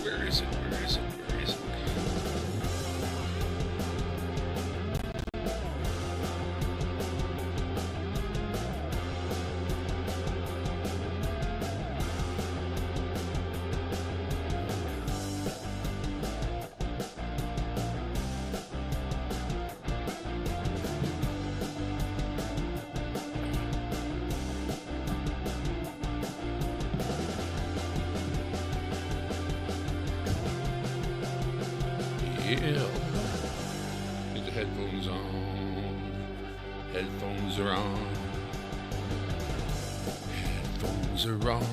Where is it? Where is it? Where is it? Yeah. Get the headphones on. Headphones are on. Headphones are on.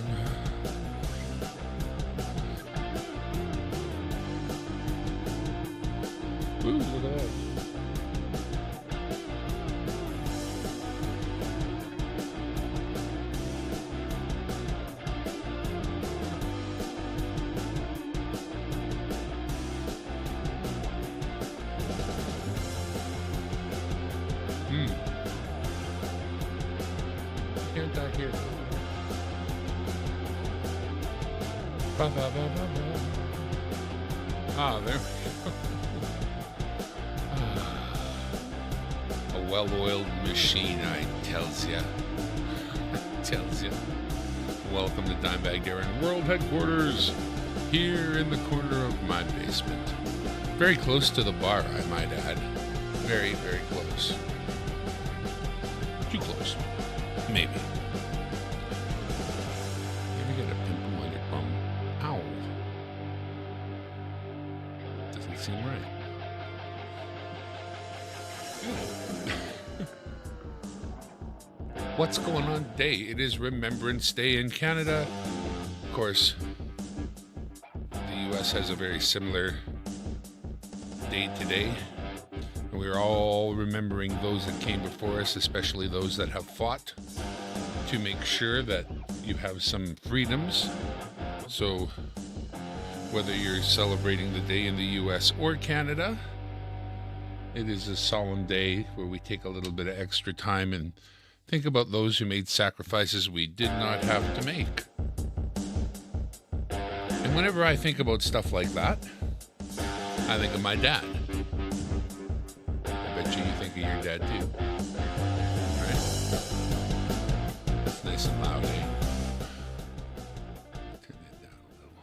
Ooh, look at that. Can't I hear it? Ba, ba, ba, ba, ba. Ah, there we go. A well-oiled machine, I tells ya. Tells ya. Welcome to Dimebag Darren World Headquarters, here in the corner of my basement. Very close to the bar, I might add. Very, very close. Too close. Maybe. You ever get a pimple on your bum? Ow. Doesn't seem right. What's going on today? It is Remembrance Day in Canada. Of course, the U.S. has a very similar day today. And we're all remembering those that came before us, especially those that have fought to make sure that you have some freedoms. So whether you're celebrating the day in the U.S. or Canada, it is a solemn day where we take a little bit of extra time and think about those who made sacrifices we did not have to make. And whenever I think about stuff like that, I think of my dad. I bet you think of your dad too. Right? It's nice and loud, eh? Turn that down a little.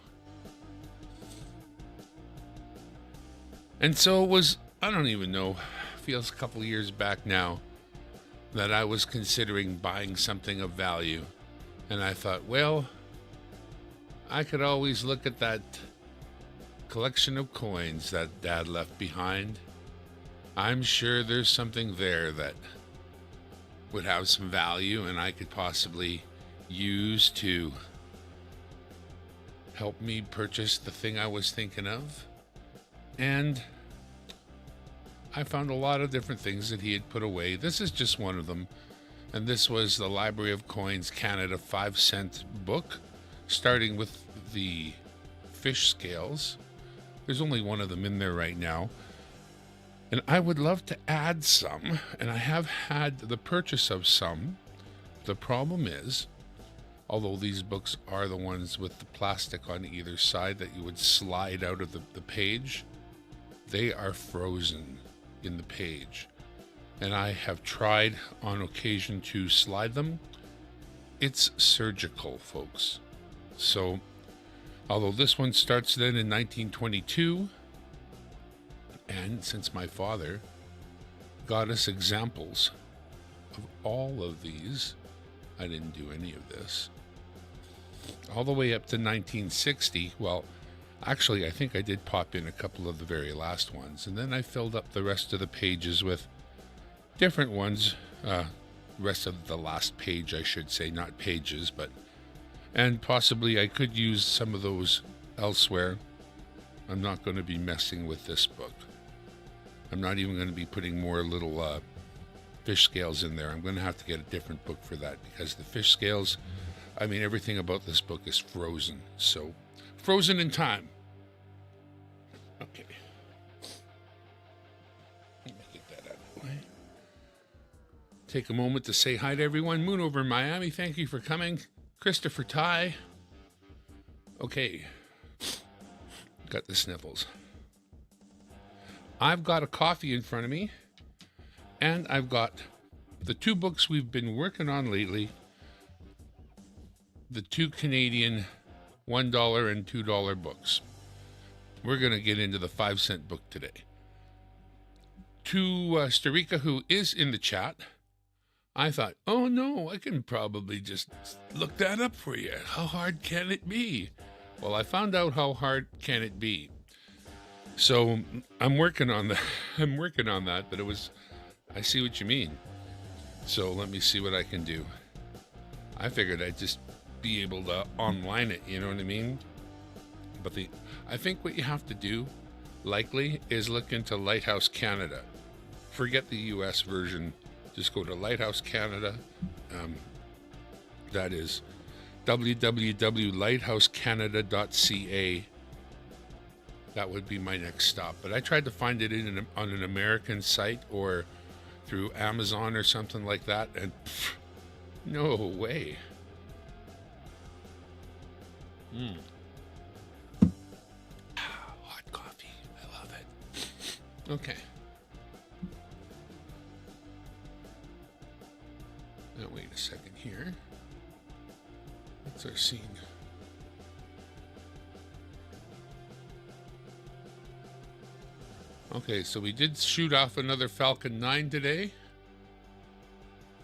And so it was, I don't even know, feels a couple years back now, that I was considering buying something of value. And I thought, well, I could always look at that collection of coins that Dad left behind. I'm sure there's something there that would have some value and I could possibly use to help me purchase the thing I was thinking of. And I found a lot of different things that he had put away. This is just one of them. And this was the Library of Coins Canada 5-cent book, starting with the fish scales. There's only one of them in there right now. And I would love to add some, and I have had the purchase of some. The problem is, although these books are the ones with the plastic on either side that you would slide out of the page, they are frozen in the page. And I have tried on occasion to slide them. It's surgical, folks. So, although this one starts then in 1922, and since my father got us examples of all of these, I didn't do any of this, all the way up to 1960. Well, actually, I think I did pop in a couple of the very last ones, and then I filled up the rest of the pages with different ones, rest of the last page, I should say, not pages, and possibly I could use some of those elsewhere. I'm not going to be messing with this book. I'm not even going to be putting more little fish scales in there. I'm going to have to get a different book for that, because the fish scales, I mean, everything about this book is frozen. So, frozen in time. Okay. Let me get that out of the way. take a moment to say hi to everyone. Moon over in Miami, thank you for coming. Christopher Ty. Okay, got the sniffles. I've got a coffee in front of me, and I've got the two books we've been working on lately, the two Canadian $1 and $2 books. We're going to get into the 5-cent book today. To Starika, who is in the chat, I thought, oh no, I can probably just look that up for you. How hard can it be? Well, I found out how hard can it be. So I'm working on that. But I see what you mean. So let me see what I can do. I figured I'd just be able to online it, you know what I mean? But I think what you have to do, likely, is look into Lighthouse Canada. Forget the US version. Just go to Lighthouse Canada. That is www.lighthousecanada.ca. That would be my next stop. But I tried to find it on an American site or through Amazon or something like that, and no way. Hot coffee. I love it. Okay. Now wait a second here. What's our scene? Okay, so we did shoot off another Falcon 9 today.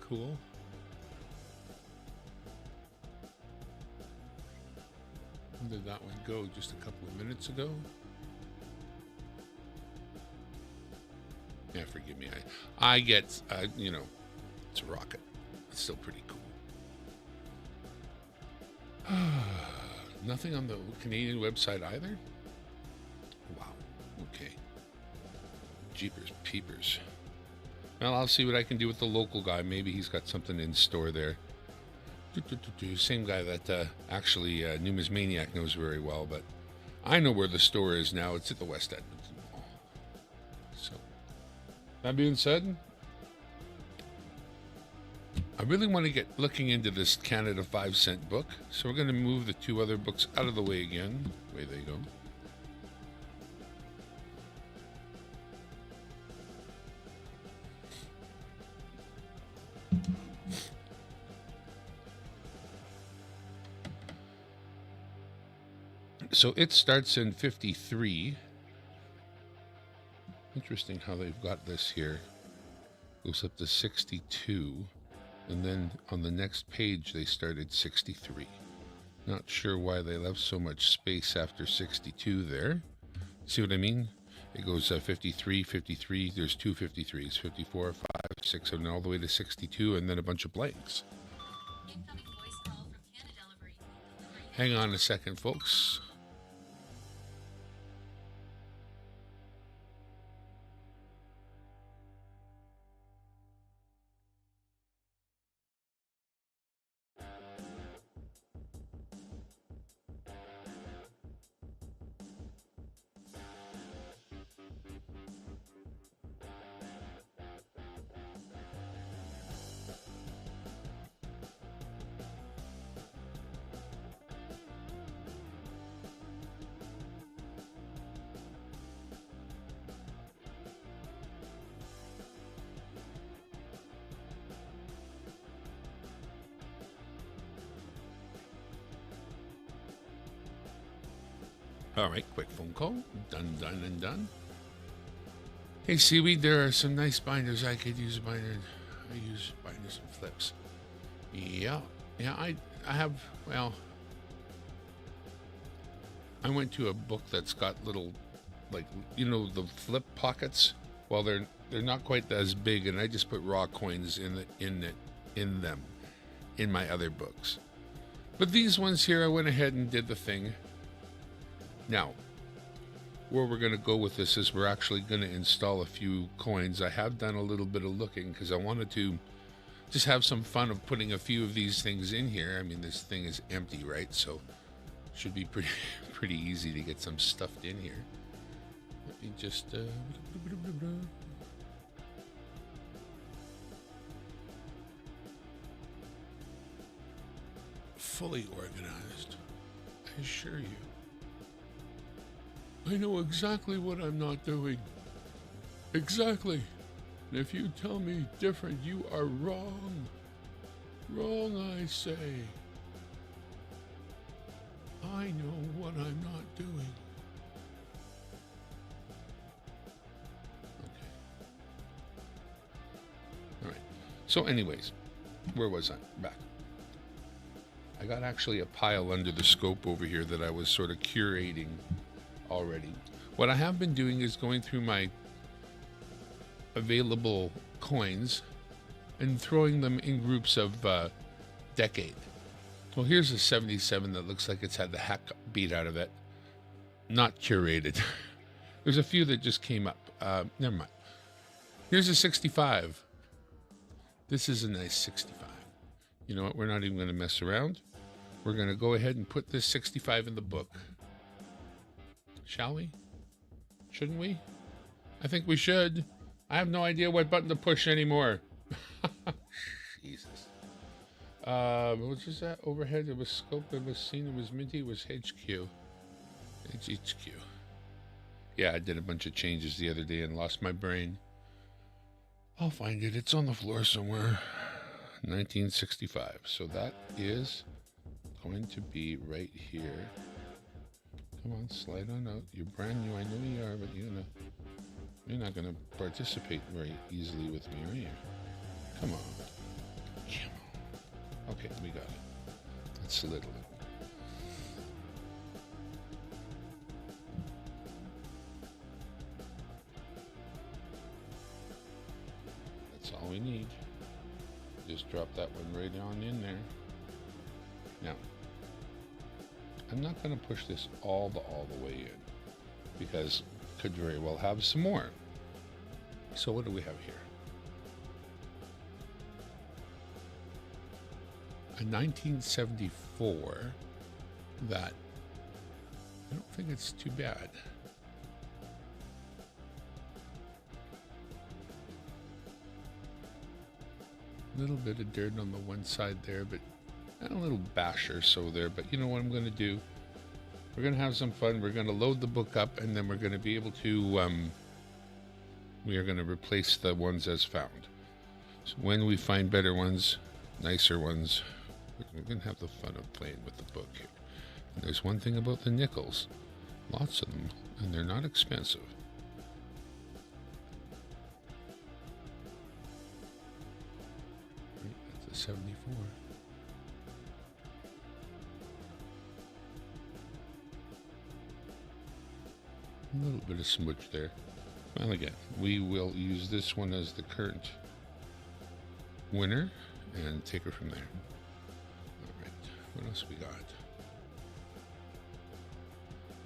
Cool. When did that one go? Just a couple of minutes ago? Yeah, forgive me. I get, it's a rocket. It's still pretty cool. Nothing on the Canadian website either? Wow. Okay. Jeepers peepers. Well, I'll see what I can do with the local guy. Maybe he's got something in store there. Same guy that actually Numismaniac knows very well, but I know where the store is now. It's at the West Edmonton Mall. So, that being said, I really want to get looking into this Canada 5-cent book, so we're going to move the two other books out of the way again. Away they go. So it starts in 53. Interesting how they've got this here. Goes up to 62. And then on the next page, they started 63. Not sure why they left so much space after 62 there. See what I mean? It goes 53, 53. There's two 53s, 54, 5, 6, and all the way to 62, and then a bunch of blanks. Hang on a second, folks. All right, quick phone call. Done, and done. Hey, Seaweed, there are some nice binders. I could use a binder. I use binders and flips. Yeah, I have, well, I went to a book that's got little, like, the flip pockets. Well, they're not quite as big, and I just put raw coins in them in my other books. But these ones here, I went ahead and did the thing. Now, where we're going to go with this is we're actually going to install a few coins. I have done a little bit of looking because I wanted to just have some fun of putting a few of these things in here. I mean, this thing is empty, right? So it should be pretty easy to get some stuffed in here. Let me just... fully organized. I assure you. I know exactly what I'm not doing. Exactly. And if you tell me different, you are wrong. Wrong, I say. I know what I'm not doing. Okay. All right. So anyways, where was I? Back. I got actually a pile under the scope over here that I was sort of curating already. What I have been doing is going through my available coins and throwing them in groups of decade. Well, here's a 77 that looks like it's had the heck beat out of it. Not curated. There's a few that just came up. Never mind. Here's a 65. This is a nice 65. You know what? We're not even going to mess around. We're going to go ahead and put this 65 in the book. Shall we? Shouldn't we? I think we should. I have no idea what button to push anymore. Jesus. What was that? Overhead, it was scope, it was scene, it was minty, it was HQ. HQ. Yeah, I did a bunch of changes the other day and lost my brain. I'll find it. It's on the floor somewhere. 1965. So that is going to be right here. Come on, slide on out. You're brand new. I know you are, but you're not gonna participate very easily with me, are you? Come on. Come on. Okay, we got it. Let's slid a little. That's all we need. Just drop that one right on in there. Now, I'm not going to push this all the way in because could very well have some more. So what do we have here? A 1974 that I don't think it's too bad. A little bit of dirt on the one side there, but a little bash or so there. But you know what I'm going to do? We're going to have some fun. We're going to load the book up, and then we're going to be able to, we are going to replace the ones as found. So when we find better ones, nicer ones, we're going to have the fun of playing with the book here. And there's one thing about the nickels. Lots of them, and they're not expensive. Right, that's a 74. A little bit of smudge there. Well, again, we will use this one as the current winner and take her from there. All right, what else we got?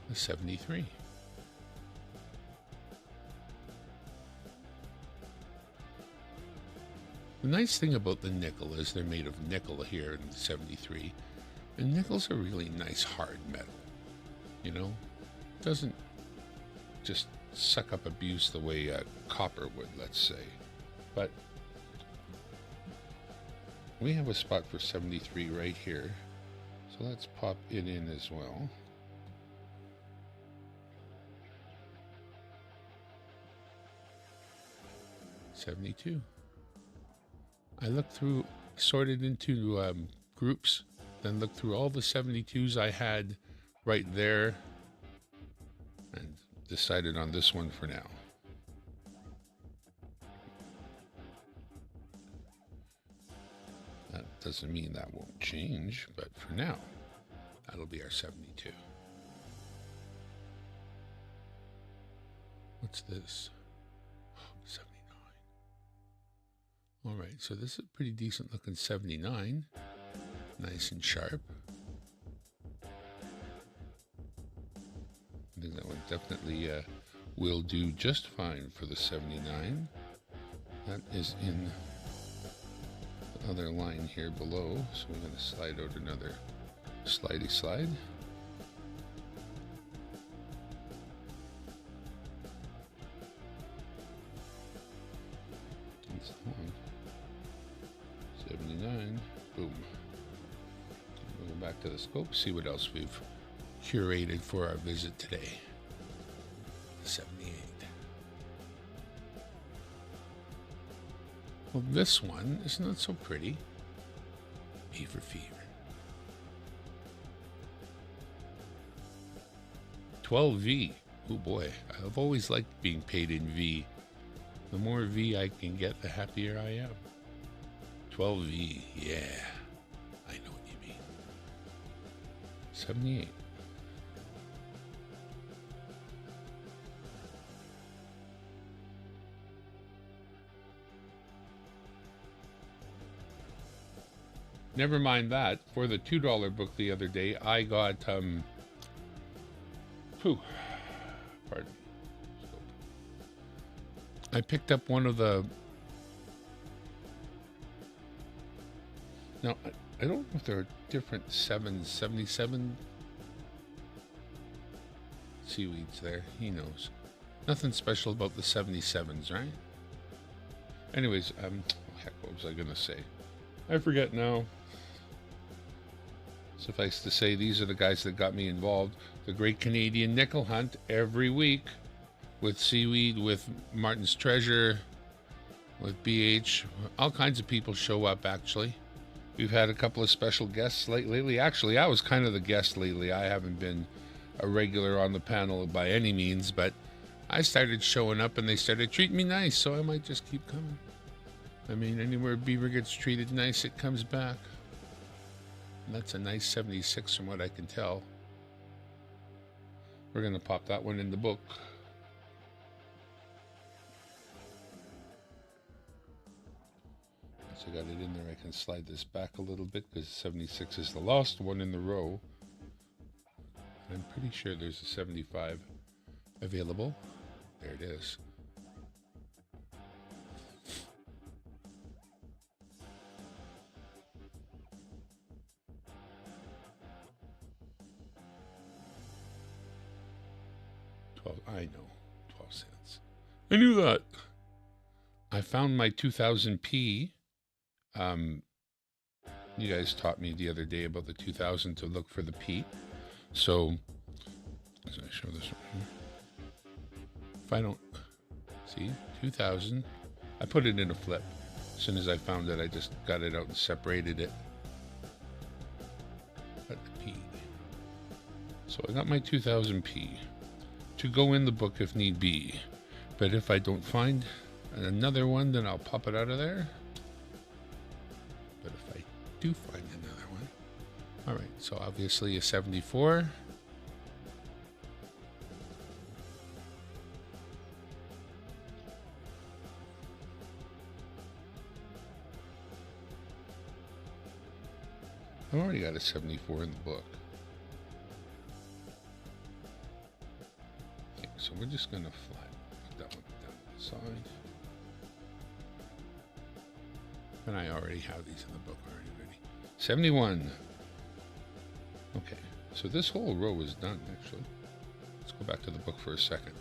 The 73. The nice thing about the nickel is they're made of nickel here in the 73, and nickels are really nice hard metal. You know, doesn't just suck up abuse the way copper would, let's say. But we have a spot for 73 right here, so let's pop it in as well. $72. I looked through, sorted into groups, then looked through all the 72s I had right there, and decided on this one for now. That doesn't mean that won't change, but for now, that'll be our 72. What's this? 79. All right, so this is a pretty decent looking 79. Nice and sharp. I think that one definitely will do just fine for the 79. That is in the other line here below, so we're going to slide out another slidey slide. That's the one. 79. Boom. Go back to the scope, see what else we've curated for our visit today. 78. Well, this one is not so pretty. A for fever. 12V. Oh boy, I've always liked being paid in V. The more V I can get, the happier I am. 12V, yeah. I know what you mean. 78. Never mind that. For the $2 book the other day, I got, pardon me. I picked up one of the, now, I don't know if there are different 777 seaweeds there. He knows. Nothing special about the 77s, right? Anyways, heck, what was I going to say? I forget now. Suffice to say, these are the guys that got me involved. The Great Canadian Nickel Hunt every week with seaweed, with Martin's Treasure, with BH. All kinds of people show up, actually. We've had a couple of special guests lately. Actually, I was kind of the guest lately. I haven't been a regular on the panel by any means, but I started showing up and they started treating me nice, so I might just keep coming. I mean, anywhere Beaver gets treated nice, it comes back. And that's a nice 76 from what I can tell. We're going to pop that one in the book. Once I got it in there, I can slide this back a little bit because 76 is the last one in the row. I'm pretty sure there's a 75 available. There it is. I know, 12 cents. I knew that. I found my 2000p. You guys taught me the other day about the 2000 to look for the P. So, as I show this one here, if I don't see 2000, I put it in a flip. As soon as I found it, I just got it out and separated it. Got the P. So I got my 2000p. To go in the book if need be, but if I don't find another one, then I'll pop it out of there. But if I do find another one, all right, so obviously a 74. I've already got a 74 in the book. So we're just going to put that one down to the side. And I already have these in the book already ready. 71. Okay, so this whole row is done, actually. Let's go back to the book for a second.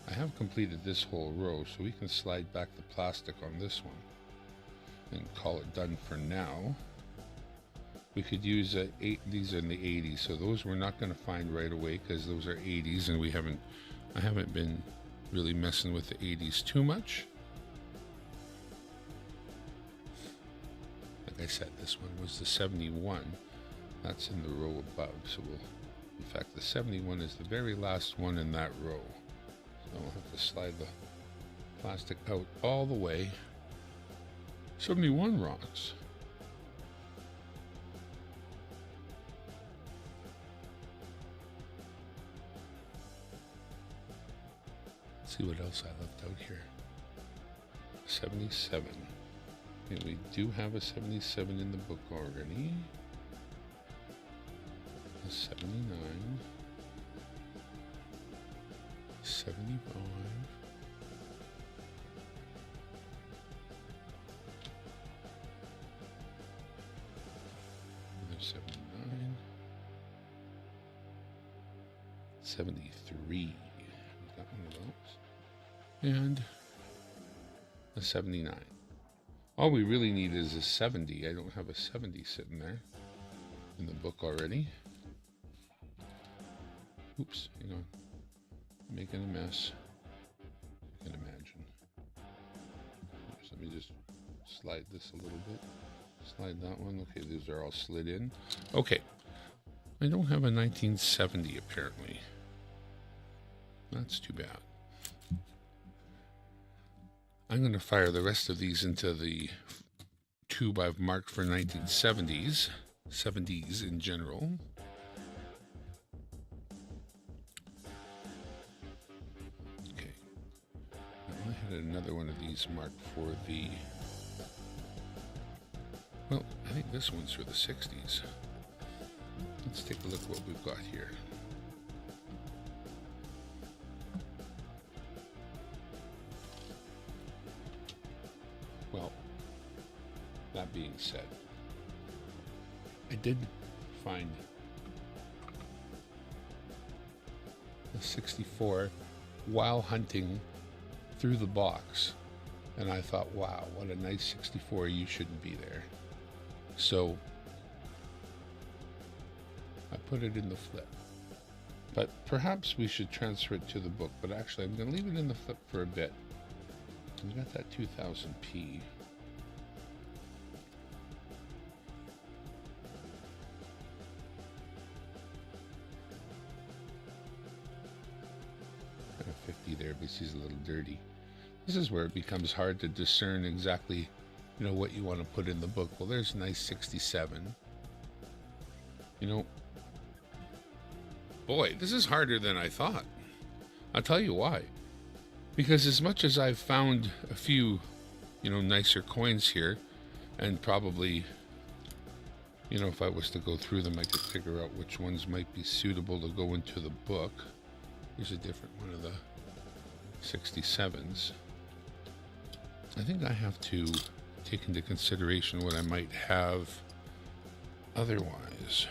I have completed this whole row, so we can slide back the plastic on this one and call it done for now. We could use these are in the 80s, so those we're not going to find right away because those are 80s, and I haven't been really messing with the 80s too much. Like I said, this one was the 71. That's in the row above. So in fact, the 71 is the very last one in that row. So I'll have to slide the plastic out all the way. 71 rocks. See what else I left out here. 77. And we do have a 77 in the book already. A 79. 75. Another 79. 73. Got one of those. And a 79. All we really need is a 70. I don't have a 70 sitting there. in the book already. Oops, hang on. Making a mess. I can imagine. Let me just slide this a little bit. Slide that one. Okay, these are all slid in. Okay. I don't have a 1970 apparently. That's too bad. I'm going to fire the rest of these into the tube I've marked for 1970s. 70s in general. Okay. Now I had another one of these marked for the... Well, I think this one's for the 60s. Let's take a look at what we've got here. Well, that being said, I did find a 64 while hunting through the box, and I thought, wow, what a nice 64, you shouldn't be there. So I put it in the flip, but perhaps we should transfer it to the book. But actually I'm going to leave it in the flip for a bit. We've got that 2000p. Got a 50 there, but she's a little dirty. This is where it becomes hard to discern exactly, you know, what you want to put in the book. Well, there's a nice 67. You know, boy, this is harder than I thought. I'll tell you why. Because as much as I've found a few, you know, nicer coins here, and probably, you know, if I was to go through them, I could figure out which ones might be suitable to go into the book. Here's a different one of the 67s. I think I have to take into consideration what I might have otherwise.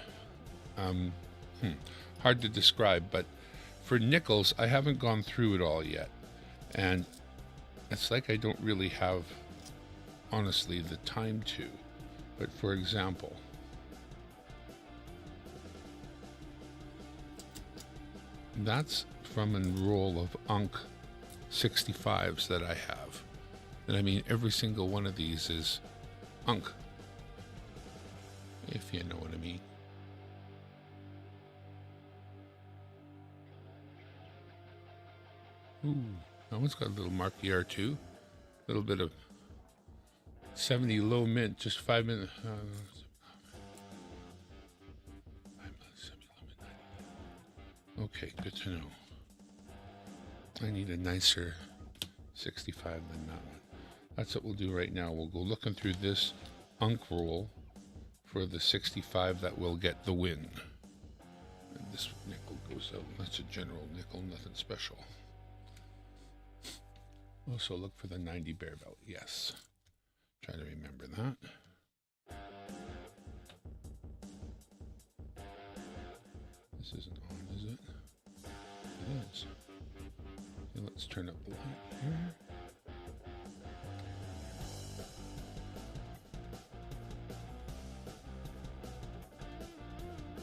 Hard to describe, but for nickels, I haven't gone through it all yet. And it's like I don't really have, honestly, the time to. But for example, that's from a roll of Unk 65s that I have. And I mean, every single one of these is Unk, if you know what I mean. Ooh, that one's got a little marquee R2. A little bit of 70 low mint, just 5 minutes. Okay, good to know. I need a nicer 65 than that one. That's what we'll do right now. We'll go looking through this Unk roll for the 65 that will get the win. And this nickel goes out. That's a general nickel, nothing special. Also look for the 90 bear belt. Yes. Try to remember that. This isn't on, is it? It is. Okay, let's turn up the light here.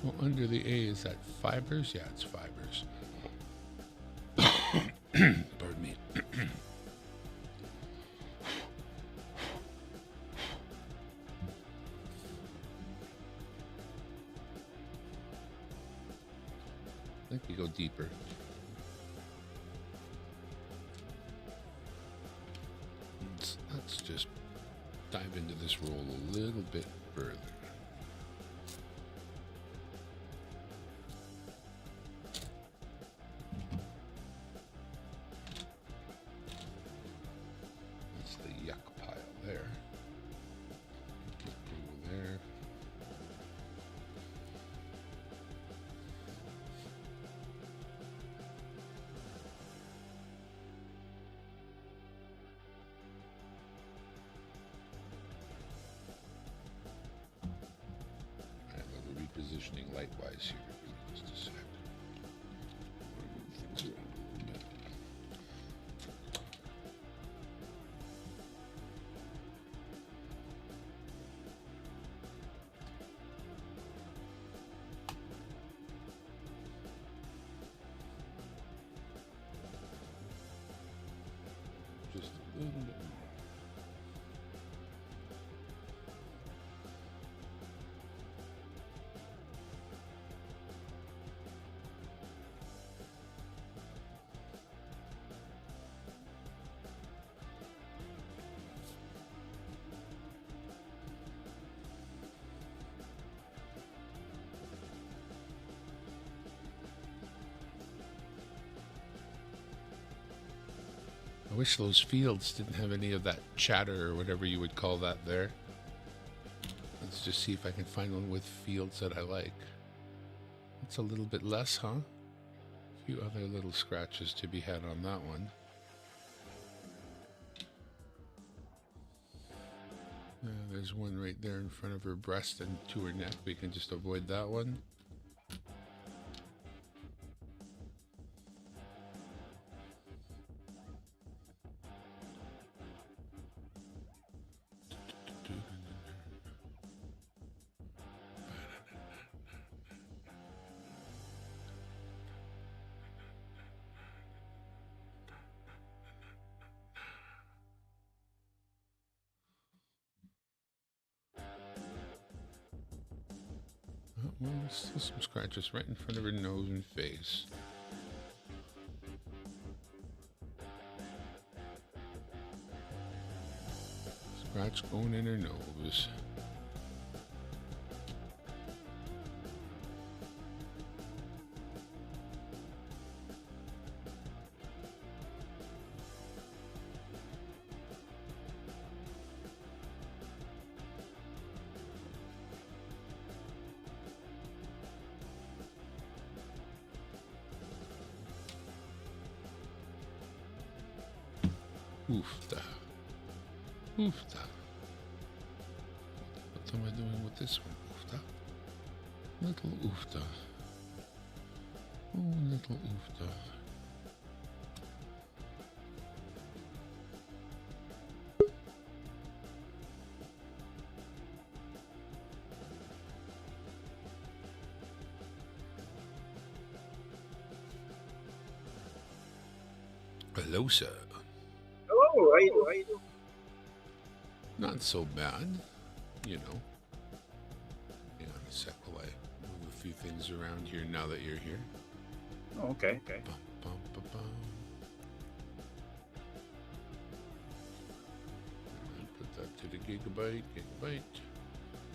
Well, under the A, is that fibers? Yeah, it's fibers. Pardon me. I think we go deeper. Let's just dive into this roll a little bit further. That's the yuck pile there. There. Positioning lightwise here. Just a sec. Move things around a little bit. I wish those fields didn't have any of that chatter or whatever you would call that there. Let's just see if I can find one with fields that I like. It's a little bit less, huh? A few other little scratches to be had on that one. There's one right there in front of her breast and to her neck. We can just avoid that one. Well, there's still some scratches right in front of her nose and face. Scratch going in her nose. Oofta. Oofta. What am I doing with this one? Oofta. Little oofta. Oh, little oofta. Hello, sir. Hello, how you doing? Not so bad, you know. Hang on a sec while I move a few things around here now that you're here. Oh, okay. Bum, bum, bum, bum. Put that to the gigabyte.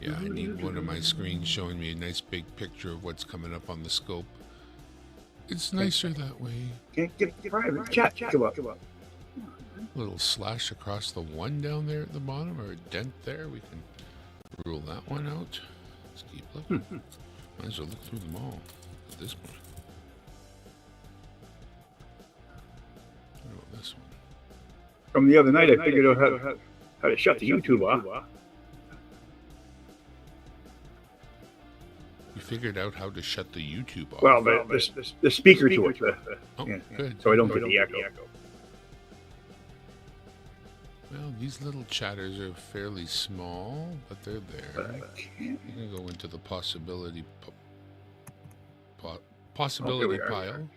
Yeah, I need one of my screens showing me a nice big picture of what's coming up on the scope. It's nicer that way. Can't get the private chat. Come up. A little slash across the one down there at the bottom, or a dent there. We can rule that one out. Let's keep looking. Might as well look through them all at this point. What about this one? From the other night, I figured out how to shut the YouTube off. You figured out how to shut the YouTube off. Well, the speaker to it. Good. So I don't get the echo. Well, these little chatters are fairly small, but they're there. You can go into the possibility pile.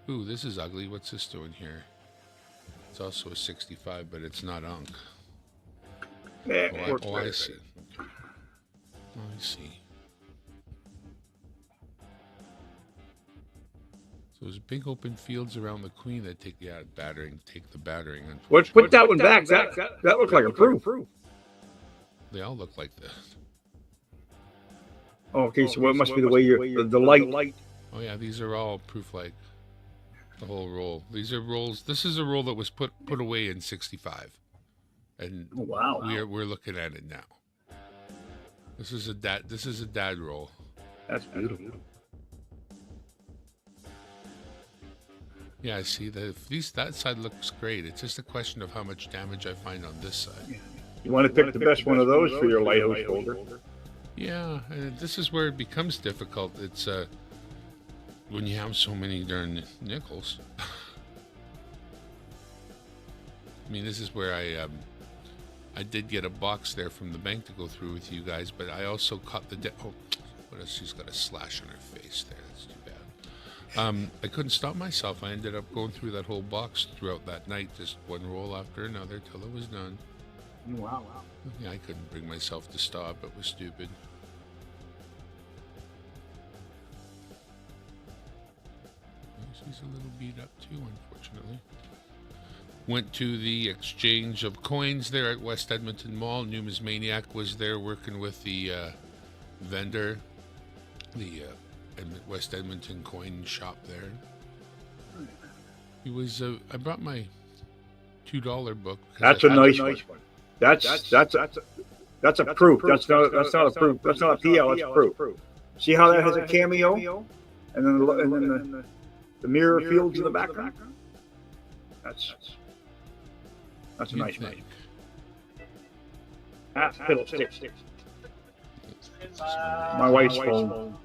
Ooh, this is ugly. What's this doing here? It's also a 65, but it's not unk. I see. I see. So there's big open fields around the queen that take the battering. Put that one back. That looks like a proof. They all look like that. Okay, so it must be the way the light. Oh yeah, these are all proof like the whole roll. These are rolls. This is a roll that was put away in 65, and wow, we're looking at it now. This is a dad roll. That's beautiful. Yeah, I see that side looks great. It's just a question of how much damage I find on this side. Yeah. You want to pick the best one of those for your lighthouse holder? Yeah, and this is where it becomes difficult. It's when you have so many darn nickels. I mean, this is where I did get a box there from the bank to go through with you guys, but I also caught the oh, what else? She's got a slash on her face there. That's too bad. I couldn't stop myself. I ended up going through that whole box throughout that night, just one roll after another till it was done. Wow. Yeah, I couldn't bring myself to stop. It was stupid. She's a little beat up too, unfortunately. Went to the exchange of coins there at West Edmonton Mall. Numismaniac was there working with the vendor, the West Edmonton coin shop there. He was. I brought my $2 book. That's a nice one. That's a proof. That's not a proof. That's not a PL. That's a proof. See how that has a cameo, and then the mirror fields in the background. That's a nice one. That's fiddlesticks. My wife's phone.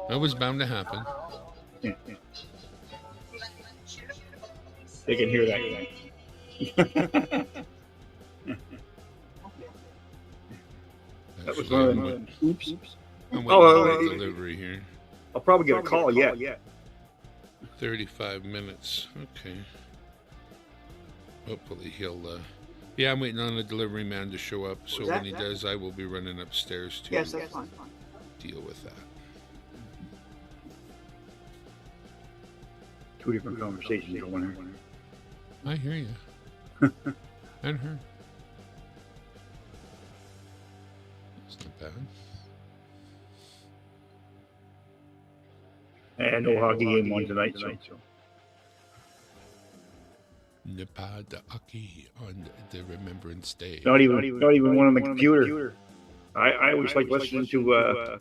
That was bound to happen. Yeah. They can hear that. That was one of them. Oops. I'm waiting for delivery here. I'll probably get a call yet. 35 minutes. Okay. Hopefully he'll. Yeah, I'm waiting on the delivery man to show up. So when he does, I will be running upstairs to deal with that. Two different conversations going on. I hear you. And her. It's not bad. And no hockey game on tonight, so. Nipa de Aki on the Remembrance Day. Not even one on the computer. I always like listening to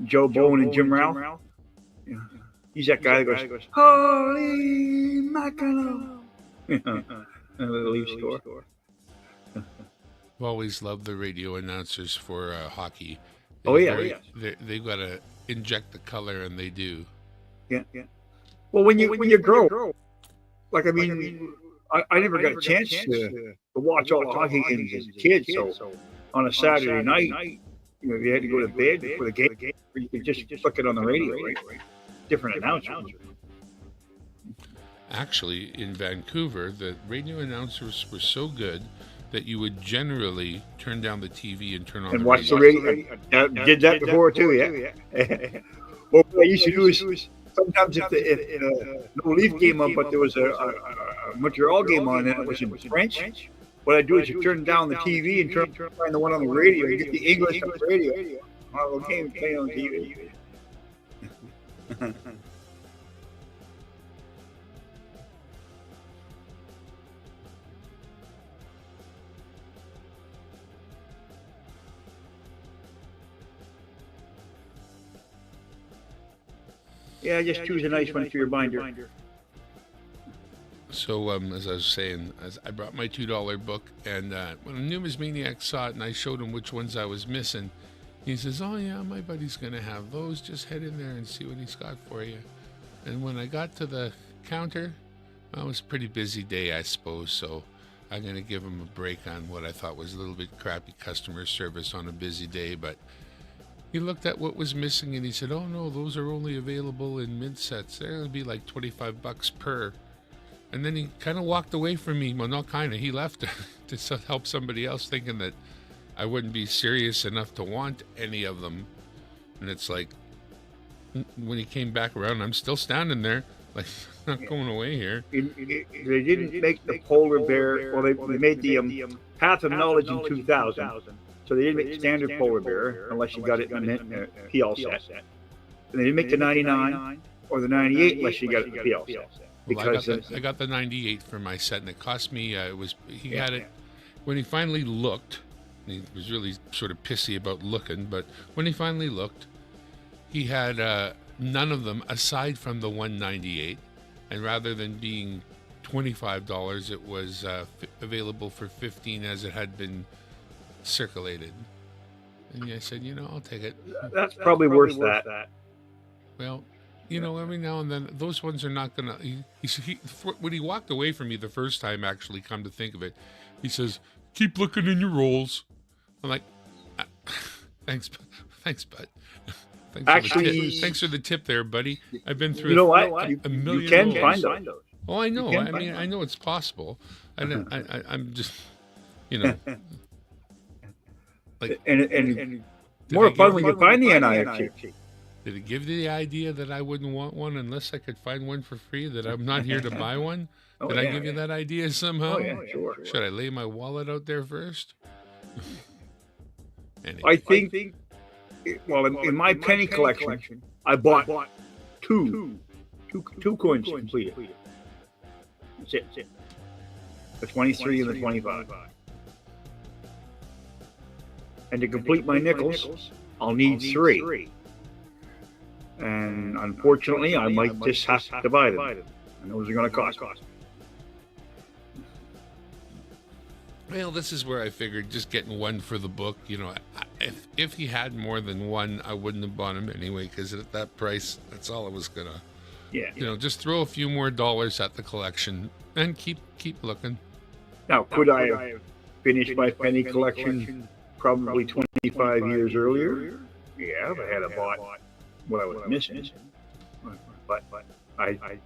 Joe Bowen and Jim Ralph. Yeah. He's that guy that goes, "Holy mackerel!" The Leafs score. I've always loved the radio announcers for hockey. They've got to inject the color, and they do. Yeah. Well, when you grow, like I mean, I never got a chance to watch all the hockey games as a kid. So on a Saturday night, you had to go to bed before the game. You could just flick it on the radio, right? Different announcers. Actually, in Vancouver, the radio announcers were so good that you would generally turn down the TV and turn on and the watch radio. the radio. Did that before too, yeah. Well, what I used to do is sometimes if no Leaf game on, but there was a Montreal game on, and it was in French. What I do is you turn down the TV and find the one on the radio. You get the English on the radio. Oh, the game playing on TV. Yeah, just choose a nice one for your binder. So, as I was saying, I brought my $2 book, and when a numismaniac saw it and I showed him which ones I was missing, he says, "Oh yeah, my buddy's gonna have those. Just head in there and see what he's got for you." And when I got to the counter, well, it was a pretty busy day, I suppose, so I'm gonna give him a break on what I thought was a little bit crappy customer service on a busy day, but he looked at what was missing and he said, "Oh no, those are only available in mint sets. They'll be like $25 per." And then he kind of walked away from me. Well, not kind of. He left to help somebody else, thinking that I wouldn't be serious enough to want any of them. And it's like, when he came back around, I'm still standing there, like, not going away here. They didn't make the polar bear. Well, they made the Path of Knowledge in 2000. So they didn't make the standard polar bear unless you got it in a PL set. And they didn't make the 99 or the 98 unless you got it in the PL set. Well, I got the 98 for my set, and it cost me. He had it when he finally looked. He was really sort of pissy about looking, but when he finally looked, he had none of them aside from the 198. And rather than being $25, it was available for $15 as it had been circulated. And I said, I'll take it. That's probably worth that. Well, every now and then, those ones are not gonna. When he walked away from me the first time, actually, come to think of it, he says, "Keep looking in your rolls." I'm like, "Thanks, bud." Actually, thanks for the tip there, buddy. I've been through you know what? a You million can rolls. find those. Oh, I know. can I find mean, those. I know it's possible. I'm just, you know, like, And more fun when you find the NIFT. did it give you the idea that I wouldn't want one unless I could find one for free? That I'm not here to buy one? Did I give you that idea somehow? Oh, yeah, sure. Should I lay my wallet out there first? Anyway. I think, well, in my penny collection, I bought two coins to complete it. That's it. The 23 and the 25. And to complete my nickels, I'll need 3. And unfortunately, I might just have to divide them. And those are going to cost. Well, this is where I figured just getting one for the book. You know, if he had more than one, I wouldn't have bought him anyway, because at that price, that's all I was gonna. Yeah. You know, just throw a few more dollars at the collection and keep looking. Now, could I have finished my penny collection probably 25 years earlier? Yeah, if I had bought what I was missing. But I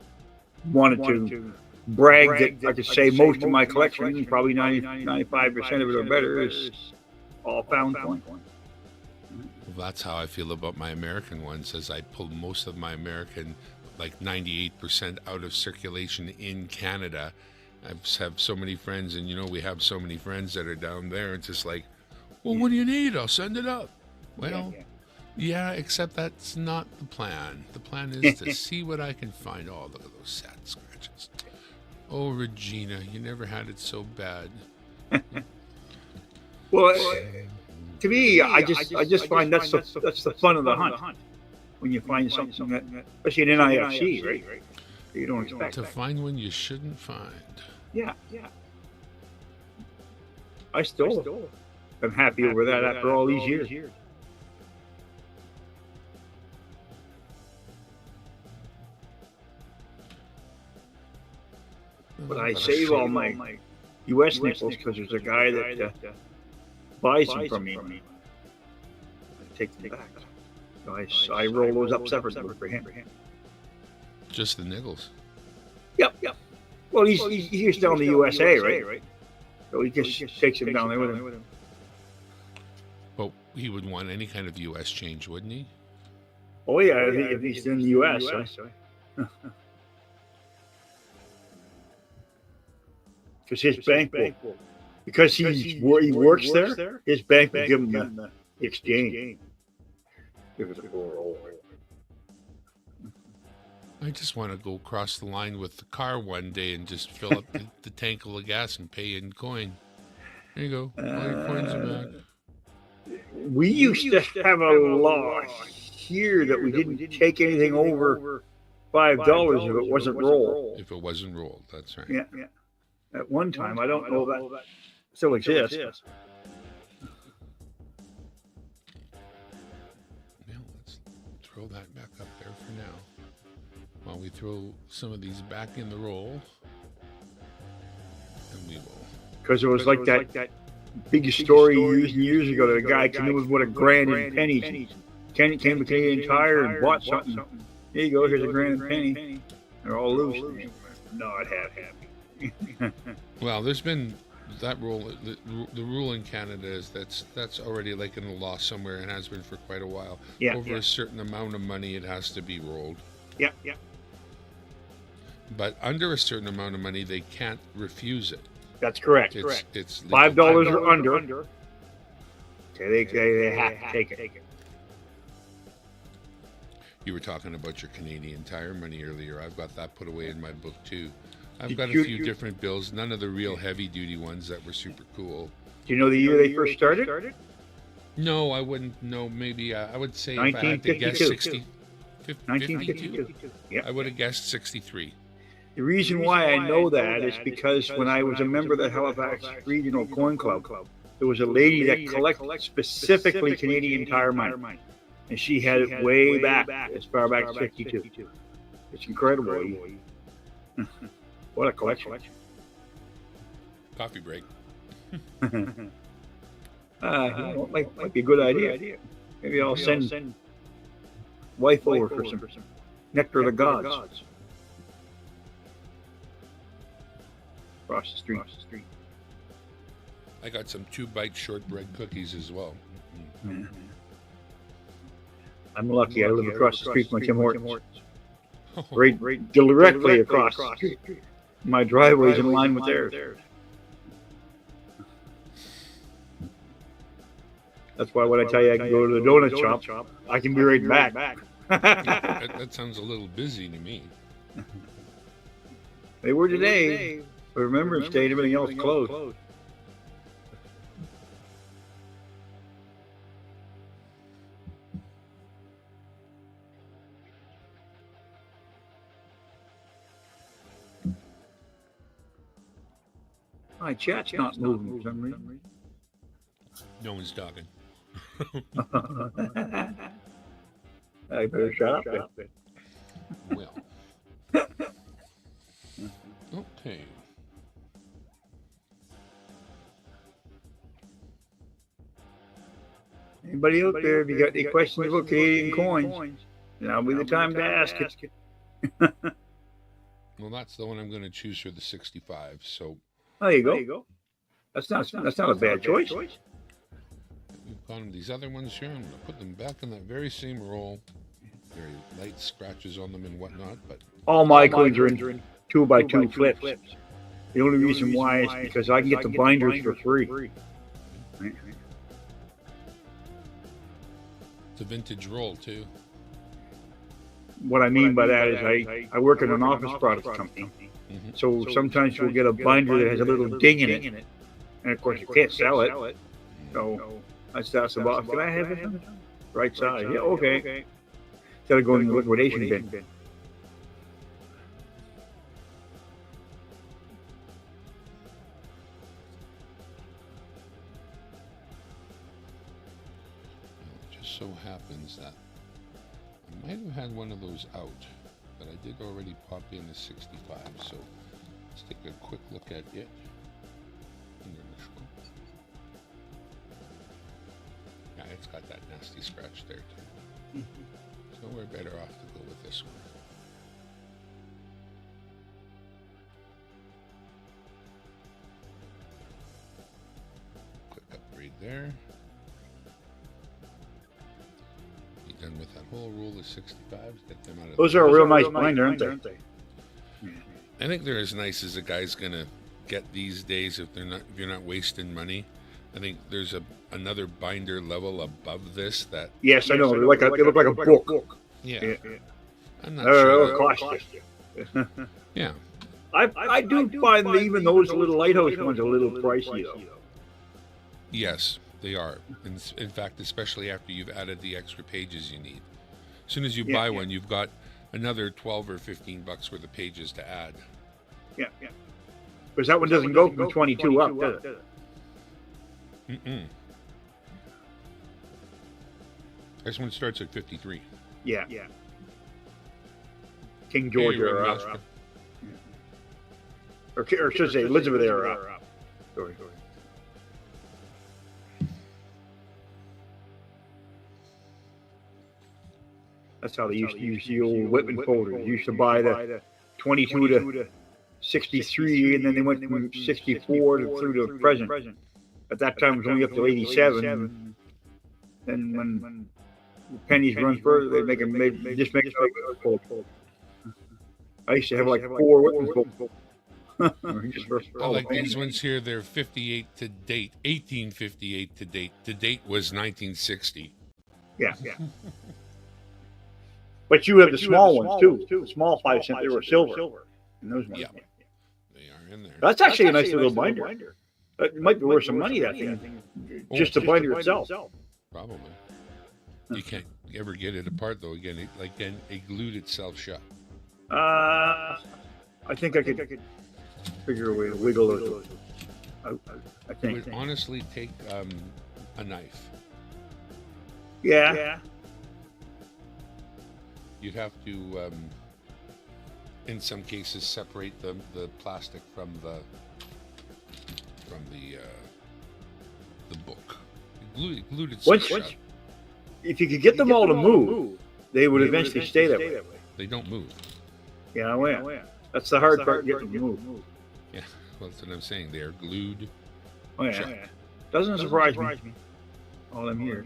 wanted to brag that I could say most of my collection, probably 95% of it or better, is all found coin. Well, that's how I feel about my American ones, as I pulled most of my American, like 98% out of circulation in Canada. I have so many friends, and you know, we have so many friends that are down there. It's just like, well, what do you need? I'll send it up. Well, yeah, except that's not the plan. The plan is to see what I can find. Oh, look at those sad scratches. Oh, Regina, you never had it so bad. Well, to me, I just find that's the fun of the hunt. When you find something that, especially in NIFC, right? You don't expect to find one you shouldn't find. Yeah. I still am happy over that after all these years. But I save all my U.S. nickels because there's a guy that buys them from me. I take them back. So I roll those up separately for him. Just the nickels? Yep. Well, he's down in the USA, right? So he just takes them down there with him. But he would want any kind of U.S. change, wouldn't he? Oh, yeah, if he's in the U.S. Because his bank will, because he works there, his bank will give him the exchange. I just want to go across the line with the car one day and just fill up the tank full of gas and pay in coin. There you go. All your coins are back. We used to have a law here that we didn't take anything over $5 if it wasn't rolled. If it wasn't rolled, that's right. Yeah. At one time, I don't know if that still exists. Well, let's throw that back up there for now. While we throw some of these back in the roll. And we will. Because it was like that big story years ago that a guy came in with $1,000 in pennies. Came to Canadian Tire and bought something. Here you go, here's $1,000 in penny. They're all loose. Not happy. Well, there's been that rule. The rule in Canada is that's already like in the law somewhere and has been for quite a while. Over a certain amount of money, it has to be rolled. Yeah. But under a certain amount of money, they can't refuse it. That's correct. It's $5 or under. Okay, they have to take it. You were talking about your Canadian Tire money earlier. I've got that put away in my book too. I've got a few different bills, none of the real heavy-duty ones that were super cool. Do you know the year they first started? No, I wouldn't know. Maybe I would say if I had to guess 1952. I would have guessed 63. The reason why I know that is because when I was a member of the Halifax Regional Coin Club, there was a lady that collected specifically Canadian Tire money. And she had it way back, as far back as 52. It's incredible. What a collection. Coffee break. Might be a good idea. Maybe I'll send wife over for some nectar of the gods. Across the street. I got some 2-bite shortbread cookies as well. Yeah. I'm lucky. I live across the street from Tim Hortons. Right directly across the street. My driveway's in line with theirs. That's why when I tell you I can go to the donut shop, I can be right back. That sounds a little busy to me. They were today. Remembrance Day, everything else closed. My chat's not moving for some reason. No one's talking. I better shut up then. Well. Okay. Anybody out there, if you got any questions about Canadian coins, now'll be the time to ask it. Well, that's the one I'm going to choose for the 65. So There you go. That's not a bad choice. we've got these other ones here. I'm going to put them back in that very same roll. Very light scratches on them and whatnot, but All my coins are in 2x2 flips. The only reason why is because I can get the binders for free. it's a vintage roll too. What I mean by that is I work in an office products company. So sometimes you'll get a binder that has a little ding in it. And of course you can't sell it. So I asked the boss, can I have it? Right side. Yeah, okay. Instead of going in the liquidation bin. It just so happens that I might have had one of those out, but I did already pop in the 65, so let's take a quick look at it. Yeah, it's got that nasty scratch there too. So we're better off to go with this one. Quick upgrade there. Be done with that whole roll of 65s. Get them out of Those are a real nice binder, aren't they? I think they're as nice as a guy's gonna get these days if you're not wasting money. I think there's another binder level above this that. Yes, I know. They look like a book. Yeah. I'm not sure. It'll cost you. Yeah. I do find that even those little lighthouse ones are a little pricey though. Yes, they are. In fact, especially after you've added the extra pages you need. As soon as you buy one, you've got another 12 or 15 bucks worth of pages to add. Yeah. Because that one doesn't go from 22 up, does it? Mm-mm. This one starts at 53. Yeah. King George are up. Or should I say Elizabeth are up. Sorry. That's how they used to use the old Whitman folders. You used to buy the 22 to 63, and then they went from 64 through to present. At that time, it was only up to 87. Then when pennies run further, they make them just make it. I used to have like 4 Whitman folders. I like these ones here. They're 58 to date, 1858 to date. The date was 1960. Yeah. But you have the small ones too. The small 5 cent, they were silver. And those ones. Yeah, they are in there. That's actually a nice little binder. It might be worth some money, that thing. Just the binder itself. Probably. You can't ever get it apart though. Again, it glued itself shut. I think I could figure a way to wiggle those out. I think. It would honestly take a knife. Yeah. You'd have to, in some cases, separate the plastic from the book. It glued itself shut. If you could get them all to move, they would eventually stay that way. They don't move. Yeah, well, that's the hard part, getting them to move. Yeah, well, that's what I'm saying. They are glued. Oh, yeah. shut. Doesn't surprise me. All I'm here.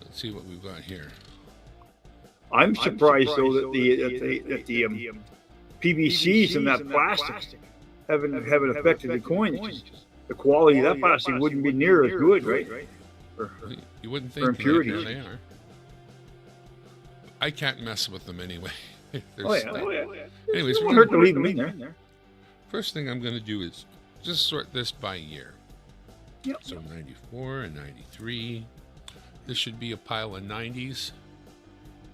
Let's see what we've got here. I'm surprised though that the PVCs and that plastic haven't affected the coins. The quality of that plastic wouldn't be near as good, right? You wouldn't For think, but impurities. there they are. I can't mess with them anyway. They're Oh, stuck. yeah. Anyways, It we're won't hurt to gonna- leave them in there. first thing I'm going to do is just sort this by year. Yep. So 94 and 93. This should be a pile of 90s.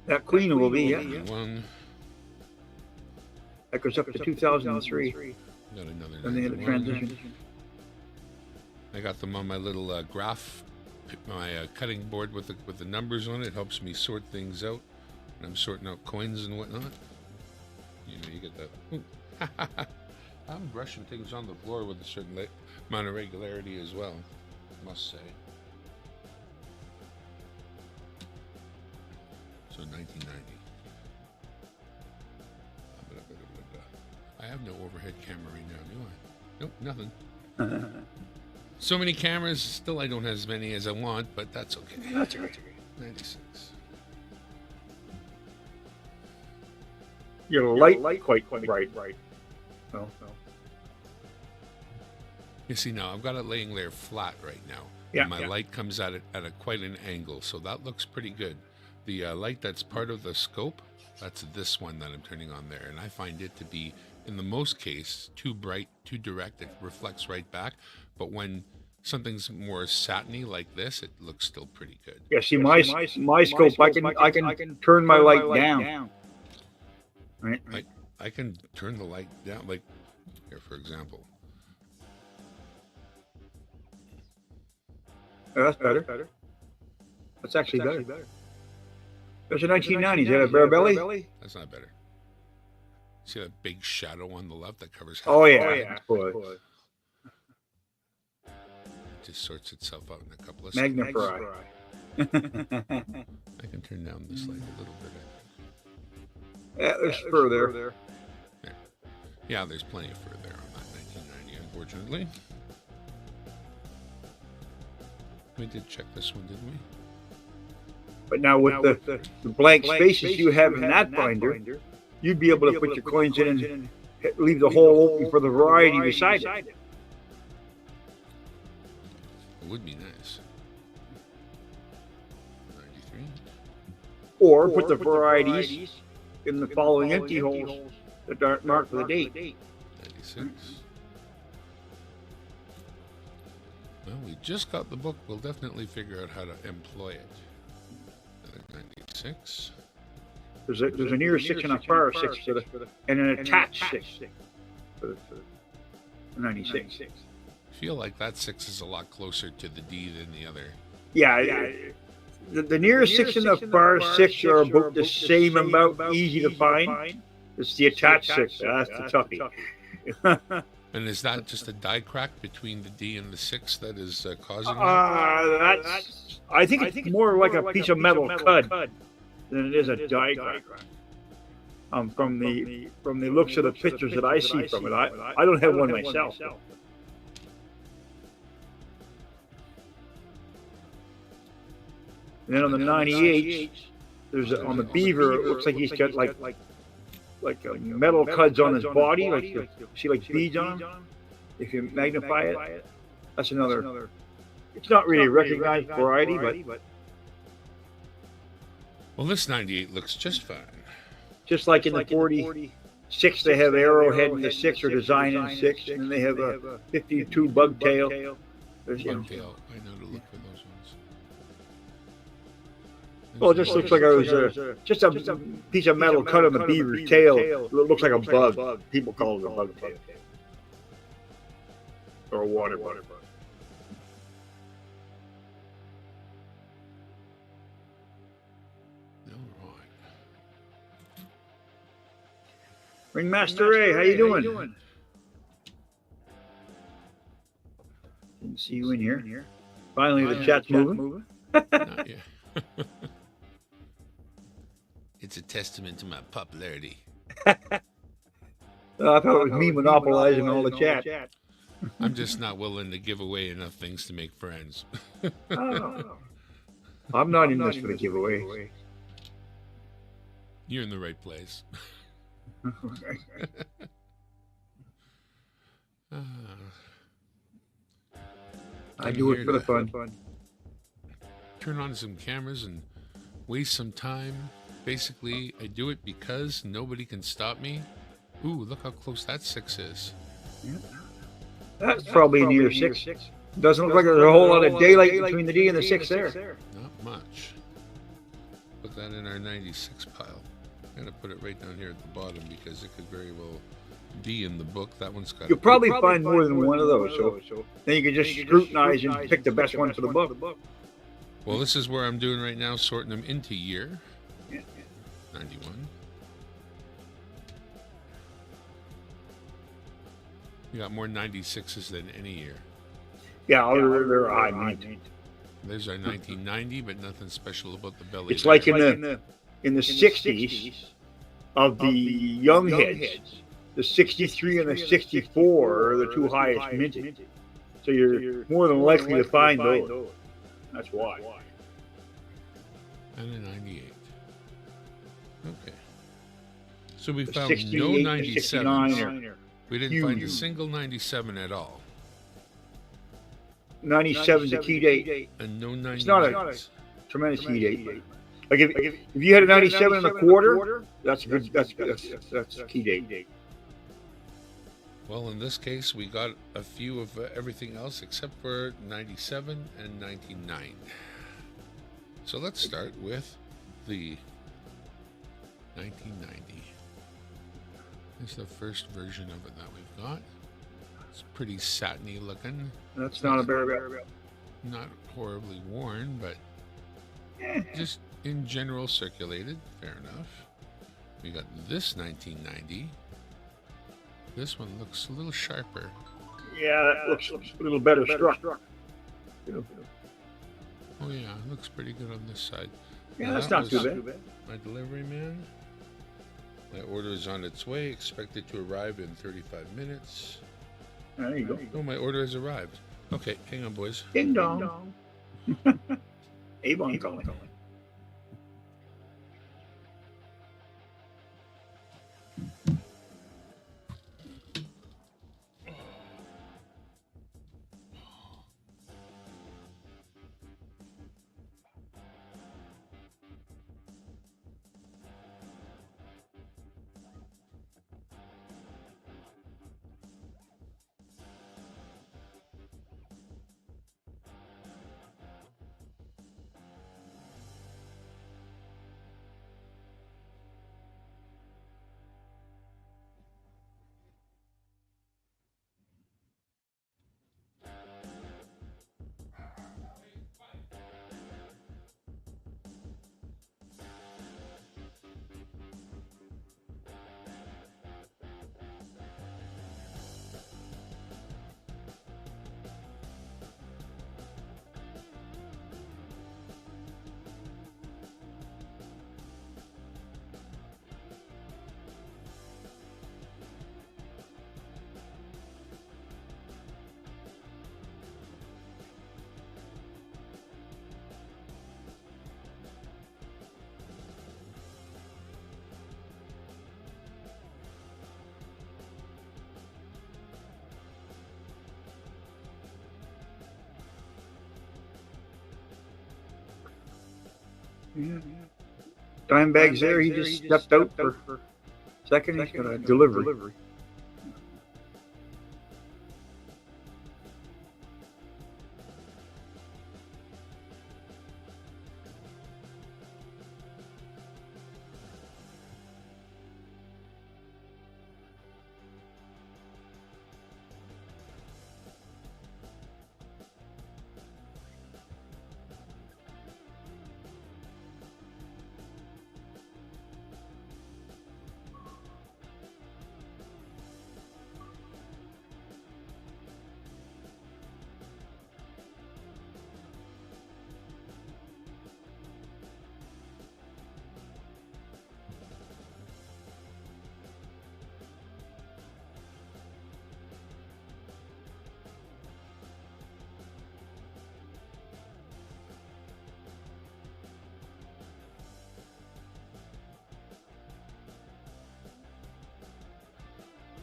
That cleaner will be, yeah. 91. That goes up to 2003. Got another And they had a 91. transition. I got them on my little graph, my cutting board with the numbers on it. Helps me sort things out. And I'm sorting out coins and whatnot. You know, you get that. Ooh. I'm brushing things on the floor with a certain amount of regularity as well, I must say. So 1990. I have no overhead camera right now, do I? Nope, nothing. So many cameras, still I don't have as many as I want, but that's okay. That's okay. 96. Your light quite bright. Well, You see now, I've got it laying there flat right now. Yeah, And my yeah. light comes at it at quite an angle, so that looks pretty good. The light that's part of the scope, that's this one that I'm turning on there, and I find it to be, in the most case, too bright, too direct. It reflects right back, but when something's more satiny like this, it looks still pretty good. yeah. See, my scope, I can turn my light down. Right. I can turn the light down, like here, for example. Oh, that's better. That's actually better. There's a 1990s. Is that a bare belly? That's not better. See that big shadow on the left that covers half Oh the yeah. light? Boy. It just sorts itself out in a couple of Magnify. seconds. I can turn down this light a little bit. Yeah, there's further. Yeah, there's plenty of fur there on that 1990, unfortunately. We did check this one, didn't we? But now with the blank spaces you have in that binder, you'd be able to put your coins in and leave the hole open for the variety beside it. It would be nice. 93. Or put the varieties in the following empty holes that aren't marked with a date. 96. Well, we just got the book. We'll definitely figure out how to employ it. 96. There's a near 6 and a far 6 and an attached 6 for the 96. Feel like that 6 is a lot closer to the D than the other. Yeah. The near 6 and the far 6 are about the same amount, easy to find. It's the attached 6. That's the toughie. And is that just a die crack between the D and the 6 that is causing that? I think it's more like a piece of metal cud than it is a die crack. From the looks of the pictures that I see from it, I don't have one myself. And then on the 98, there's on the beaver. It looks like he's got like metal cuds on his body, like you see like beads on him. If you magnify it, that's another. It's not really a recognized variety, but Well, this 98 looks just fine. just like in the 46, they have arrowhead in the 6 or design in the 6, and then they have a 52 bug tail. There's, you know, Bugtail. I know to look for those ones. well, it just looks like just a piece of metal cut on the beaver's tail. It looks like a bug. People call it a bug tail. Or a water bug. All right. Ringmaster Ray, how you doing? Didn't see you in here. Finally, the chat's moving. Not yet. It's a testament to my popularity. I thought it was me monopolizing all the chat. I'm just not willing to give away enough things to make friends. Oh. I'm not in this for the giveaway. You're in the right place. I do it for the fun. Turn on some cameras and waste some time. Basically, I do it because nobody can stop me. Ooh, look how close that 6 is. That's probably near 6. Doesn't look like there's a whole lot of daylight between the D and the 6 there. Not much. Put that in our 96 pile. I'm going to put it right down here at the bottom because it could very well be in the book. That one's got. You'll probably find more than one of those, so then you can just scrutinize and pick the best one for the book. Well, this is where I'm doing right now, sorting them into year. 91. You got more 96s than any year. Yeah, they're high mint. There's our 1990, but nothing special about the belly. It's like in the 60s of the young heads, the 63 and the 64 are the two highest minted. So you're more than likely to find those. That's why. And a 98. Okay. So we The found 68, no the 97s. 69 We didn't find a single 97 at all. 97's a key date. And no 99s. It's not a tremendous key date. Like if you had a 97 and a quarter, that's a good. That's a key date. Well, in this case, we got a few of everything else except for 97 and 99. So let's start with the 1990. This is the first version of it that we've got. It's pretty satiny looking. That's not a bear. Not horribly worn, but just in general circulated. Fair enough. We got this 1990. This one looks a little sharper. Yeah, that looks a little better struck. Oh yeah, it looks pretty good on this side. Yeah, Now, that's that not too was bad. My delivery man. My order is on its way. Expected to arrive in 35 minutes. There you go. Oh, my order has arrived. Okay, hang on, boys. Ding dong. Avon calling. Yeah. Dimebag's there. He just stepped out for a second. He's got a delivery.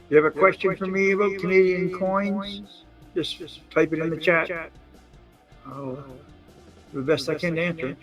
You have a question for me about Canadian coins? Just type it in the chat. I'll do the best I can to answer.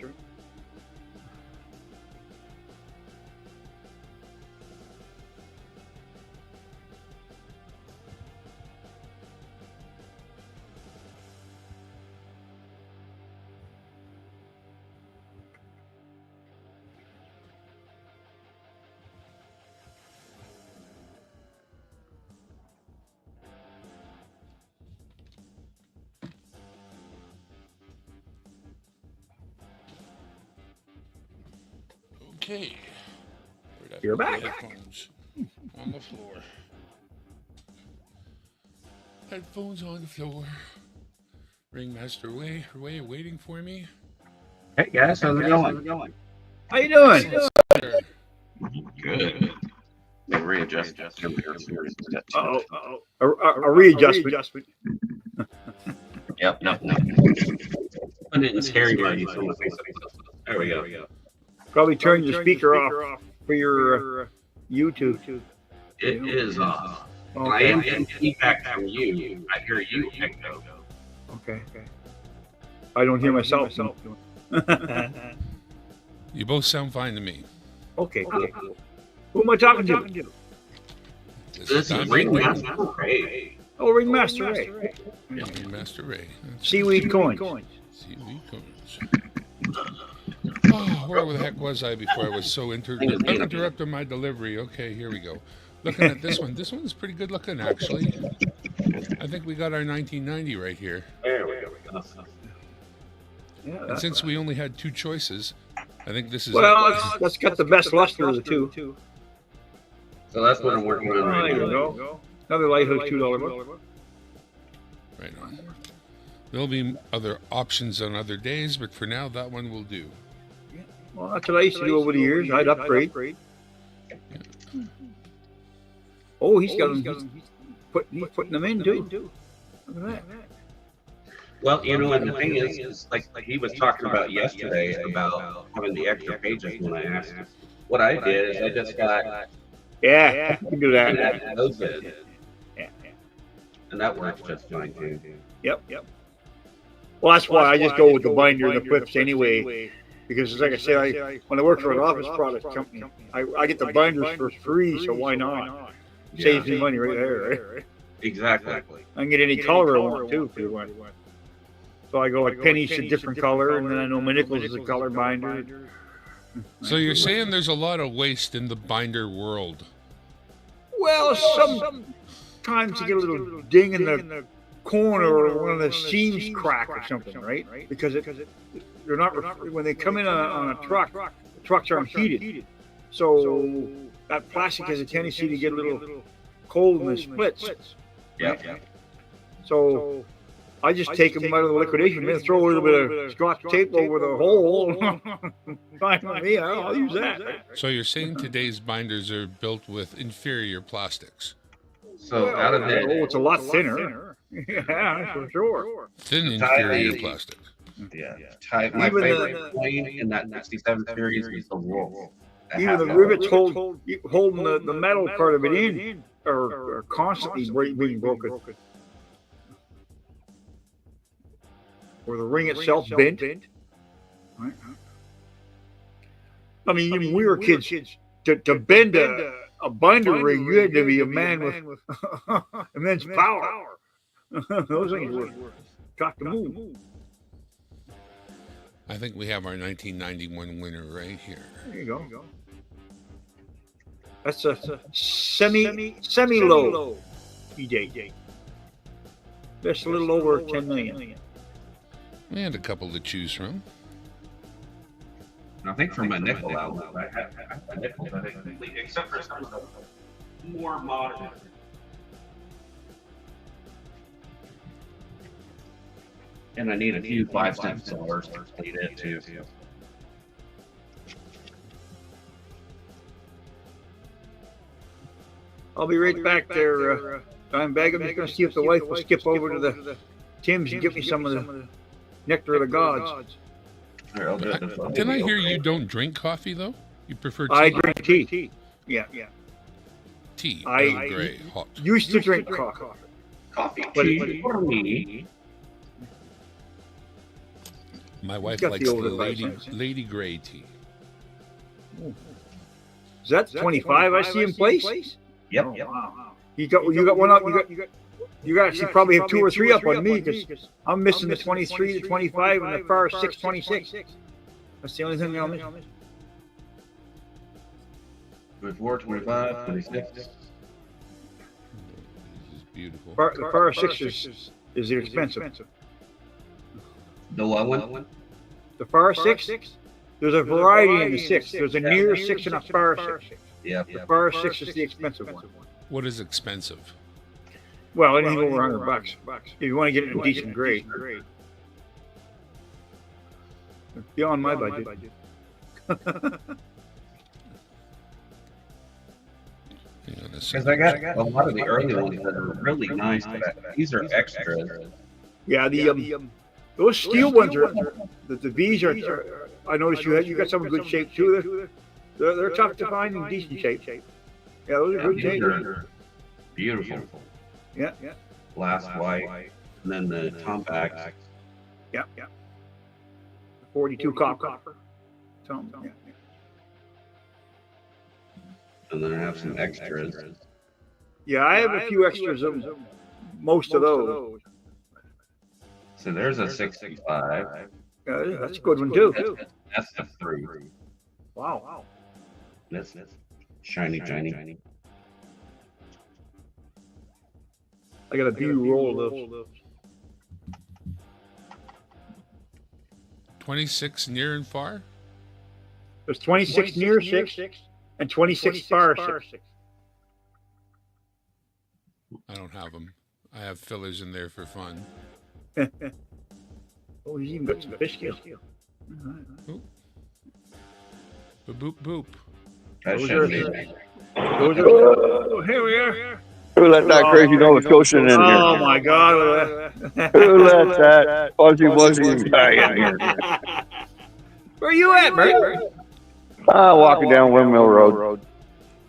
Okay. You're back. Headphones on the floor. Headphones on the floor. Ringmaster Ray, waiting for me. Hey guys, how's it going? How you doing? Good. Readjust. A readjustment. Yep. Put it in scary mode. There we go. Probably turn your speaker off for your YouTube. It is off. Okay. I am getting feedback from you. I hear you echo. Okay. I don't hear myself. You both sound fine to me. Okay, cool. Who am I talking to? This is Ringmaster Ray. Oh, Ringmaster Ray. Ringmaster Ray. Seaweed coins. Seaweed coins. Oh, where the heck was I before I was so interrupted my delivery? Okay, here we go. Looking at this one. This one's pretty good looking, actually. I think we got our 1990 right here. There we go. Yeah, And since we only had two choices, I think this is well, that's got the best luster of the two. So that's what I'm working on right There you now. go. Another Lighthouse $2 book. right on. There'll be other options on other days, but for now, that one will do. Well, that's what I used to do over the years. I'd upgrade. Oh, he's got them. He's putting them in too. Look at that. Well, you know, and the thing is like he was talking about yesterday about having the extra pages when I asked him. What I did is I just got Yeah, you can do and that. added those in, Yeah. and that works just fine too. Yep. Well, that's why I just go with the binder and the clips anyway. Because, like I said, when I work for an office product company, I get the binders for free, so why not? Saves me money right there, right? Exactly. I can get any color I want too if you want. So I go like pennies a different color, and then I know my nickels is a color binder. So you're saying there's a lot of waste in the binder world? Well, sometimes you get a little ding in the corner or one of the seams crack or something, right? Because they're not when they come in on a truck, the trucks aren't heated, so that plastic has a tendency to get a little cold in the splits. Yeah. So I just take them out of the liquidation bin, throw a little bit of Scotch tape over the hole. Fine with me, I'll use that. So you're saying today's binders are built with inferior plastics? So out of that, it's a lot thinner. Yeah, for sure. Thin inferior plastics. yeah. My Even favorite plane in that 67 series was the Wolf. Even the rivets holding the metal part of it in are constantly being broken. Or the ring itself bent. Right. I mean, when we were kids, to bend a binder ring, you had to be a man with immense power. Those things were tough to move. I think we have our 1991 winner right here. There you go. That's a semi-low EJ. Just a little over 10 million. We had a couple to choose from. I think for my nickel album, I have a nickel, I think, except for some of the more modern. And I need a few 5-cent dollars to complete it too. I'll be right back there, Dimebag. I'm just going to see if the wife will skip over to the Tim's and get me some of the nectar of the gods. Didn't I hear you don't drink coffee, though? You prefer tea? I drink tea. Yeah. tea, I Earl Grey, hot. used to drink coffee. Coffee, But tea for me. My wife got likes the the older Lady version. Grey tea. Is that 25 I see in place? Yep, Oh, yep. wow. You got one up. You actually probably have 2 or 3 up on me because I'm missing the 23, the 25, and the far 6, 26. That's the only thing I'll miss. 24, 25, 26. This is beautiful. The far 6 is the expensive. The what one? The far 6, there's a variety in the 6. There's a near 6 and a far 6. Yeah. The far 6 is the expensive one. What is expensive? Well, anything over $100 if you want to get it in a decent grade. Beyond my budget. Hang on a Because second. I got a lot of the early ones that are really nice. These are extras. Yeah, those steel ones are the V's are. I noticed you got some in good shape too. They're tough to find in decent shape. Yeah, those are good These shape. are beautiful. Yeah. Glass white. And then the compacts. Yeah. 42 copper. Yeah. And then I have some extras. Yeah, I have a few extras of most of those. So there's a 65. Yeah, that's a good one too. That's the 3. Wow. That's shiny. I got a few roll of those. 26 near and far? There's 26 near 6 and 26 far 6. I don't have them. I have fillers in there for fun. Oh, he's even got some fish scales. Boop, boop, boop. That Those should are- be. Oh, here we are. Who let that crazy Nova Scotian in here? Oh my God! Who let that fuzzy wuzzy guy in here? Where you at, Bert? Walking down Windmill Road.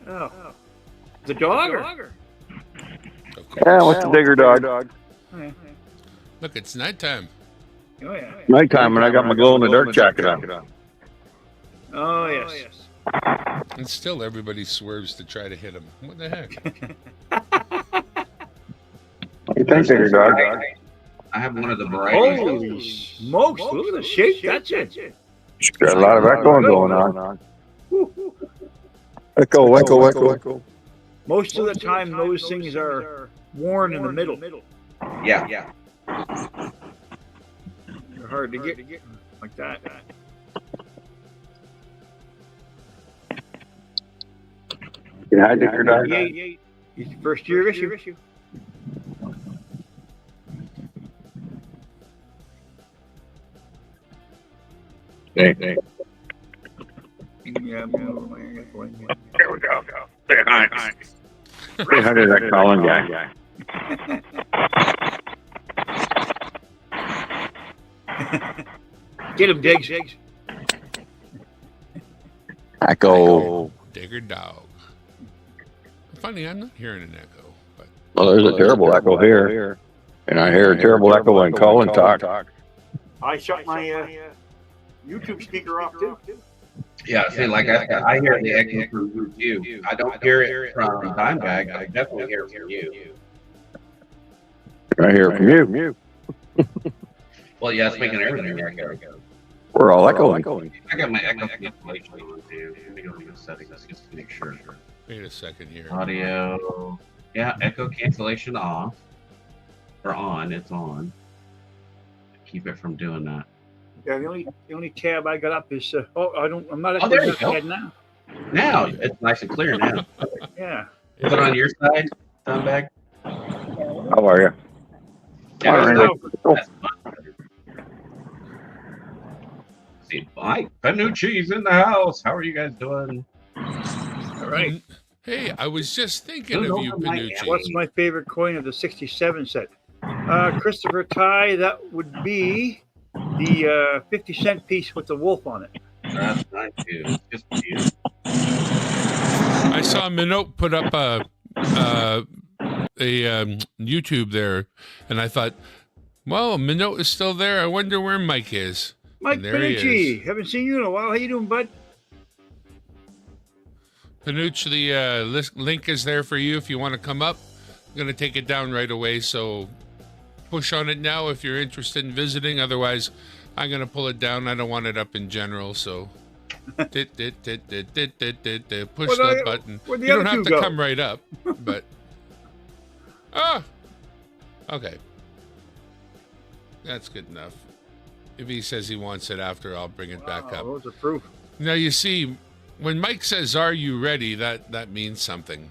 Oh, the dog? Or? Of course. Yeah, what's the digger dog? Look, it's nighttime. Oh yeah. Nighttime, and I got my glow in the dark jacket on. Oh yes. And still everybody swerves to try to hit him. What the heck? What do you think, digger dog? I have one of the varieties. Holy smokes! Look at the shape. That's it. She's got a lot of echoing going on. Echo. Most of the time, those things are worn in the middle. Yeah. They're hard to get like that. Yeah, I digger dog. It's your first year issue. Hey. Yeah, There we go. Say hi. Say hi to that Colin guy. Get him, Diggs. Echo. Digger dog. Funny, I'm not hearing an echo. But Well, there's a terrible echo here. And I hear a terrible echo when Colin talks. I shut my YouTube speaker off too. Yeah, see, like I hear the echo from you. I don't hear it from Dimebag. I definitely hear it from you. I hear it from you. Well, yeah, it's making everything echo. We're all echoing. I got my echo cancellation on too. Let me go to the settings just to make sure. wait a second here. Audio. Yeah, echo cancellation off. Or on. It's on. Keep it from doing that. Yeah, the only tab I got up is I'm not Oh, there you go. ahead now. Now it's nice and clear now. Yeah. Is it on your side, Dimebag? How are you? Yeah, All right. that's fine. See, Mike Panucci's in the house. How are you guys doing? All right. Hey, I was just thinking of you, Panucci. What's my favorite coin of the 67 set? Christopher Ty, that would be the 50-cent piece with the wolf on it. That's nice too. It's just cute. I saw Minot put up a YouTube there, and I thought, well, Minot is still there. I wonder where Mike is. Mike And there he Pinucci, is. haven't seen you in a while. How you doing, bud? Panucci, the link is there for you if you want to come up. I'm going to take it down right away, so push on it now if you're interested in visiting. Otherwise, I'm going to pull it down. I don't want it up in general, so push the button. Where'd the You don't other have two to go? come right up, but... Okay. That's good enough. If he says he wants it after, I'll bring it back up. Those are proof. Now, you see, when Mike says, "Are you ready?" that means something.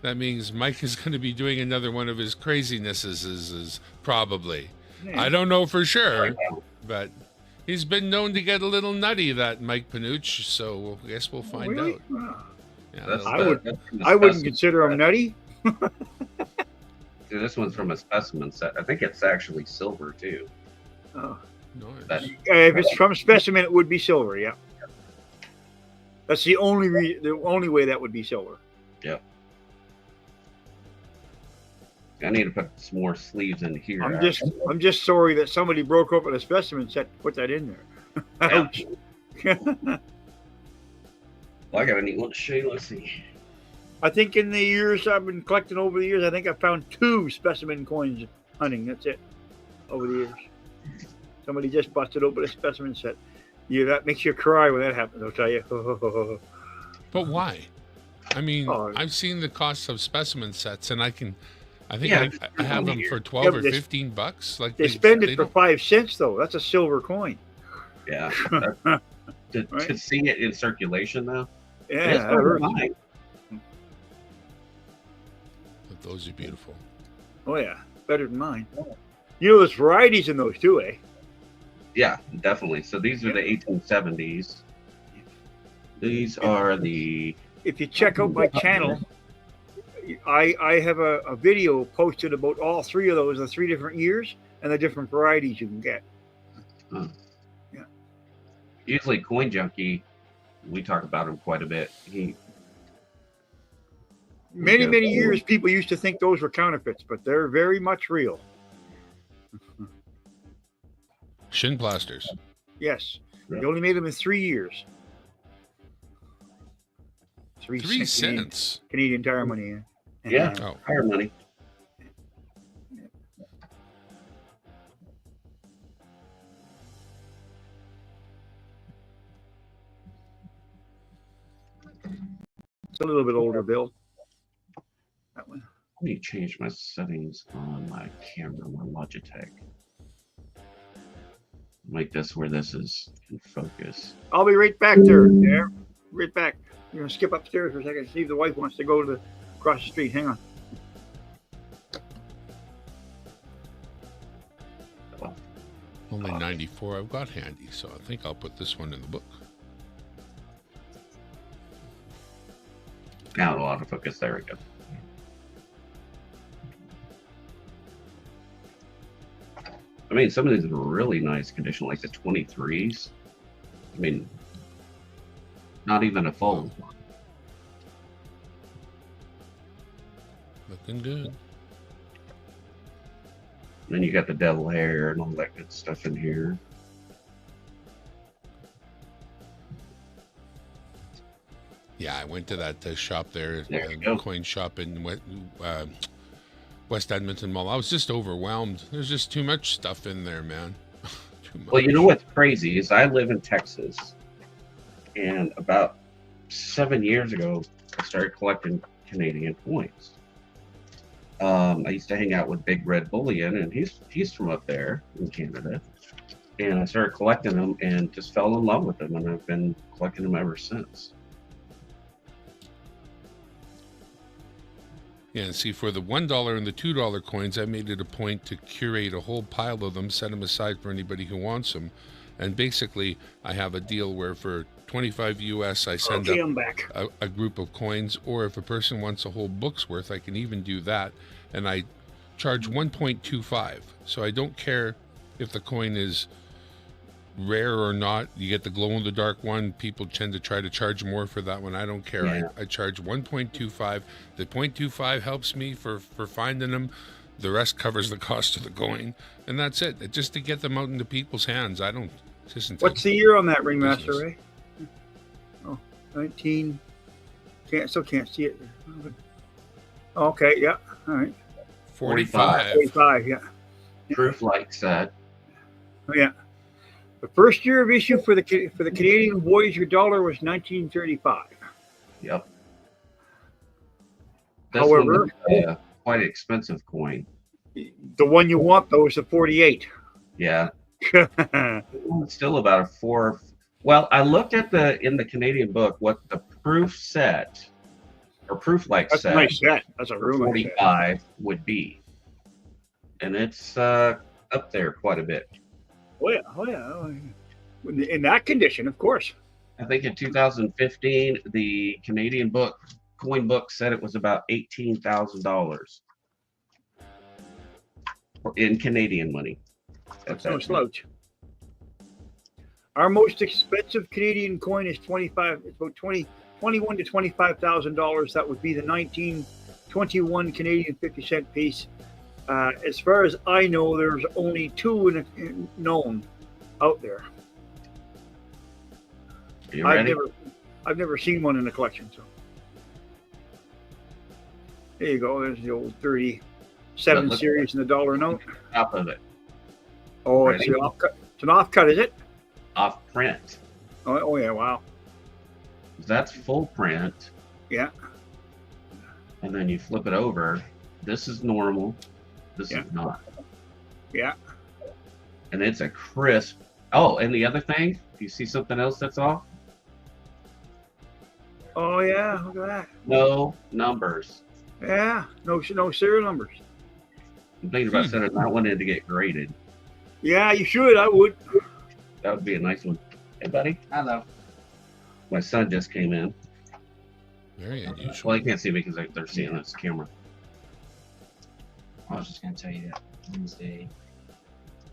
That means Mike is going to be doing another one of his crazinesses, probably. Yeah. I don't know for sure, but he's been known to get a little nutty, that Mike Panucci, so I guess we'll find Really? out. Wow. Yeah, That's I the- would- that's from the I wouldn't specimen. consider him nutty. See, this one's from a specimen set. I think it's actually silver too. Oh. nice. That- If it's from specimen, it would be silver. Yeah. That's the only way that would be silver. I need to put some more sleeves in here. I'm just sorry that somebody broke open a specimen set to put that in there. Ouch. Well, I got a neat one to show you. Let's see. I think in the years I've been collecting over the years, I think I found 2 specimen coins hunting. That's it. Over the years, somebody just busted open a specimen set. Yeah, that makes you cry when that happens. I'll tell you. But why? I mean, Oh. I've seen the cost of specimen sets, and I think Yeah, I have them for Yeah, $12 but or they- $15. Like They spend it for don't- 5 cents though. That's a silver coin. Yeah. To Right. see it in circulation though. Yeah, it's that over hurts. mine. But those are beautiful. Oh yeah, better than mine. You know, there's varieties in those too, eh? Yeah, definitely. So these are the 1870s. These are the If you check out my channel, I have a video posted about all 3 of those, the 3 different years and the different varieties you can get. usually Coin Junkie. We talk about him quite a bit. Many years, people used to think those were counterfeits, but they're very much real. Shin plasters. Yes, they only made them in 3 years. 3 3 cents. cents. Canadian Tire money. Yeah. Oh, higher money. It's a little bit older, Bill. That one. Let me change my settings on my camera, my Logitech. Make this where this is in focus. I'll be right back there. Yeah, right back. You're gonna skip upstairs for a second. See if the wife wants to go to across the street. Hang on. only 94 I've got handy, so I think I'll put this one in the book. Now the autofocus. There we go. I mean, some of these are really nice condition, like the 23s. I mean, not even a fold. Looking good. Then you got the devil hair and all that good stuff in here. Yeah, I went to that shop there, There you go. coin shop in West Edmonton Mall. I was just overwhelmed. There's just too much stuff in there, man. Too much. Well, you know what's crazy is I live in Texas, and about 7 years ago, I started collecting Canadian coins. I used to hang out with Big Red Bullion, and he's from up there in Canada. And I started collecting them and just fell in love with them, and I've been collecting them ever since. Yeah, and see, for the $1 and the $2 coins, I made it a point to curate a whole pile of them, set them aside for anybody who wants them. And basically, I have a deal where for 25 US, I send Okay, up I'm back. a group of coins, or if a person wants a whole book's worth, I can even do that. And I charge 1.25. So I don't care if the coin is rare or not, you get the glow-in-the-dark one. People tend to try to charge more for that one. I don't care. Yeah. I charge 1.25. The 0.25 helps me for finding them. The rest covers the cost of the going, and that's it. Just to get them out into people's hands. I don't. It isn't What's the year on that Ringmaster, business. Ray? Oh, 19. Still can't see it. Oh, okay, yeah. All right. 45. 45, yeah. Proof like set. Oh, yeah. The first year of issue for the Canadian Voyager dollar was 1935. Yep. This However, one was, quite an expensive coin. the one you want though is the 48. Yeah. It's still about a 4. Well, I looked at in the Canadian book what the proof set or proof like That's a set nice set. That's a for real nice set. 45 would be, and it's up there quite a bit. Oh yeah, oh yeah. In that condition, of course. I think in 2015, the Canadian coin book said it was about $18,000 in Canadian money. That's no slouch. Our most expensive Canadian coin is 25. It's about 21 to $25,000. That would be the 1921 Canadian 50-cent piece. As far as I know, there's only two known out there. Are you ready? I've never seen one in the collection. So there you go. There's the old 37 Look, series in the dollar note. Top of it, Oh, Ready? it's an offcut. It's an offcut, is it? off print. Oh yeah, wow. That's full print. Yeah. And then you flip it over. This is normal. This Yeah. is not. Yeah. And it's a crisp. Oh, and the other thing, do you see something else that's off? Oh yeah, look at that. No numbers. Yeah, no serial numbers. I'm thinking about sending that one in to get graded. Yeah, you should. I would. That would be a nice one. Hey, buddy. Hello. My son just came in. Very unusual. Well, he can't see me because they're seeing this camera. I was just going to tell you that Wednesday,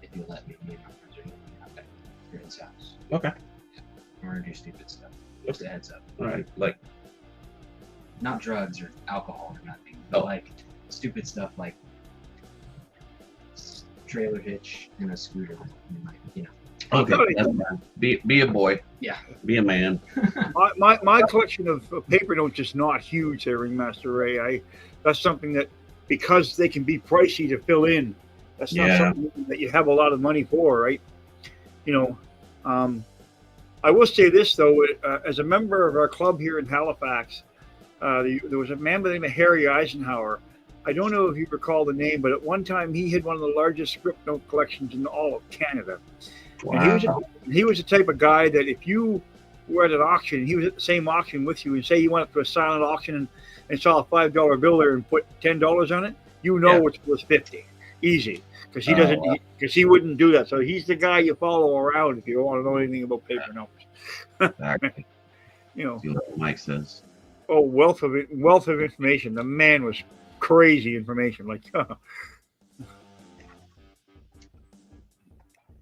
if you let me, me and my friends are going to be out at your house. Okay. We're going to do stupid stuff. Just a heads up. All right. Like, Not drugs or alcohol or nothing, but Oh. like stupid stuff like trailer hitch and a scooter. And like, you know. okay, Okay. that's fine. Be a boy. Yeah. Be a man. My collection of paper notes is not huge there, Ringmaster Ray. That's something that, because they can be pricey to fill in, that's not Yeah. something that you have a lot of money for, right? You know, I will say this though, as a member of our club here in Halifax, there was a man by the name of Harry Eisenhower. I don't know if you recall the name, but at one time he had one of the largest script note collections in all of Canada. And he was the type of guy that if you were at an auction, he was at the same auction with you, and say you went up to a silent auction and saw a $5 bill there and put $10 on it, you know it's worth 50, easy, because he doesn't, because he wouldn't do that. So he's the guy you follow around if you don't want to know anything about paper notes. Exactly. You know, See what Mike says. oh, wealth of information. The man was crazy information, like.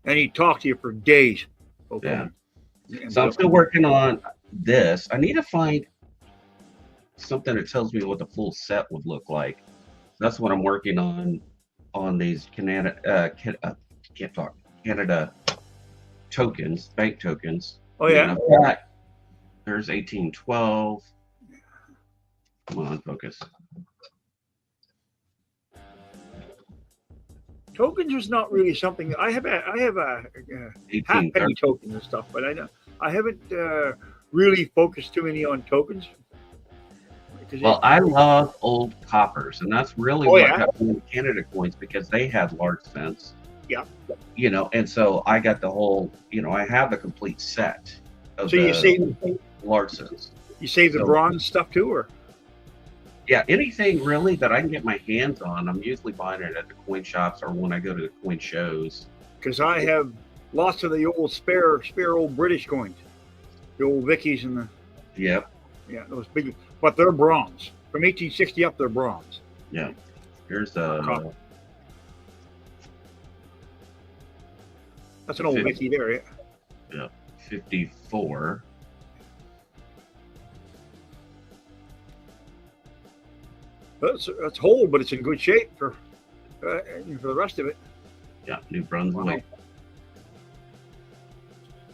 And he'd talk to you for days. Okay. Yeah. So I'm still working on this. I need to find something that tells me what the full set would look like. That's what I'm working on these Canada tokens, bank tokens. Oh yeah. And there's 1812. Come on, focus. Tokens is not really something I have. I have a halfpenny tokens and stuff, but I haven't really focused too many on tokens. Well, I love old coppers, and that's really what happened with Canada coins, because they had large cents. Yeah. You know, and so I got the whole, I have the complete set of so you save large cents. You save the bronze stuff too, or? Yeah, anything really that I can get my hands on, I'm usually buying it at the coin shops or when I go to the coin shows. Because I have lots of the old spare old British coins, the old Vickies and the. Yep. Yeah, those big, but they're bronze. From 1860 up, they're bronze. Yeah. Here's the. That's an old Vicky there, yeah. Yeah, 54. That's whole, but it's in good shape for the rest of it. Yeah, New Brunswick.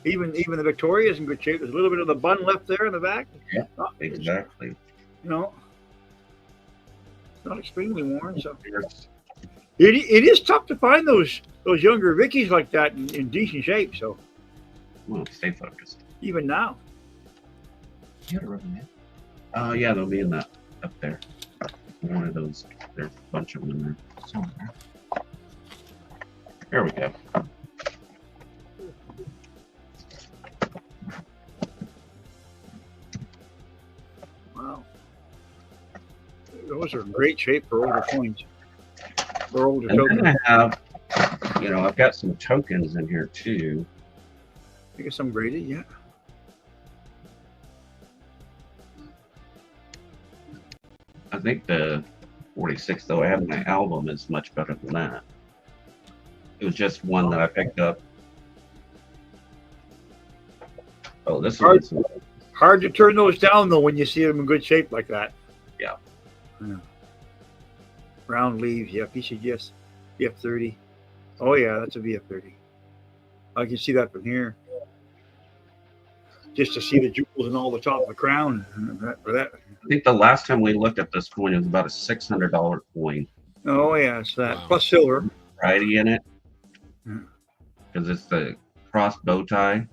Even the Victoria is in good shape. There's a little bit of the bun left there in the back. Yeah, Not, exactly. You know, it's not extremely worn. So Here's- it is tough to find those younger Vickies like that in decent shape. So Well, stay focused. even now, You got a rubber man. Yeah, they'll be in that up there. One of those. There's a bunch of them in there. Somewhere. Here we go. wow, those are in great shape for older coins. For older And tokens. then I have, I've got some tokens in here too. I guess some graded, yeah. I think the 46, though I have in my album, is much better than that. It was just one that I picked up. Oh, this Hard- one. Hard to turn those down though when you see them in good shape like that. Yeah. Round leaves, yeah. PCGS, VF30. Oh yeah, that's a VF30. I can see that from here. Just to see the jewels and all the top of the crown for that. I think the last time we looked at this coin, it was about a $600 coin. Oh yeah, it's that Wow. plus silver. Variety in it. Yeah. Because it's the cross bow tie.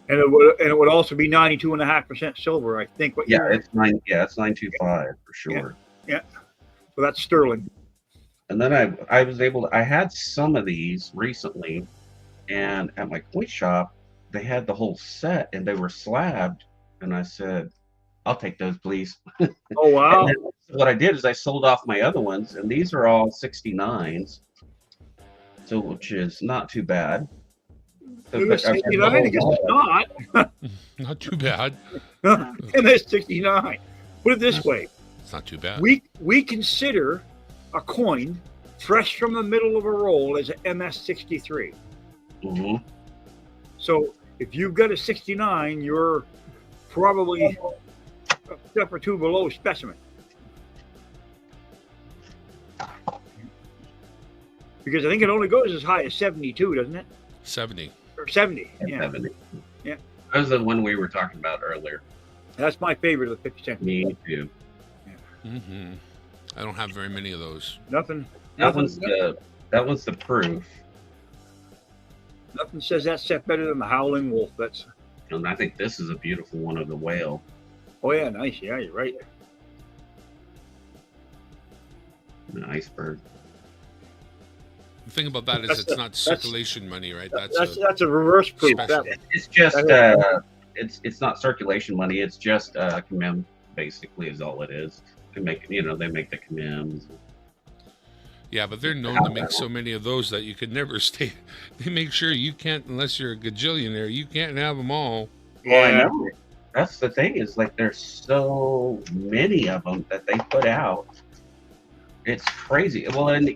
And it would also be 92.5% silver, I think. What Yeah, year? it's 925 for sure. So that's sterling. And then I was able to, I had some of these recently, and at my coin shop, they had the whole set and they were slabbed. And I said, I'll take those, please. Oh wow. And then what I did is I sold off my other ones, and these are all 69s, so which is not too bad. So, MS but I've got the 69, I guess whole it's lot. not. Not too bad. MS 69. Put it this way. It's not too bad. We consider a coin fresh from the middle of a roll as an MS 63. Mhm. So if you've got a 69, you're probably a step or two below specimen. Because I think it only goes as high as 72, doesn't it? 70. Or 70. Yeah. 70. Yeah. That was the one we were talking about earlier. That's my favorite of the 50 cent. Me too. Mm-hmm. I don't have very many of those. Nothing. That Nothing, was the proof. nothing says that set better than the Howling Wolf. That's And I think this is a beautiful one of the whale. oh yeah, nice. Yeah, you're right. An iceberg. The thing about that is That's it's the- not that's- circulation money, right? That's a reverse proof. special. That, It's just it's not circulation money. It's just commem, basically, is all it is. They make they make the commems. Yeah, but they're known to make so many of those that you could never stay. They make sure you can't, unless you're a gajillionaire, you can't have them all. Well, I know. That's the thing is like there's so many of them that they put out. It's crazy. Well, and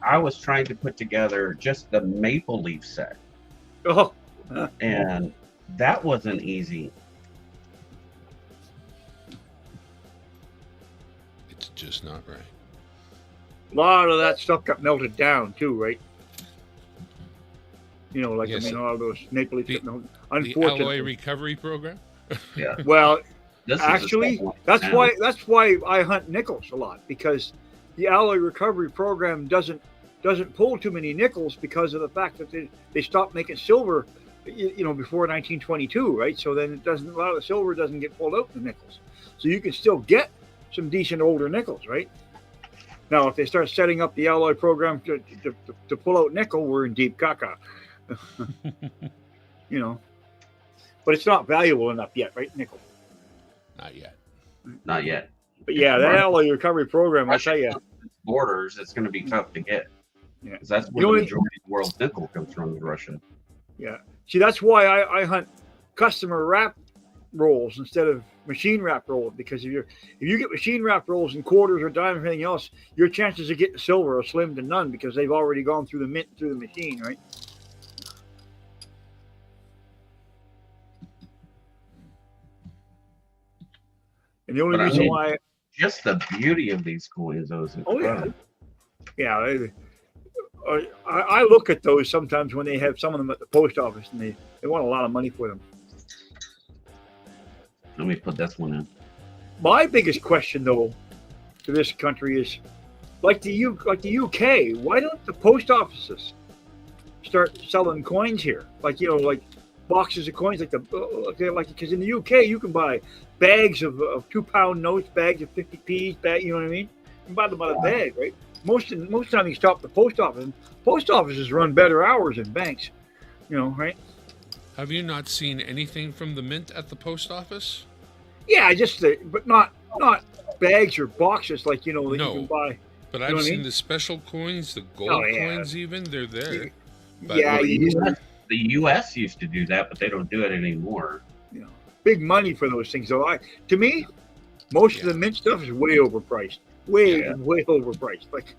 I was trying to put together just the maple leaf set, Oh, and that wasn't easy. It's just not right. a lot of that stuff got melted down too, right? Like Yes. I mean, all those maple leaf. The- no, The alloy unfortunately, recovery program? Yeah. well, This is the actually, second one that's now. why I hunt nickels a lot, because the alloy recovery program doesn't pull too many nickels because of the fact that they stopped making silver, before 1922, right? So then a lot of the silver doesn't get pulled out in the nickels, so you can still get some decent older nickels, right? Now, if they start setting up the alloy program to pull out nickel, we're in deep caca. But it's not valuable enough yet, right? Nickel. Not yet. Not yet. But yeah, that alloy recovery program, I'll tell you. Borders, it's going to be tough to get. Yeah. 'Cause that's where You know the what- majority of the world's nickel comes from, is Russia. Yeah. See, that's why I hunt customer wrap rolls instead of machine wrap rolls, because if you get machine wrap rolls in quarters or dimes or anything else, your chances of getting silver are slim to none because they've already gone through the mint through the machine, right? And the only But I reason mean- why, Just the beauty of these coins, though, is oh yeah, incredible. yeah. I look at those sometimes when they have some of them at the post office, and they want a lot of money for them. Let me put this one in. My biggest question, though, to this country is, like the UK, why don't the post offices start selling coins here? Like, you know, like boxes of coins, like because in the UK you can buy bags of £2 notes, bags of 50p's, you know what I mean? You can buy them by the bag, right? Most of the time you stop at the post office. And post offices run better hours than banks, you know, right? Have you not seen anything from the mint at the post office? Yeah, but not bags or boxes like, you know, that No. you can buy. But You know I've what I seen mean? the special coins, the gold Oh, yeah. coins even, they're there. But Yeah, Well, you just, the US used to do that, but they don't do it anymore. you know, big money for those things. So to me, most of the mint stuff is way overpriced. Way overpriced. Like,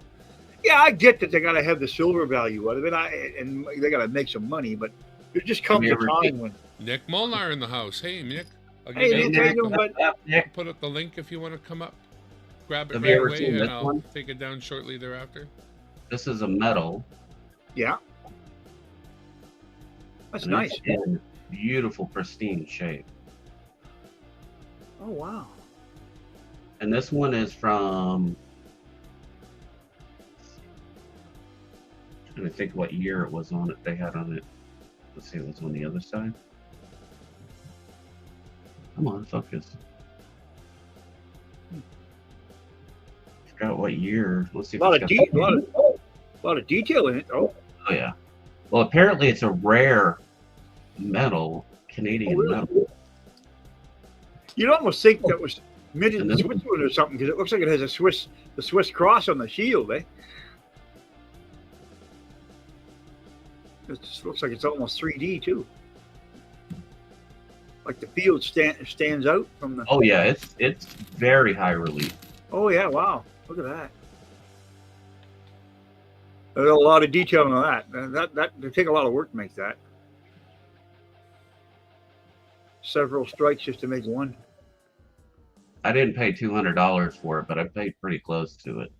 yeah, I get that they got to have the silver value out of it, and they got to make some money, but there just comes a Have you ever time when, Nick Molnar in the house. Hey, Nick. I'll Hey, give Nick, you how you doing, bud? Nick, put up the link if you want to come up. Grab it Have you right ever away, seen and this I'll one? take it down shortly thereafter. this is a metal. yeah, that's and nice. it's in beautiful, pristine shape. Oh wow. And this one is from, I'm trying to think what year it was on it. They had on it. Let's see, it was on the other side. Come on, focus. Forgot what year. Let's see if A lot it's of, got- a lot of detail in it. Oh, Oh yeah. Well, apparently it's a rare metal, Canadian really? metal. you'd almost think that was minted And in then- Switzerland or something, because it looks like it has the Swiss cross on the shield, eh? It just looks like it's almost 3D too. Like the field stands out from the. Oh yeah, it's very high relief. Oh yeah! Wow! Look at that. There's a lot of detail on that. That they take a lot of work to make that. Several strikes just to make one. I didn't pay $200 for it, but I paid pretty close to it.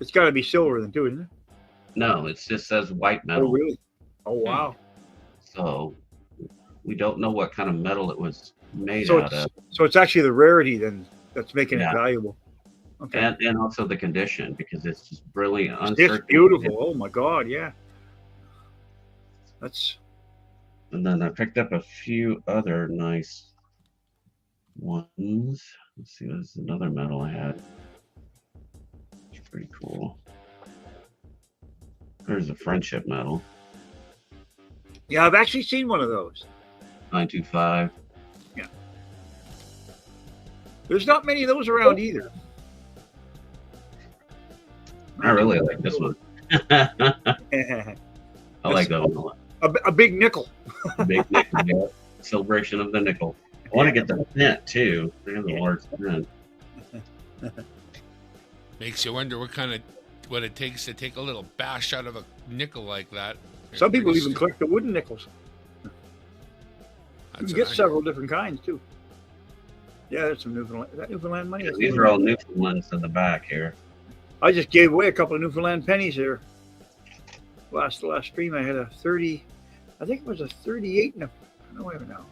It's got to be silver then too, isn't it? No, it just says white Oh metal. really? Oh wow! So we don't know what kind of metal it was made So out of, it's actually the rarity then that's making Yeah. it valuable. Okay. and also the condition, because it's just brilliant. It's Uncertain. beautiful. Oh my God! Yeah. That's. And then I picked up a few other nice ones. Let's see, there's another metal I had. It's pretty cool. There's a friendship medal, Yeah, I've actually seen one of those. 925. There's not many of those around either. I really like this one. I like that one a lot. a big nickel. Big nickel, yeah. Celebration of the nickel. I want to get the pent too. They have the large pent. Makes you wonder what it takes to take a little bash out of a nickel like that. Some people Pretty even st- collect the wooden nickels. You that's can get an- several different kinds too. Yeah, that's some Newfoundland. Is that Newfoundland money? These are all Newfoundlands in the back here. I just gave away a couple of Newfoundland pennies here. Last stream I had a 30. I think it was a 38 and a. No, wait a minute now.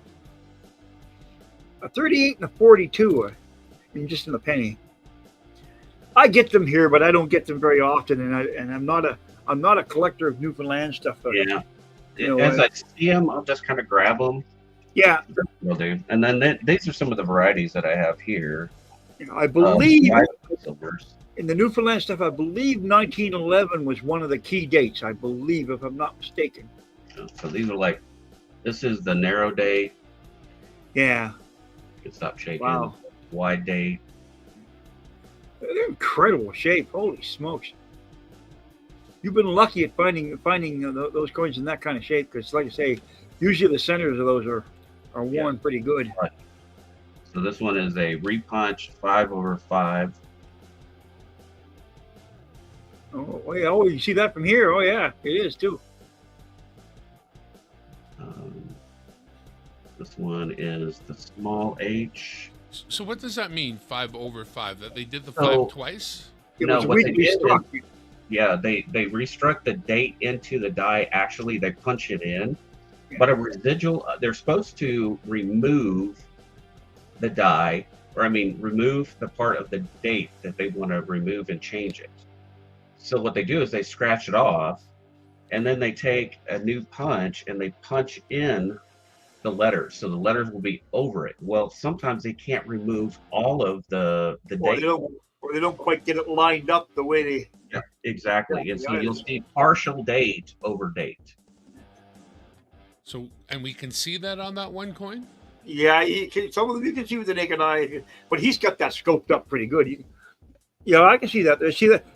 A 38 and a 42. I mean, just in the penny. I get them here, but I don't get them very often, and I'm not a collector of Newfoundland stuff. Yeah. You know, As I see them, I'll just kind of grab them. Yeah, Will do. And then these are some of the varieties that I have here. I believe Silvers. in the Newfoundland stuff. I believe 1911 was one of the key dates. I believe, if I'm not mistaken. So these are like, this is the narrow date. Yeah. You can stop shaking. Wow. Wide date. They're incredible shape. Holy smokes! You've been lucky at finding those coins in that kind of shape, because, like I say, usually the centers of those are worn pretty good. So this one is a repunch 5/5. Oh yeah, oh, you see that from here? Oh yeah, it is too. This one is the small H. So what does that mean? 5/5? That they did the So- 5 twice? It No, was what they did is- restruck. Yeah, they restruck the date into the die. Actually, they punch it in, Yeah. but a residual. They're supposed to remove the die, or I mean, remove the part of the date that they want to remove and change it. So what they do is they scratch it off, and then they take a new punch and they punch in the letters, so the letters will be over it. Well, sometimes they can't remove all of the Or date. they don't quite get it lined up the way they. Yeah, exactly. Yeah, And so yeah. you'll see partial date over date. So, and we can see that on that one coin? Yeah, some of them you can see with the naked eye, but he's got that scoped up pretty good. Yeah, I can see that.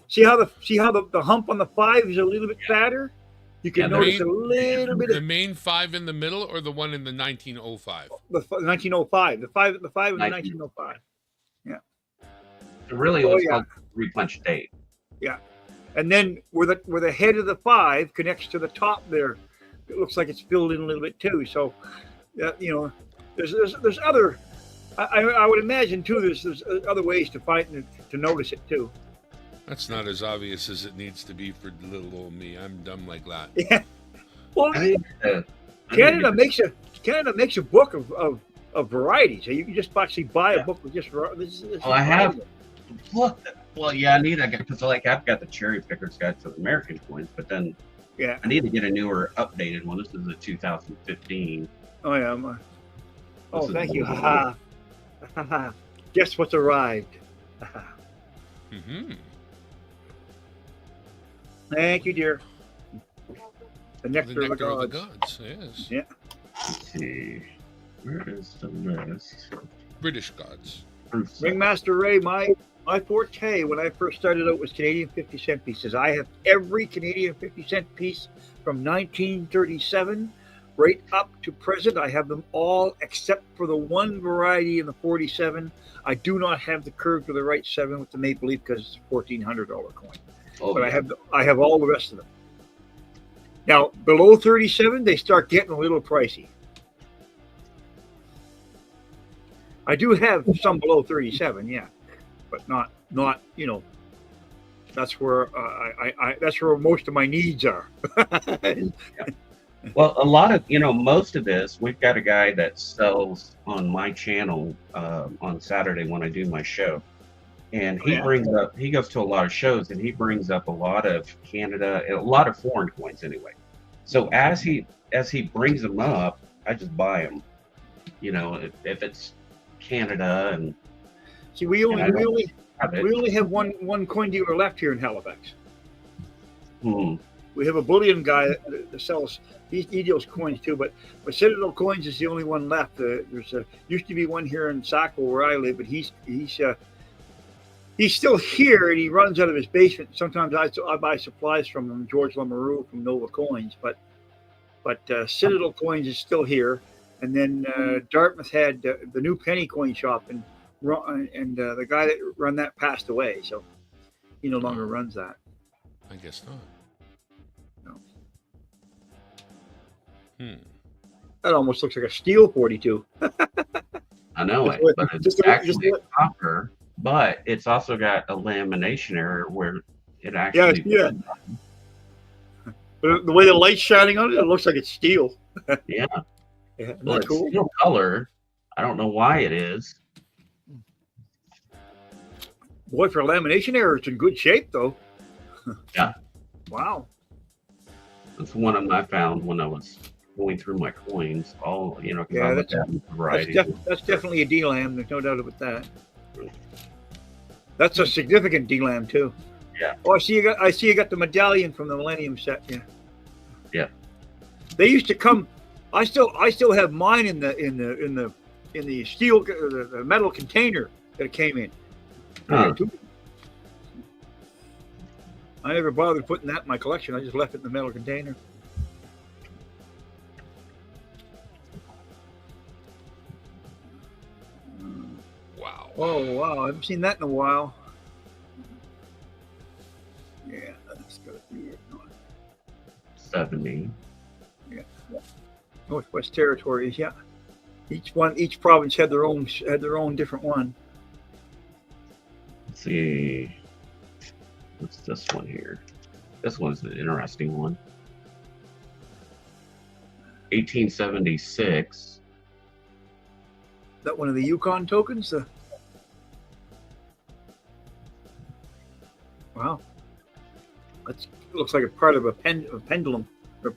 See how the hump on the 5 is a little bit fatter. You can Yeah, notice a little bit The of main 5 in the middle or the one in the 1905? the 1905, the 5 in the 1905. 1905. So really, Oh, what's yeah. called repunch date. And then where the head of the 5 connects to the top there, it looks like it's filled in a little bit too. So, there's other. I would imagine too. There's other ways to find to notice it too. That's not as obvious as it needs to be for little old me. I'm dumb like that. Yeah. Well, I need to- I need to Canada get- makes a book of varieties. So you can just actually buy a Yeah. book with just this. Well, I have. Look, well, yeah, I need to get, because like I've got the cherry picker's guide for the American coins, but then Yeah. I need to get a newer, updated one. This is a 2015. Oh yeah. Oh, This is thank you. the- Ha ha. Guess what's arrived. Mm-hmm. Thank you, dear. The The nectar, nectar of the gods. gods, yes. Yeah. Let's see. Where is the list? British gods. Ringmaster Ray, my forte when I first started out was Canadian 50-cent pieces. I have every Canadian 50-cent piece from 1937 right up to present. I have them all except for the one variety in the 47. I do not have the curve to the right 7 with the maple leaf because it's a $1,400 coin. Oh, But yeah. I have all the rest of them. Now below 37, they start getting a little pricey. I do have some below 37, yeah, but not That's where that's where most of my needs are. Well, a lot of, most of this, we've got a guy that sells on my channel on Saturday when I do my show. And he he goes to a lot of shows and he brings up a lot of Canada, a lot of foreign coins anyway. So as he brings them up, I just buy them. If it's Canada and See, we only have it. we only have one coin dealer left here in Halifax. Hmm. We have a bullion guy that sells. He deals coins too, but Citadel Coins is the only one left. There's used to be one here in Saco where I live, but he's still here and he runs out of his basement. Sometimes I buy supplies from him, George Lamoureux from Nova Coins, but Citadel Coins is still here. And then Dartmouth had the new penny coin shop, and the guy that run that passed away, so he no longer runs that. I guess not. No. Hmm. That almost looks like a steel 42. I know Just it, like- but it's just like- actually copper, but it's also got a lamination error where it actually. Yeah. But the way the light's shining on it, it looks like it's steel. Yeah. Yeah, isn't Well, that it's cool? steel color. I don't know why it is. Boy, for a lamination error, it's in good shape, though. Yeah. Wow. That's one of them I found when I was going through my coins. All 'cause Yeah, I looked at the variety. That's definitely a D-lam. There's no doubt about that. That's a significant D-lam too. Yeah. Oh, I see you got the medallion from the Millennium set. Yeah. Yeah. They used to come. I still have mine in the steel, the metal container that it came in. Huh. I never bothered putting that in my collection. I just left it in the metal container. Wow. Oh wow, I haven't seen that in a while. Yeah, that's got to be it. 70. Northwest Territories, yeah. Each province had their own different one. Let's see. What's this one here? This one's an interesting one. 1876. That one of the Yukon tokens. Wow, that looks like a part of a pendulum or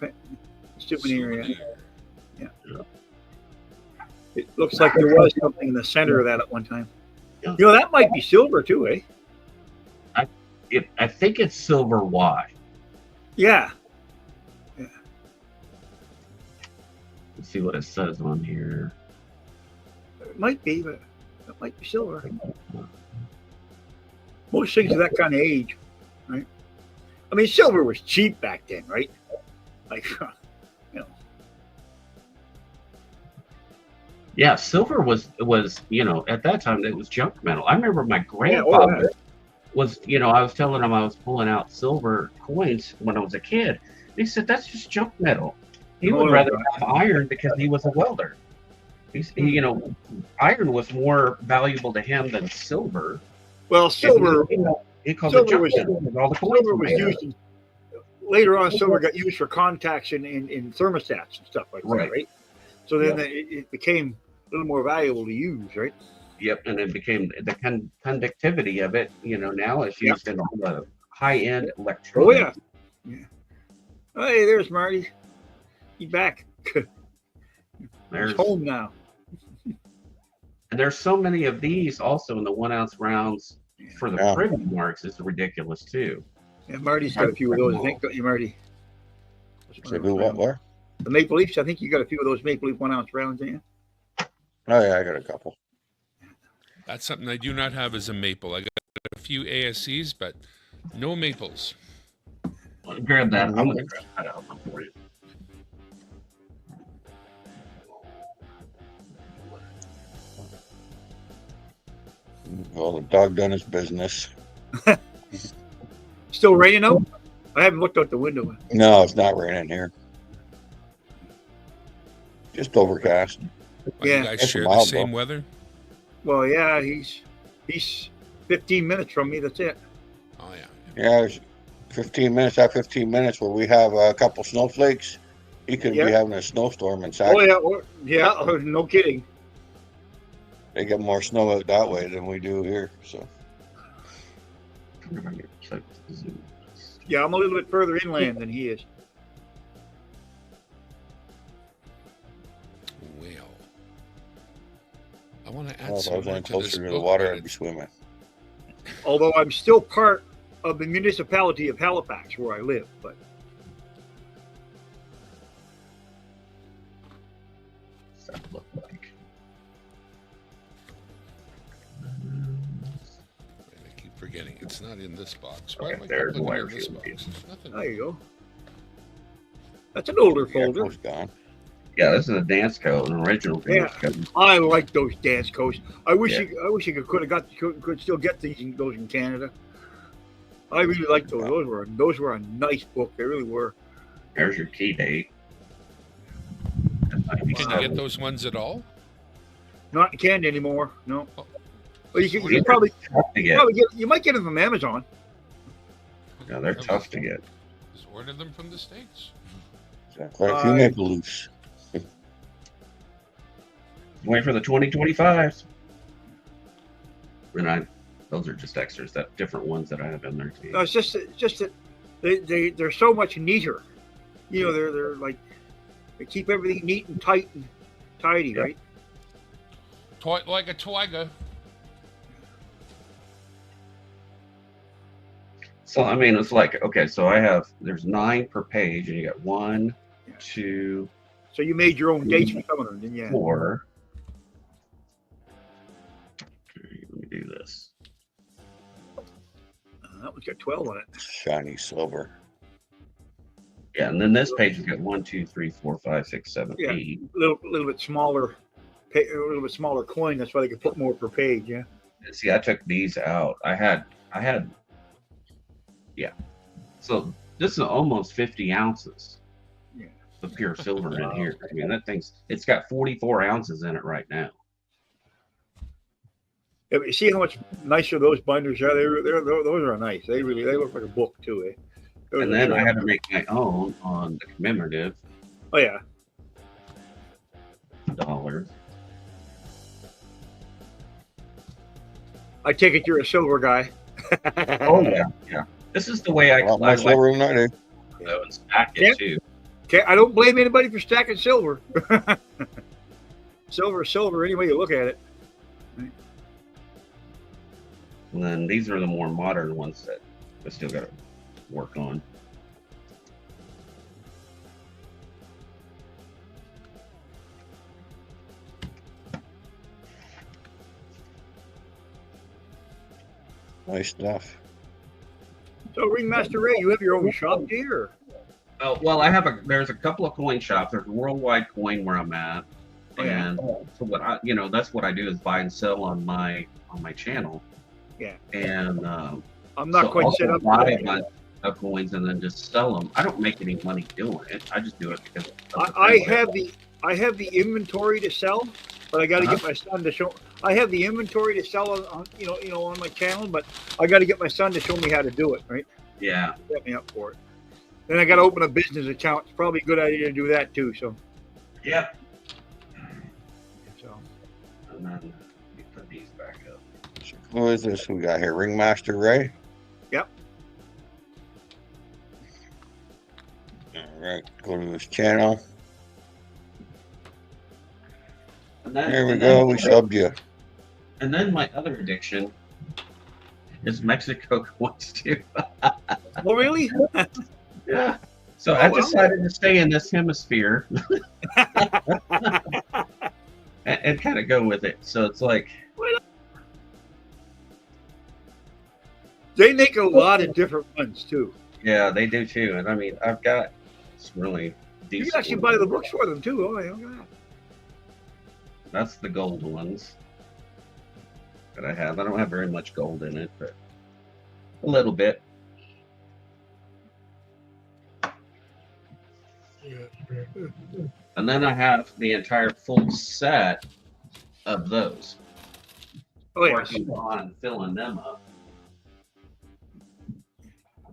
souvenir. Yeah. It looks like there was something in the center of that at one time. Yeah. You know, that might be silver too, eh? I think it's silver wash. Yeah. Let's see what it says on here. It might be, but it might be silver. Most things of that kind of age, right? I mean, silver was cheap back then, right? Like, you know. Yeah, silver was at that time it was junk metal. I remember my grandfather was, I was telling him I was pulling out silver coins when I was a kid. He said that's just junk metal. He would rather have iron because he was a welder. Iron was more valuable to him than silver. Well, silver. He called it junk metal. All the coins Silver was used later on. Silver got used for contacts in thermostats and stuff like that, right? So then it became a little more valuable to use, right? Yep, and it became the conductivity of it. Now it's used in all the high-end electronics. Oh yeah. Hey, there's Marty. He's back. He's home now. And there's so many of these also in the 1 ounce rounds for the privy marks is ridiculous too. Yeah, Marty's got a few of those. I think, don't you, Marty? So do what? Where? The Maple Leafs. I think you got a few of those Maple Leaf 1 ounce rounds, didn't you? Oh yeah, I got a couple. That's something I do not have as a maple. I got a few ASCs, but no maples. Grab that. I'm gonna grab that out for you. Well, the dog done his business. Still raining out? I haven't looked out the window. No, it's not raining here. Just overcast. Well, Yeah. you guys It's share the mild, same though. weather? Well, yeah, he's 15 minutes from me. That's it. Oh, yeah. Yeah, it's 15 minutes. That 15 minutes where we have a couple snowflakes. He could be having a snowstorm in Sac. Oh yeah, no kidding. They get more snow out that way than we do here. So Yeah, I'm a little bit further inland than he is. Well, I want to add if I was some more any to this closer to the book, water, but I'd be swimming. Although I'm still part of the municipality of Halifax where I live, but What's that look like? I keep forgetting it's not in this box. Why Okay, do I there's keep the looking in this Wirefield box? piece. There's nothing. there you go. That's an older Yeah, folder. Coast gone. Yeah, this is a dance code, an original dance code. I like those dance coats. I wish Yeah. you could still get those in Canada. I really like those. Those were a nice book. They really were. There's your key date. Can you get those ones at all? Not in Canada anymore. No. Oh. But you can probably Tough to get. you might get them from Amazon. Yeah, they're tough to get. Just order them from the States. Quite a few maple leafs. Wait for the 2025s. And those are just extras. That different ones that I have in there too. No, it's just that they're so much neater. You know, they're like they keep everything neat and tight and tidy, right? Like a twiga. So I mean, it's like okay. So there's 9 per page, and you got 1, 2, So you made your own dates for some of them, didn't you? 4. Okay, let me do this. That one's got 12 on it. Shiny silver. Yeah, and then this page has got 1, 2, 3, 4, 5, 6, 7, Yeah. 8. Little bit smaller, a little bit smaller coin. That's why they could put more per page. Yeah. See, I took these out. I had. Yeah. So this is almost 50 ounces. Yeah. the pure silver in here. I mean, it's got 44 ounces in it right now. Yeah, you see how much nicer those binders are? Those are nice. They look like a book too. Eh? And then I had to make my own on the commemorative Oh yeah. dollars. I take it you're a silver guy. Oh yeah. This is the way I Well, my silver than I do. and stack it too. Okay, I don't blame anybody for stacking silver. Silver is silver any way you look at it. And then these are the more modern ones that I still got to work on. Nice stuff. So, Ringmaster Ray, you have your own shop here? Oh well, there's a couple of coin shops. There's Worldwide Coin where I'm at, and so what that's what I do is buy and sell on my channel. Yeah. And I'm not quite set up. Buy a bunch of coins and then just sell them. I don't make any money doing it. I just do it because I have the inventory to sell, but I got to get my son to show. I have the inventory to sell on on my channel, but I got to get my son to show me how to do it. Right? Yeah. Set me up for it. Then I got to open a business account. It's probably a good idea to do that too. So. Yep. So. And then let me put these back up. Who is this we got here? Ringmaster Ray? Yep. All right, go to his channel. There we go. We subbed you. And then my other addiction is Mexico coins too. Oh really? Yeah. So I decided to stay in this hemisphere and kind of go with it. So it's like they make a lot of different ones too. yeah, they do too. And I mean, I've got some really decent. You can actually buy the books for them too. Oh, yeah, look at that. That's the gold ones that I have. I don't have very much gold in it, but a little bit. And then I have the entire full set of those. Oh yeah. Working on filling them up.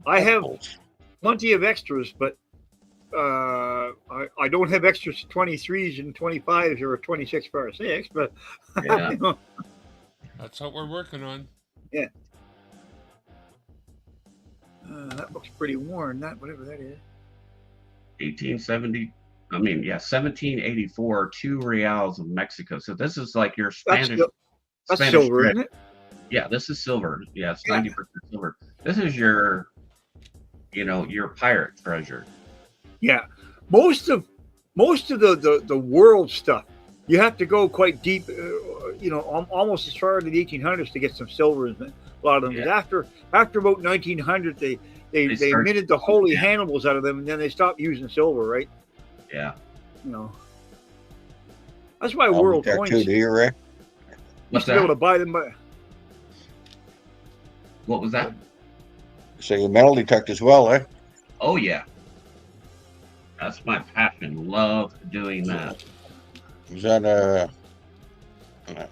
I have plenty of extras, but I don't have extras 23s and 25s or a 26 for a 6, but Yeah. That's what we're working on. Yeah. That looks pretty worn, that whatever that is. 1870. I mean, yeah, 1784, 2 reals of Mexico. So this is like your Spanish. That's Spanish silver, bread. isn't it? Yeah, this is silver. Yeah, it's Yeah. 90% silver. This is your, your pirate treasure. Yeah. Most of the world stuff, you have to go quite deep, almost as far as the 1800s to get some silver in a lot of them. Yeah. After about 1900, they minted the holy Hannibals out of them, and then they stopped using silver, right? Yeah. That's why world There coins. too, do you, Ray? You What's should be able that? to buy them by. What was that? So you metal detect as well, eh? Oh, yeah. That's my passion. Love doing that. Is that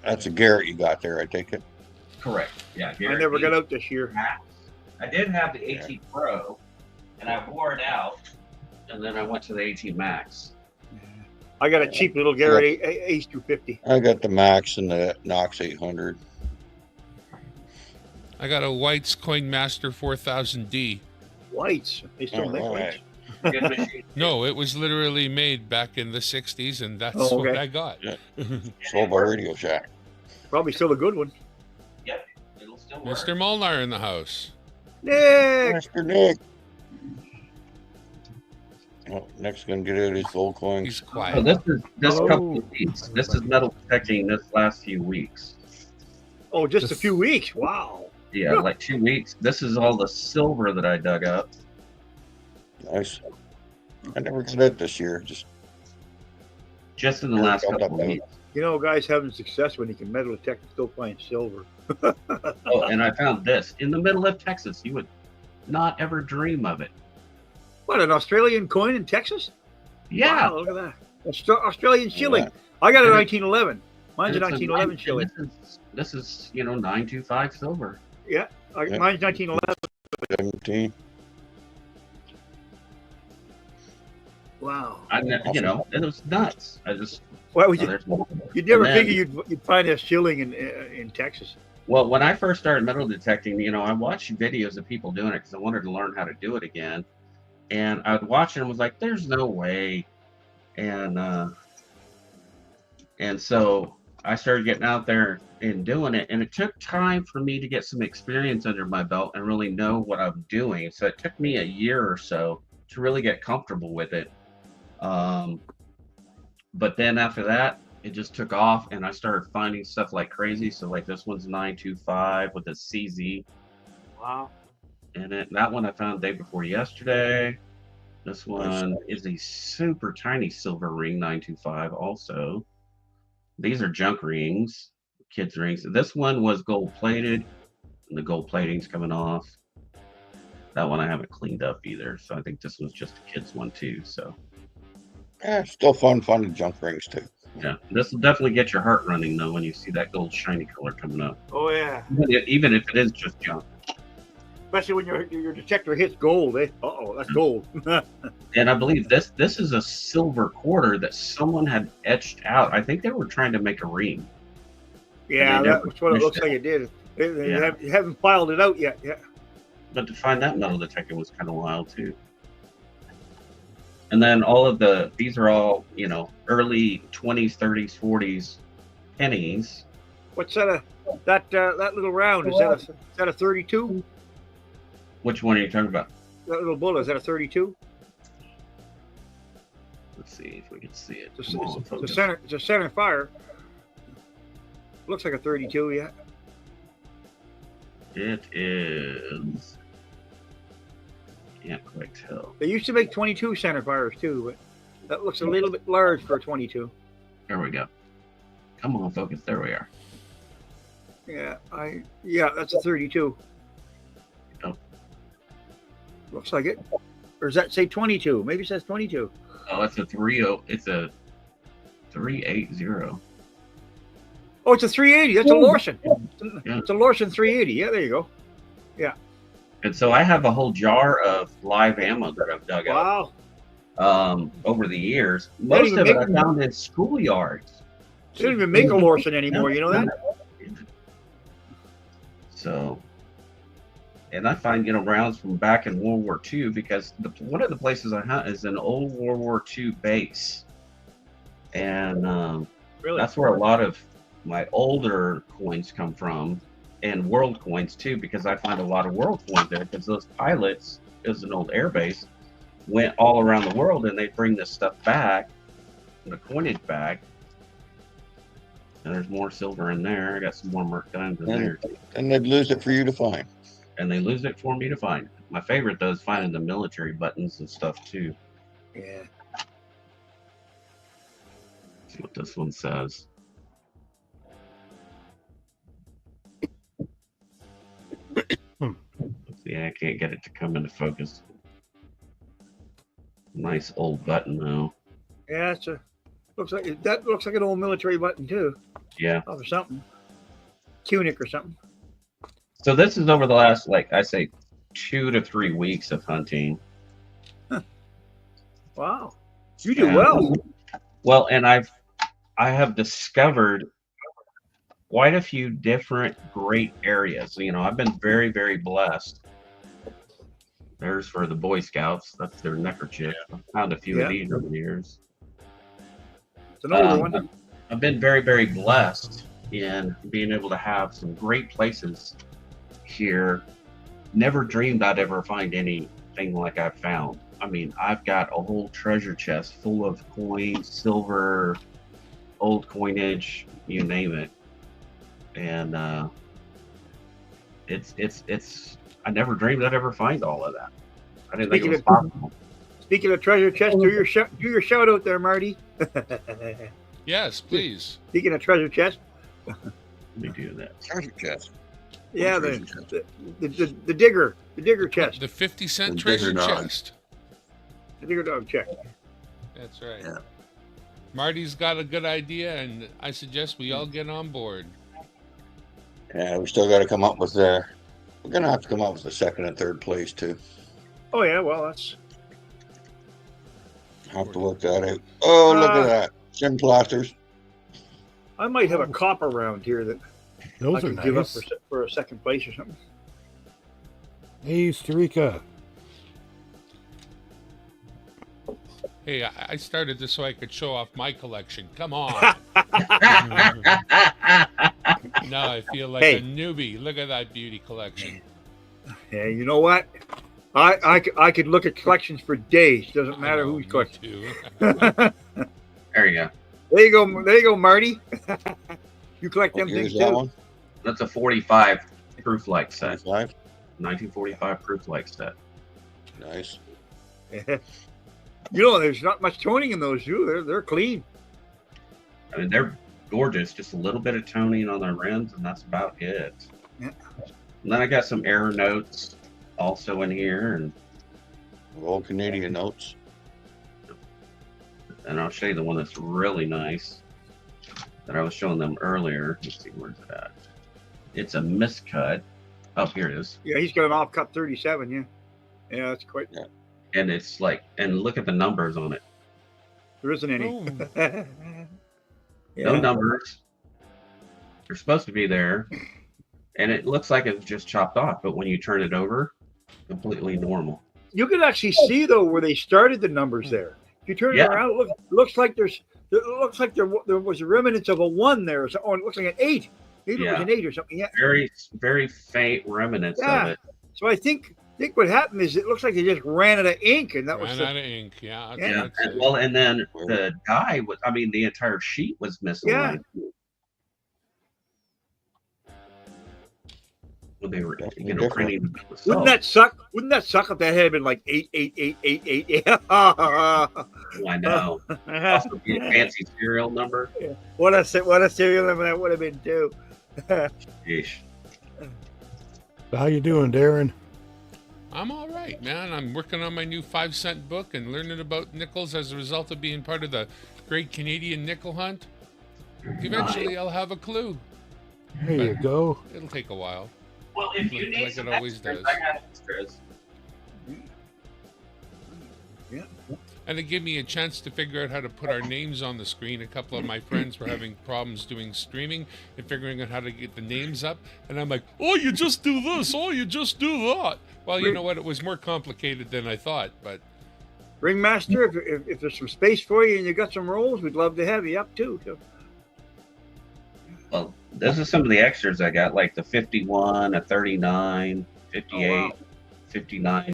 that's a Garrett you got there, I take it? Correct. Yeah. I never got out this year. I did have the 18 Pro, and I wore it out, and then I went to the 18 Max. I got a cheap little Garrett Ace 250. I got the Max and the Knox 800. I got a White's Coin Master 4000D. Whites. They still make All whites. right. Good machine. No, it was literally made back in the 60s, and that's Oh, okay. what I got. Yeah. Sold by Radio Shack. Probably still a good one. Yep. It'll still work. Mr. Molnar in the house. Nick! Mr. Nick. Well, Nick's gonna get out his gold He's coins. So quiet. this Oh. couple of weeks. This is metal detecting this last few weeks. Oh, just a few weeks. Wow. Yeah, like 2 weeks. This is all the silver that I dug up. Nice. I never did it this year. Just in the last couple of weeks. Guys having success when you can metal detect and still find silver. Oh, and I found this in the middle of Texas. You would not ever dream of it. What, an Australian coin in Texas? Yeah. Wow, look at that. Australian shilling. Yeah. I got a And 1911. Mine's a and it's 1911 and shilling. This is 925 silver. Yeah, Yeah. mine's 1911. 17. Wow. It was nuts. Well, Oh, there's more. you'd never And then- figure you'd find a shilling in Texas. Well, when I first started metal detecting, I watched videos of people doing it because I wanted to learn how to do it again. And I would watch it and was like, "There's no way." And so I started getting out there and doing it, and it took time for me to get some experience under my belt and really know what I'm doing. So it took me a year or so to really get comfortable with it. But then after that, it just took off, and I started finding stuff like crazy. So like this one's 925 with a CZ Wow. in it. That one I found day before yesterday. This one is a super tiny silver ring 925 also. These are junk rings, kids rings. This one was gold plated, and the gold plating's coming off. That one I haven't cleaned up either, so I think this was just a kid's one too. So Yeah, still fun finding junk rings too. yeah, this will definitely get your heart running though when you see that gold shiny color coming up. Oh yeah. Even if it is just junk. Especially when your detector hits gold. That's gold. And I believe this is a silver quarter that someone had etched out. I think they were trying to make a ring. Yeah, They never that's what it looks finished like it did. They Yeah. haven't filed it out yet. Yeah. But to find that metal detector was kind of wild too. And then all of these are all, early 20s, 30s, 40s pennies. What's that? That little round is that a 32? Which one are you talking about? That little bullet is that a 32? Let's see if we can see it. It's Come on, a focus. center. It's a center fire. Looks like a 32. Yeah. It is. Can't quite tell. They used to make 22 center fires too, but that looks a little bit large for a 22. There we go. Come on, focus. There we are. Yeah, that's a 32. Oh. Looks like it. Or does that say 22? Maybe it says 22. Oh, it's a 30. It's a 380. Oh, it's a 380. That's a Lorson. Yeah. It's a Lorson 380. Yeah, there you go. And so I have a whole jar of live ammo that I've dug Wow. out over the years. don't Most even of it make I found in schoolyards. They don't even make a Lorson anymore. You know that? So, and I find rounds from back in World War II because one of the places I hunt is an old World War II base, and Really? that's where a lot of my older coins come from, and world coins too, because I find a lot of world coins there because those pilots, it was an old air base, went all around the world and they bring this stuff back, the coinage back. And there's more silver in there. I got some more Merc guns in there too. And they'd lose it for you to find. And they lose it for me to find. My favorite though is finding the military buttons and stuff too. Yeah. See what this one says. See, I can't get it to come into focus. Nice old button though. Yeah, looks like an old military button too. Yeah. Or something. Tunic or something. So this is over the last, like I say, 2 to 3 weeks of hunting. Wow. You do Yeah. well. Well, and I have discovered quite a few different great areas. I've been very, very blessed. There's for the Boy Scouts. That's their neckerchief. I found a few Yeah. of these over the years. It's an older one. I've been very, very blessed in being able to have some great places here. Never dreamed I'd ever find anything like I've found. I mean, I've got a whole treasure chest full of coins, silver, old coinage, you name it. And it's I never dreamed I'd ever find all of that. I didn't think it was possible. Speaking of treasure chest, do your shout out there, Marty. Yes, please. Speaking of treasure chest, Let me do that. Treasure chest. yeah, Treasure chest. the digger chest, The 50-cent The bigger treasure dog. chest. the digger dog chest. Yeah. That's right. Yeah. Marty's got a good idea, and I suggest we all get on board. Yeah, we still got to come up with we're gonna have to come up with the second and third place too. Oh yeah, well that's. Have to work that out. Oh, look at Uh, that. Shin plasters. I might have a copper round here that I Those are can give up nice. for a second place or something. Hey, Starika. Hey, I started this so I could show off my collection. Come on. Now I feel like Hey. a newbie. Look at that beauty collection. Yeah, you know what? I could look at collections for days. Doesn't matter I know, who's me collecting. too. There you go. There you go, Marty. You collect them Here's things that too. one. That's a 45 proof light set. 25. 1945 proof light set. Nice. You know, there's not much toning in those too. They're clean. I mean, they're gorgeous. Just a little bit of toning on their rims, and that's about it. Yeah. And then I got some error notes also in here, and Old Canadian notes. I'll show you the one that's really nice that I was showing them earlier. Let's see, where's it at? It's a miscut. Oh, here it is. Yeah, he's got an off-cut 37. Yeah, yeah, that's quite. Yeah. And it's like, and look at the numbers on it. There isn't any. Oh, No Yeah. numbers. They're supposed to be there. And it looks like it's just chopped off, but when you turn it over, completely normal. You can actually see though where they started the numbers there. If you turn it Yeah. around, it looks like there was a remnants of a 1 there. Oh, it looks like an 8. Maybe it was Yeah. an 8 or something. Yeah. Very, very faint remnants Yeah. of it. So I think what happened is it looks like they just ran out of ink, and that was ran the, out of ink. Yeah. Yeah. That's And, it. well, and then the die was, I mean, the entire sheet was misaligned. When they were, Definitely printing the wouldn't that suck? Wouldn't that suck if that had been like 8, 8, 8, 8, 8, 8? I know. Also be a fancy serial number. What a serial number that would have been too. Yeesh. How you doing, Darren? I'm all right, man. I'm working on my new 5-cent book and learning about nickels as a result of being part of the Great Canadian Nickel Hunt. Eventually, I'll have a clue. There you go. It'll take a while. Well, if you Like need it some always extras, does. I got extras. And it gave me a chance to figure out how to put our names on the screen. A couple of my friends were having problems doing streaming and figuring out how to get the names up. And I'm like, oh, you just do this. Oh, you just do that. Well, you know what? It was more complicated than I thought. But Ringmaster, if there's some space for you and you got some rolls, we'd love to have you up too. So. Well, this is some of the extras I got, like the 51, a 39, 58, Oh, wow. 59,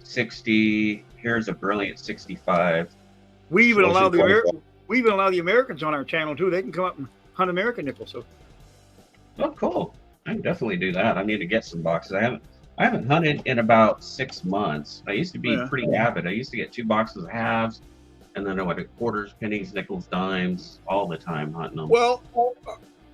60. Here's a brilliant 65. We even So allow it's the Americans on our channel too. They can come up and hunt American nickels. So Oh, cool. I can definitely do that. I need to get some boxes. I haven't hunted in about 6 months. I used to be Yeah. pretty avid. I used to get 2 boxes of halves, and then I went at quarters, pennies, nickels, dimes, all the time hunting them. well,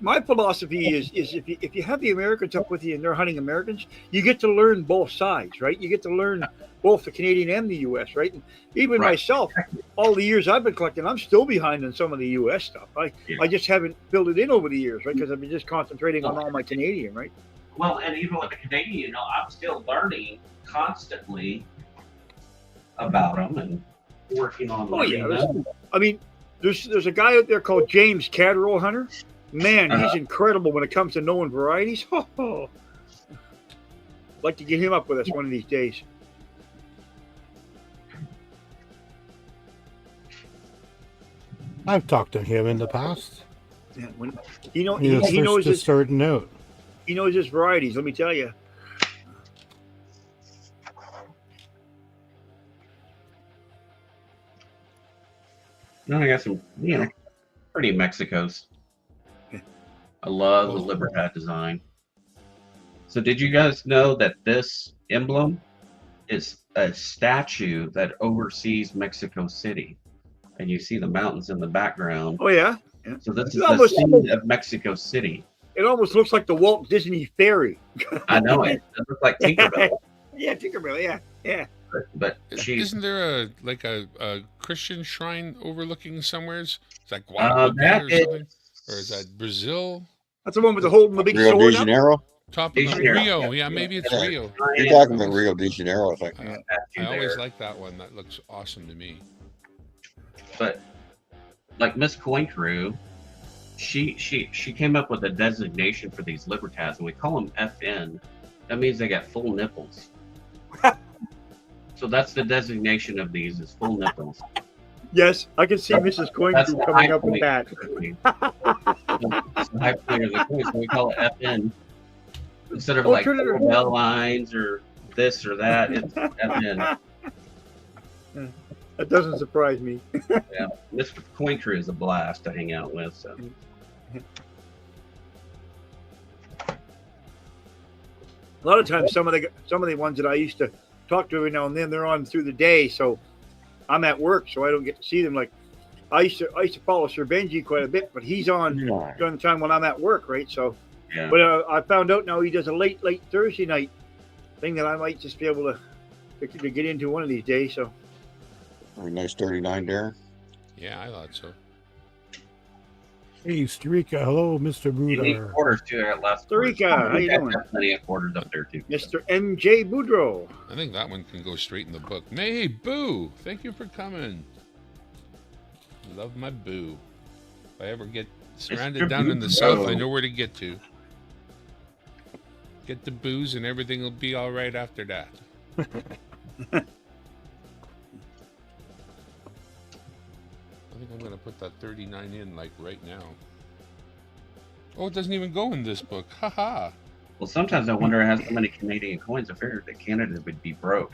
my philosophy is if you have the Americans up with you and they're hunting Americans, you get to learn both sides, right? You get to learn both the Canadian and the U.S., right? And even Right. myself, all the years I've been collecting, I'm still behind on some of the U.S. stuff. Yeah. I just haven't filled it in over the years, right? Because I've been just concentrating on all my Canadian, right? Well, and even with the Canadian, I'm still learning constantly about them and working on Oh yeah, learning them. I mean, there's a guy out there called James Catterall Hunter. Man, he's incredible when it comes to knowing varieties. Like to get him up with us one of these days. I've talked to him in the past. Yeah, when he He was he knows just his starting out. he knows his varieties. Let me tell you. Then I got some, pretty Mexicos. I love the Libertad design. So did you guys know that this emblem is a statue that oversees Mexico City? And you see the mountains in the background. Oh yeah, So this is It the almost- scene of Mexico City. it almost looks like the Walt Disney Ferry. I know it. It looks like Tinkerbell. Yeah, Tinkerbell. Yeah, yeah. but she's Isn't there a Christian shrine overlooking somewheres? It's like Guadalupe that or is something, or is that Brazil? That's the one with the holding the big Rio de sword up. Janeiro. Top of De the Janeiro. Rio, yeah, maybe it's Yeah. Rio. You're talking about Rio de Janeiro, I think. I always like that one. That looks awesome to me. But like Miss Coin Crew, she came up with a designation for these libertas, and we call them FN. That means they got full nipples. So that's the designation of these is full nipples. Yes, I can see Mrs. Coin That's Crew the coming high up with point. that. That's the high point of the coin, so we call it FN instead of Oh, like turn it around. bell lines or this or that. It's FN. That doesn't surprise me. Yeah, Miss Coin Crew is a blast to hang out with. So. A lot of times, some of the ones that I used to talk to every now and then, they're on through the day, so I'm at work, so I don't get to see them. Like I used to follow Sir Benji quite a bit, but he's on during the time when I'm at work, right? So, Yeah. but I found out now he does a late Thursday night thing that I might just be able to get into one of these days. So, Very nice 39 there. Yeah, I thought so. Hey, Strika. Hello, Mr. You need Boudar. quarters too at last. Starika, how you doing? Got plenty of quarters up there too. Mr. MJ Boudreau. I think that one can go straight in the book. Hey, Boo! Thank you for coming. Love my Boo. If I ever get stranded Mr. down in the Boo. south, I know where to get to. Get the booze and everything will be all right after that. I think I'm going to put that 39 in like right now. Oh, it doesn't even go in this book. Haha. Well, sometimes I wonder it has so many Canadian coins. I figured that Canada would be broke.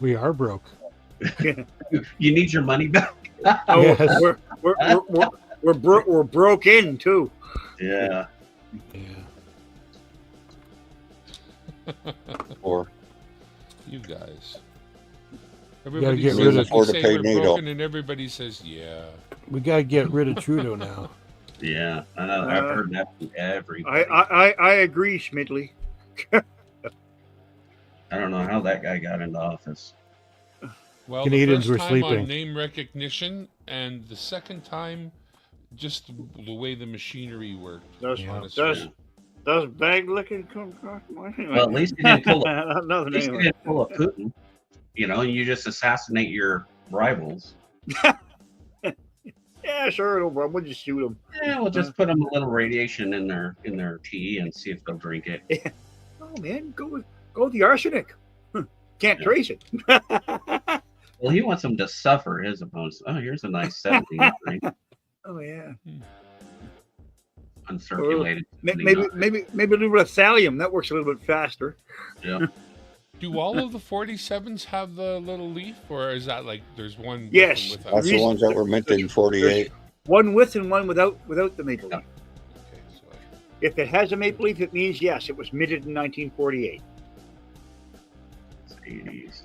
We are broke. You need your money back. Oh, Yes. we're broke in too. Yeah. Yeah. Or You guys. gotta Everybody get says rid you of- Afford to say pay we're NATO. broken and everybody says, yeah. We got to get rid of Trudeau now. Yeah. I know. I've heard that from everybody. I agree, Schmidley. I don't know how that guy got into office. Well, Canadians the were first time sleeping. on name recognition, and the second time, just the way the machinery worked. Does Yeah. honestly. does bag looking come across my Well, at least he didn't pull a, another at least he name? didn't pull a Putin. You know, you just assassinate your rivals. Yeah, sure, no problem. We'll just shoot them. Yeah, we'll just put them a little radiation in their tea and see if they'll drink it. Oh man, go with the arsenic. Can't Yeah. trace it. Well, he wants them to suffer his opponents. Oh, here's a nice 17 drink, Oh yeah. uncirculated. Maybe a little bit of thallium. That works a little bit faster. Yeah. Do all of the 47s have the little leaf, or is that like there's one? Yes. without? that's the ones that were minted in 48. One with and one without the maple leaf. Okay, so If it has a maple leaf, it means yes, it was minted in 1948. It's 80s.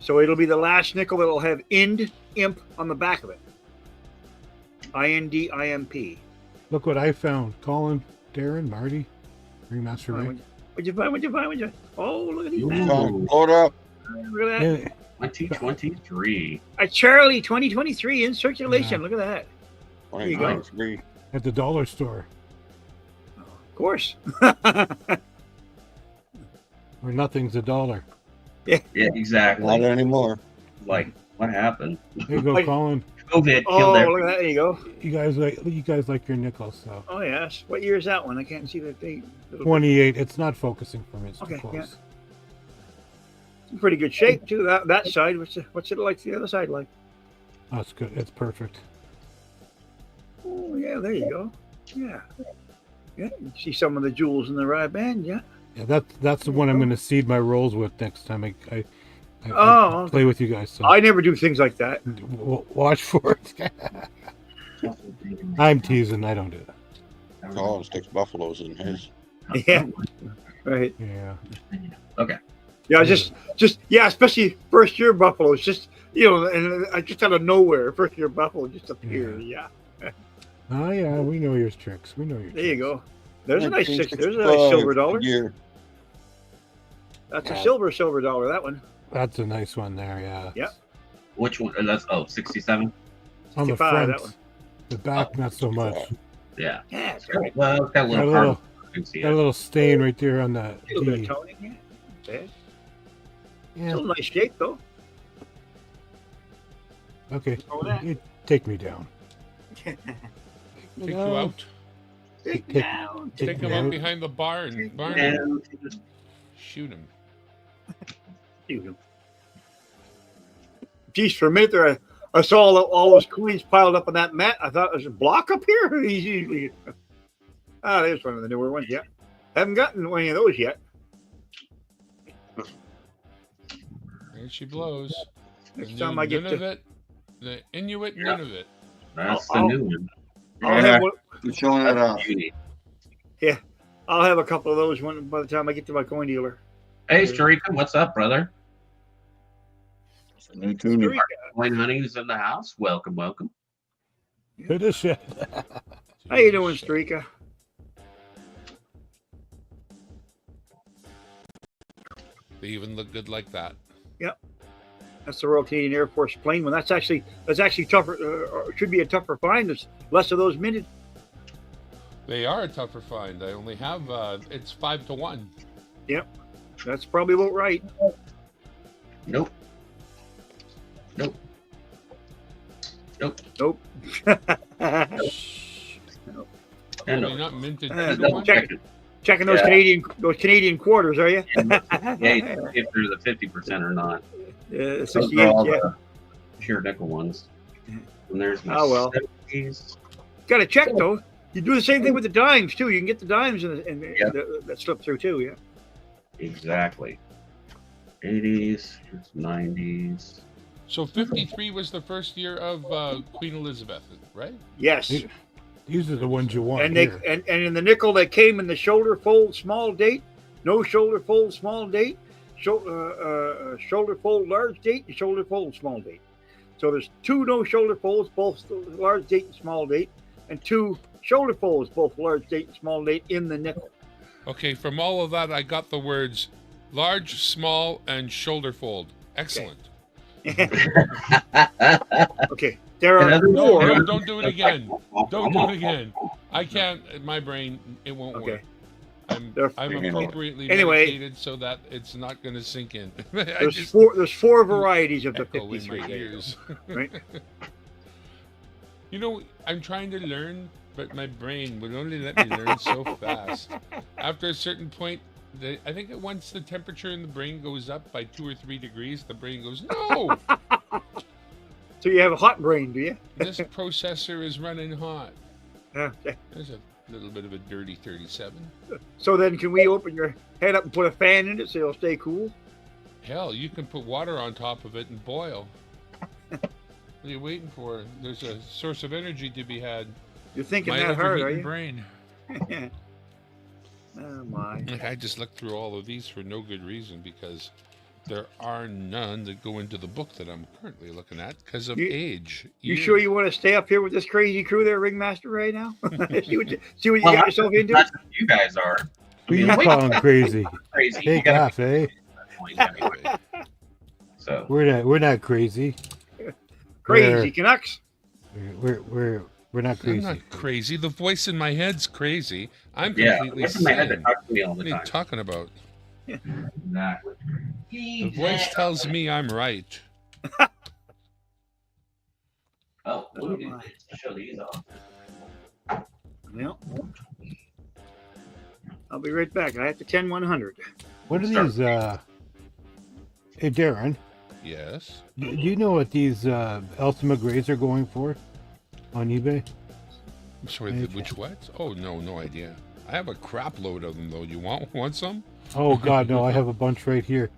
So it'll be the last nickel that'll have imp on the back of it. INDIMP. Look what I found. Colin, Darren, Marty, Ringmaster Rick. What'd you find? What'd you find? What'd you? Oh, look at these. Ooh. Look Blow it up. at that. Yeah, 2023. A Charlie 2023 in circulation. Yeah. Look at that. There you go. 23. at the dollar store. Of course. Where nothing's a dollar. Yeah, exactly. Not anymore. Like, what happened? There you go, Like- Colin. COVID Oh, killed look everything. at that. There you go. You guys like your nickels, so Oh, yes. What year is that one? I can't see the date. 28. It's not focusing for me. It's too Okay, close. yeah. It's in pretty good shape, too. That side. What's it like the other side like? That's good. It's perfect. Oh, yeah. There you go. Yeah. Yeah. You see some of the jewels in the right band, yeah. Yeah, that's the one I'm going to seed my rolls with next time I Oh, play with you guys. So I never do things like that. watch for it. I'm teasing. I don't do that. Colin sticks buffaloes in his. Yeah. Right. Yeah. Yeah, just yeah, especially first year buffaloes. Just and I just out of nowhere, first year buffalo just appears. Yeah. Oh yeah, we know your tricks. We know your. There you tricks. go. There's a nice 1965 silver dollar. Year. That's a silver dollar. That one. That's a nice one there. Yeah. Yep. Which one? That's 67. On the 65, front, that one. the back not so much. Yeah. Yeah, it's got Well, it's got a Got a little. little, You can see got a it. little stain right there on the a little bit of D. toning. Yeah. Bad. Yeah. Still nice shape though. Okay. Oh, that. You take me down. Take you out. Take Take- down. Take him me out out. behind the barn. And Shoot him. Shoot him. Geez, for a minute there, I saw all those coins piled up on that mat. I thought there's a block up here. He's usually. Ah, there's one of the newer ones. Yeah, haven't gotten any of those yet. There she blows. Next The time new I get none of to, it. The Inuit, none of it. that's the I'll- new one. I'll Yeah. have one, You're showing it off. Beauty. I'll have a couple of those one by the time I get to my coin dealer. Hey, Sharika, what's up, brother? New tuning. Wayne Honey's in the house. Welcome, welcome. To the shed. How you doing, Streaka? They even look good like that. That's the Royal Canadian Air Force plane one. That's actually tougher. Should be a tougher find. There's less of those minted. They are a tougher find. I only have it's 5 to 1. That's probably about right. Nope. Nope. Nope. And Only not minted Uh, 2 to 1. check- Checking those Yeah. Canadian quarters, are you? yeah, if they're the 50% or not. 68, Those are all yeah. the pure nickel ones. And there's my Oh, well. 70s. Got to check though. You do the same thing with the dimes too. You can get the dimes and Yeah. that slip through too. Yeah. Exactly. 80s, here's 90s. So 53 was the first year of Queen Elizabeth, right? Yes. These are the ones you want And they here. and in the nickel that came in the shoulder fold small date, no shoulder fold small date, shoulder fold large date, and shoulder fold small date. So there's 2 no shoulder folds, both large date and small date, and 2 shoulder folds, both large date and small date in the nickel. Okay, from all of that, I got the words large, small, and shoulder fold. Excellent. Okay. There are Another- No, four. no, don't do it again. Don't do it again. I can't. My brain, it won't Okay. work. I'm There- appropriately Anyway. medicated so that it's not going to sink in. I There's just There's four varieties of the echo in 53. my there you go. ears. Right? You know, I'm trying to learn, but my brain would only let me learn so fast. After a certain point, I think that once the temperature in the brain goes up by 2 or 3 degrees, the brain goes, no, So you have a hot brain, do you? this processor is running hot. Okay. There's a little bit of a dirty 37. So then, can we open your head up and put a fan in it so it'll stay cool? Hell, you can put water on top of it and boil. What are you waiting for? There's a source of energy to be had. You're thinking My that hard, are overheating you? brain. Oh my! Like, I just looked through all of these for no good reason because there are none that go into the book that I'm currently looking at because of age. You years. sure you want to stay up here with this crazy crew there, Ringmaster, right now? see what you Well, got yourself into? That's what you guys are. Who you calling crazy? Crazy. You Take gotta off, eh? be point anyway. So We're not crazy. Crazy Canucks. We're not I'm crazy. not crazy. The voice in my head's crazy. I'm yeah, completely it's in my head sane. that talks to me all What the are you time. talking about? Exactly. The voice tells me I'm right. Oh, let me show these off. Well, I'll be right back. I have to 10-100. What are these? Hey, Darren, Yes. do you know what these Ultima Grays are going for on eBay? I'm sorry, which what? Oh, no idea. I have a crap load of them, though. You want some? Oh God, no! I have a bunch right here.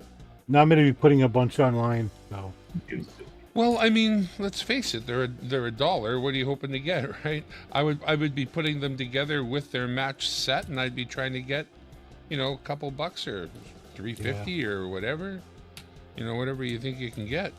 Now I'm going to be putting a bunch online. So Well, I mean, let's face it. They're $1. What are you hoping to get, right? I would be putting them together with their match set, and I'd be trying to get, a couple bucks or $3.50 or whatever. Whatever you think you can get.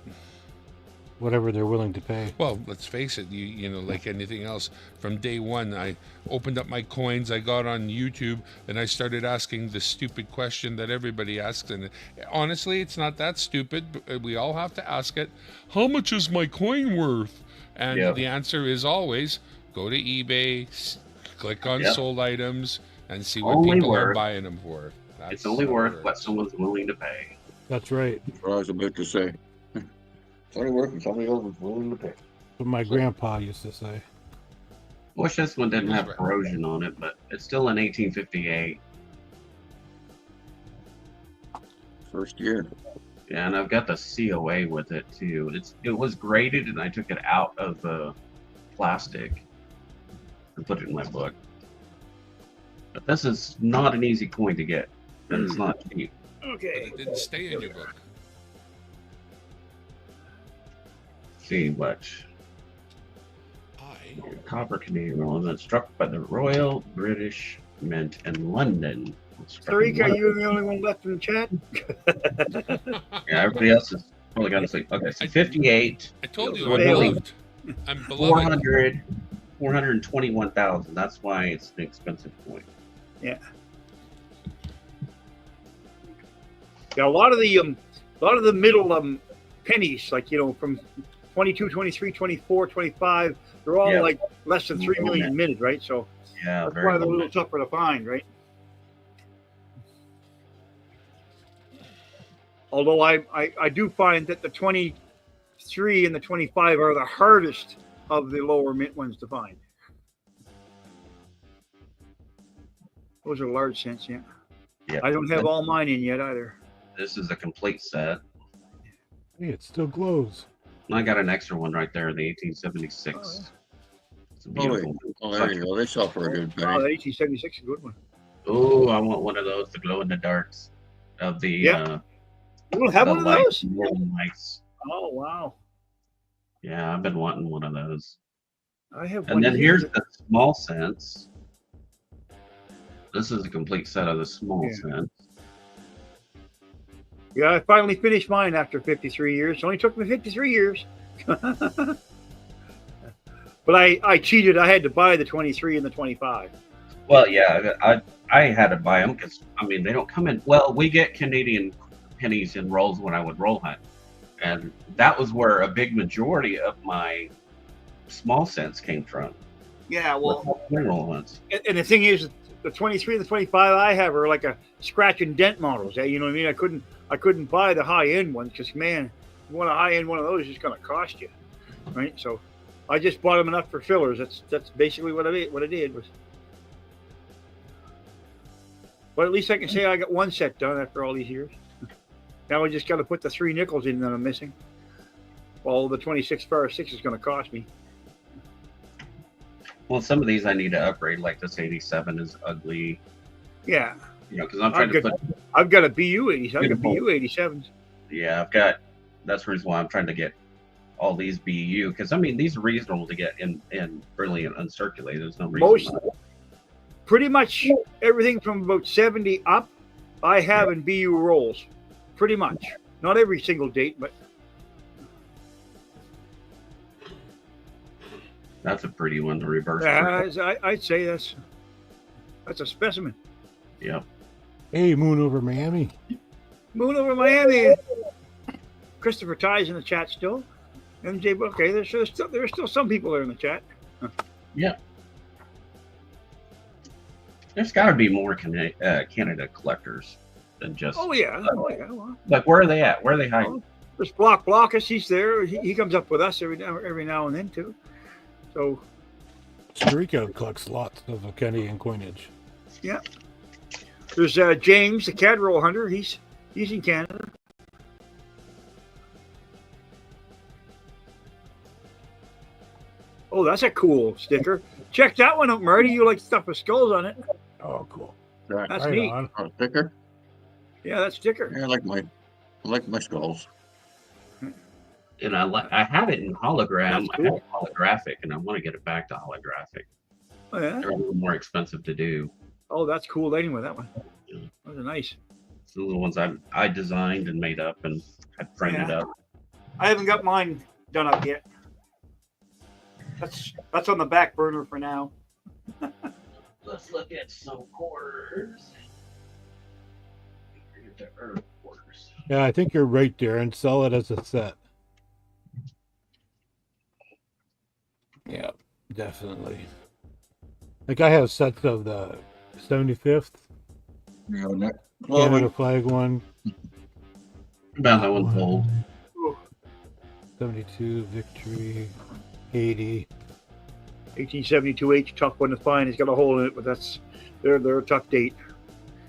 whatever they're willing to pay. Well, let's face it, you know, like anything else, from day one, I opened up my coins, I got on YouTube, and I started asking the stupid question that everybody asks. And honestly, it's not that stupid. We all have to ask it. How much is my coin worth? And Yep. the answer is always go to eBay, click on Yep. sold items, and see what Only people are worth- buying them for. It's only worth what someone's willing to pay. That's right. That's what I was about to say. It's only worth what somebody else is willing to pay. What my grandpa used to say. Wish this one didn't have Right. corrosion on it, but it's still an 1858. First year. Yeah, and I've got the COA with it too. It was graded, and I took it out of the plastic and put it in my book. But this is not an easy coin to get, and it's not cheap. But Okay. it didn't stay in your book. See what I copper Canadian relevant struck by the Royal British Mint in London. Tariq, are you the only one left in the chat? Yeah, everybody else is probably got to sleep. Okay, so 58, I told you Well, I'm really- beloved. I'm beloved. 421,000. That's why it's an expensive coin. Yeah, a lot of the middle pennies, like, you know, from 22, 23, 24, 25, they're all Yeah. like less than 3 million minted, right? So Yeah, that's very why they're a low. little tougher to find, right? Although I do find that the 23 and the 25 are the hardest of the lower mint ones to find. Those are large cents, yeah. Yeah. I don't have all mine in yet either. This is a complete set. Hey, it still glows. And I got an extra one right there, the 1876. Oh, yeah. It's a Oh, beautiful wait. Oh, there you go. They sell for a good Oh, penny. that 1876 is a good one. Oh, I want one of those, the glow in the darks of the Yeah. You will have the one of lights, those? northern lights. Oh, wow. Yeah, I've been wanting one of those. I have one. And then here. here's the small cents. This is a complete set of the small Yeah. cents. Yeah, I finally finished mine after 53 years. It only took me 53 years. But I cheated. I had to buy the 23 and the 25. Well, yeah, I had to buy them because I mean they don't come in. Well, we get Canadian pennies in rolls when I would roll hunt, and that was where a big majority of my small cents came from. Yeah, well, Roll hunts. and the thing is, the 23 and the 25 I have are like a scratch and dent models. You know what I mean? I couldn't buy the high end ones because, man, you want a high end one of those is going to cost you, right? So I just bought them enough for fillers. That's basically what I did was. But at least I can say I got one set done after all these years. Now I just got to put the 3 nickels in that I'm missing. Well, the 26 Far 6 is going to cost me. Well, some of these I need to upgrade, like this 87 is ugly, Yeah, you know, because I'm trying to put. I've got a BU 87. I've got Beautiful. BU 87s. Yeah, I've got. That's the reason why I'm trying to get all these BU because I mean these are reasonable to get in really uncirculated. There's no reason. Most, not. pretty much everything from about 70 up, I have in BU rolls. Pretty much. Not every single date, but That's a pretty one to reverse. I'd say that's a specimen. Yep. Hey, Moon over Miami. Moon over Miami. Christopher Ty's in the chat still. MJ, okay, there are still some people there in the chat. There's got to be more Canada collectors than just. Oh yeah. Well, Like, where are they at? Where are they hiding? there's Blockus. He's there. He comes up with us every now and then too. So Costa Rica collects lots of Canadian coinage. yeah. There's James, the Cadroll hunter. He's in Canada. Oh, that's a cool sticker. Check that one out, Marty. You like stuff with skulls on it. Oh, cool. Right. That's Right neat. on. Oh, thicker? Yeah, that sticker. Yeah, I like my skulls. And I have it in hologram. That's I have it holographic, and I want to get it back to holographic. Oh yeah. They're a little more expensive to do. Oh, that's cool. Anyway, that one. Yeah. Those are nice. Some of the ones I designed and made up and had printed Yeah. up. I haven't got mine done up yet. That's on the back burner for now. Let's look at some quarters. The Earth quarters. Yeah, I think you're right, Darren. Sell it as a set. Yeah, definitely. Like I have sets of the 75th You know, well, Canada flag one, About that one's old. 72 Victory, 80. 1872H, tough one to find. It's got a hole in it, but they're a tough date.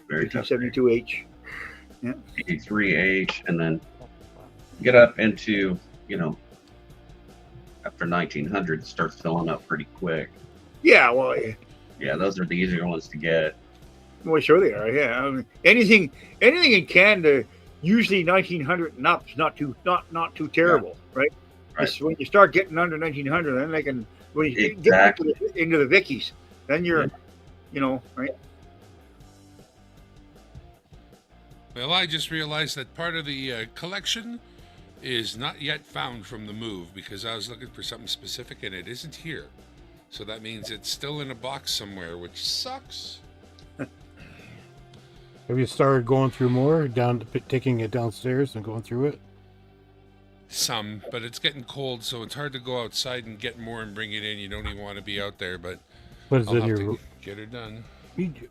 Very tough. 1872H. 83H, and then get up into, after 1900, it starts filling up pretty quick. Yeah, well, Yeah, those are the easier ones to get. well, sure they are. Yeah, I mean, anything in Canada, usually 1900 and up is not too terrible, right? Right. It's when you start getting under 1900, then they can. When you Exactly. get into the Vickies, then you're, right? Well, I just realized that part of the collection is not yet found from the move because I was looking for something specific and it isn't here. So that means it's still in a box somewhere, which sucks. Have you started going through more, taking it downstairs and going through it? Some, but it's getting cold, so it's hard to go outside and get more and bring it in. You don't even want to be out there, but What is I'll it? have Your to get her done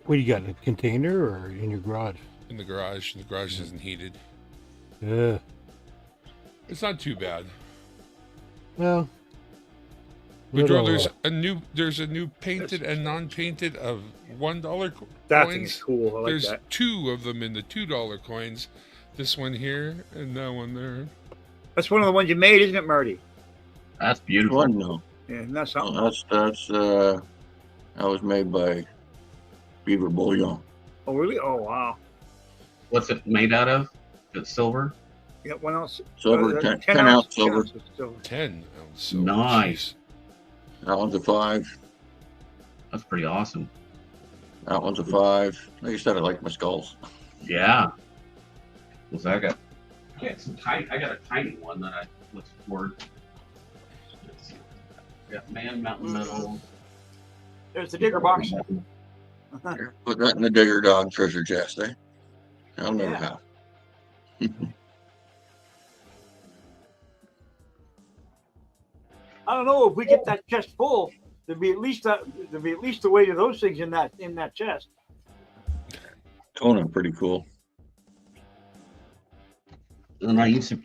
what do you got? A container or in your garage? in the garage. The garage isn't heated. Yeah. It's not too bad. Well. Woodrow, little, there's a new painted and non-painted of $1 That coins. thing is cool. I like There's that. two of them in the $2 coins. This one here and that one there. That's one of the ones you made, isn't it, Marty? That's beautiful. one no. Yeah, isn't that something? That was made by Beaver Bullion. Oh, really? Oh, wow. What's it made out of? Is it silver? Yeah, what else? Silver, 10 ounce silver. 10 ounce silver. Nice. That one's a 5. That's pretty awesome. That one's a 5. Like I said, I like my skulls. Yeah. Well, I got a tiny one that I looked for. Let's see. Got Man Mountain Metal. There's the digger box. Put that in the Digger Dog treasure chest, eh? I'll never Yeah. have. I don't know if we get that chest full. There'd be at least the weight of those things in that chest. Conan, pretty cool. And I used to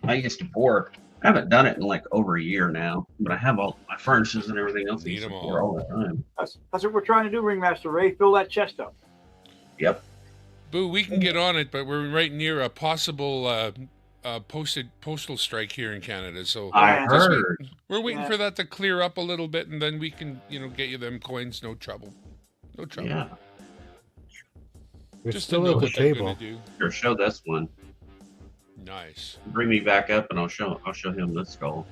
pour. I haven't done it in like over a year now, but I have all my furnaces and everything else. I Need used to 'em pour all. all the time. That's what we're trying to do, Ringmaster Ray. Fill that chest up. Yep. Boo, we can get on it, but we're right near a possible postal strike here in Canada. So I Just heard. we're waiting Yeah. for that to clear up a little bit, and then we can, get you them coins. No trouble. No trouble. Yeah. We're Just still to know at the what they're table. gonna do. Here, show this one. Nice. Bring me back up, and I'll show him this skull.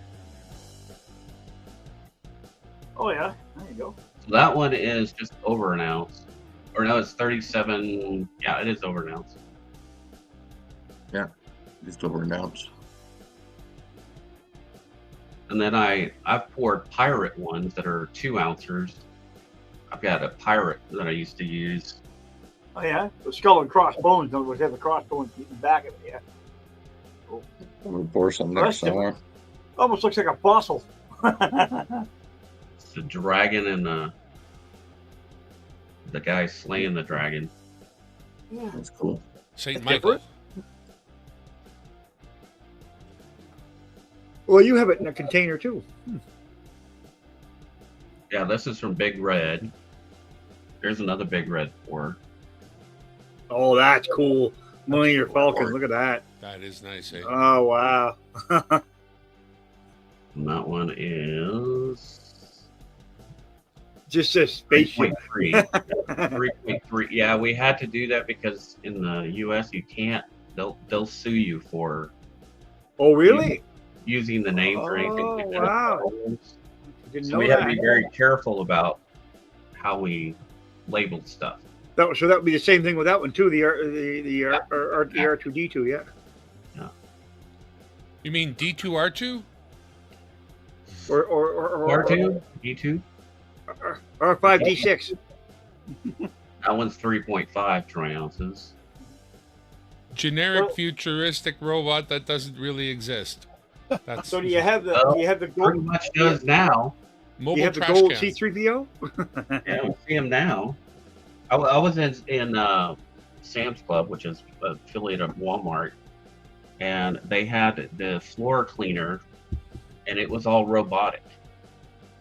Oh yeah, there you go. So that one is just over an ounce, or no, it's 37. Yeah, it is over an ounce. Just over an ounce. And then I've poured pirate ones that are 2 ounces. I've got a pirate that I used to use. Oh yeah, the skull and crossbones. In other words, they have the crossbones in the back of it. Yeah, We'll pour some Well, next that's somewhere. almost looks like a fossil. It's the dragon and the guy slaying the dragon. Yeah. That's cool. Saint That's Michael. different. Well, you have it in a container too. Yeah, this is from Big Red. There's another Big Red pour. Oh, that's cool. Millionaire Falcon. Look at that. That is nice, eh? Oh wow. And that one is Just a spaceship. 3.3. 3.3. Yeah, we had to do that because in the U.S. you can't. They'll sue you for Oh really? using the names or anything. Oh, like that. wow. Didn't So know we have to that. be very careful about how we label stuff. That would be the same thing with that one too. The R2D2. Yeah. You mean D2R2? or R2, E2. or 5D6. That one's 3.5 troy ounces. Generic Well- futuristic robot that doesn't really exist. That's So do you have the Pretty gold? much does now. Do mobile you have the trash gold cans. C3PO? Yeah, we'll see him now. I was in Sam's Club, which is an affiliate of Walmart, and they had the floor cleaner, and it was all robotic.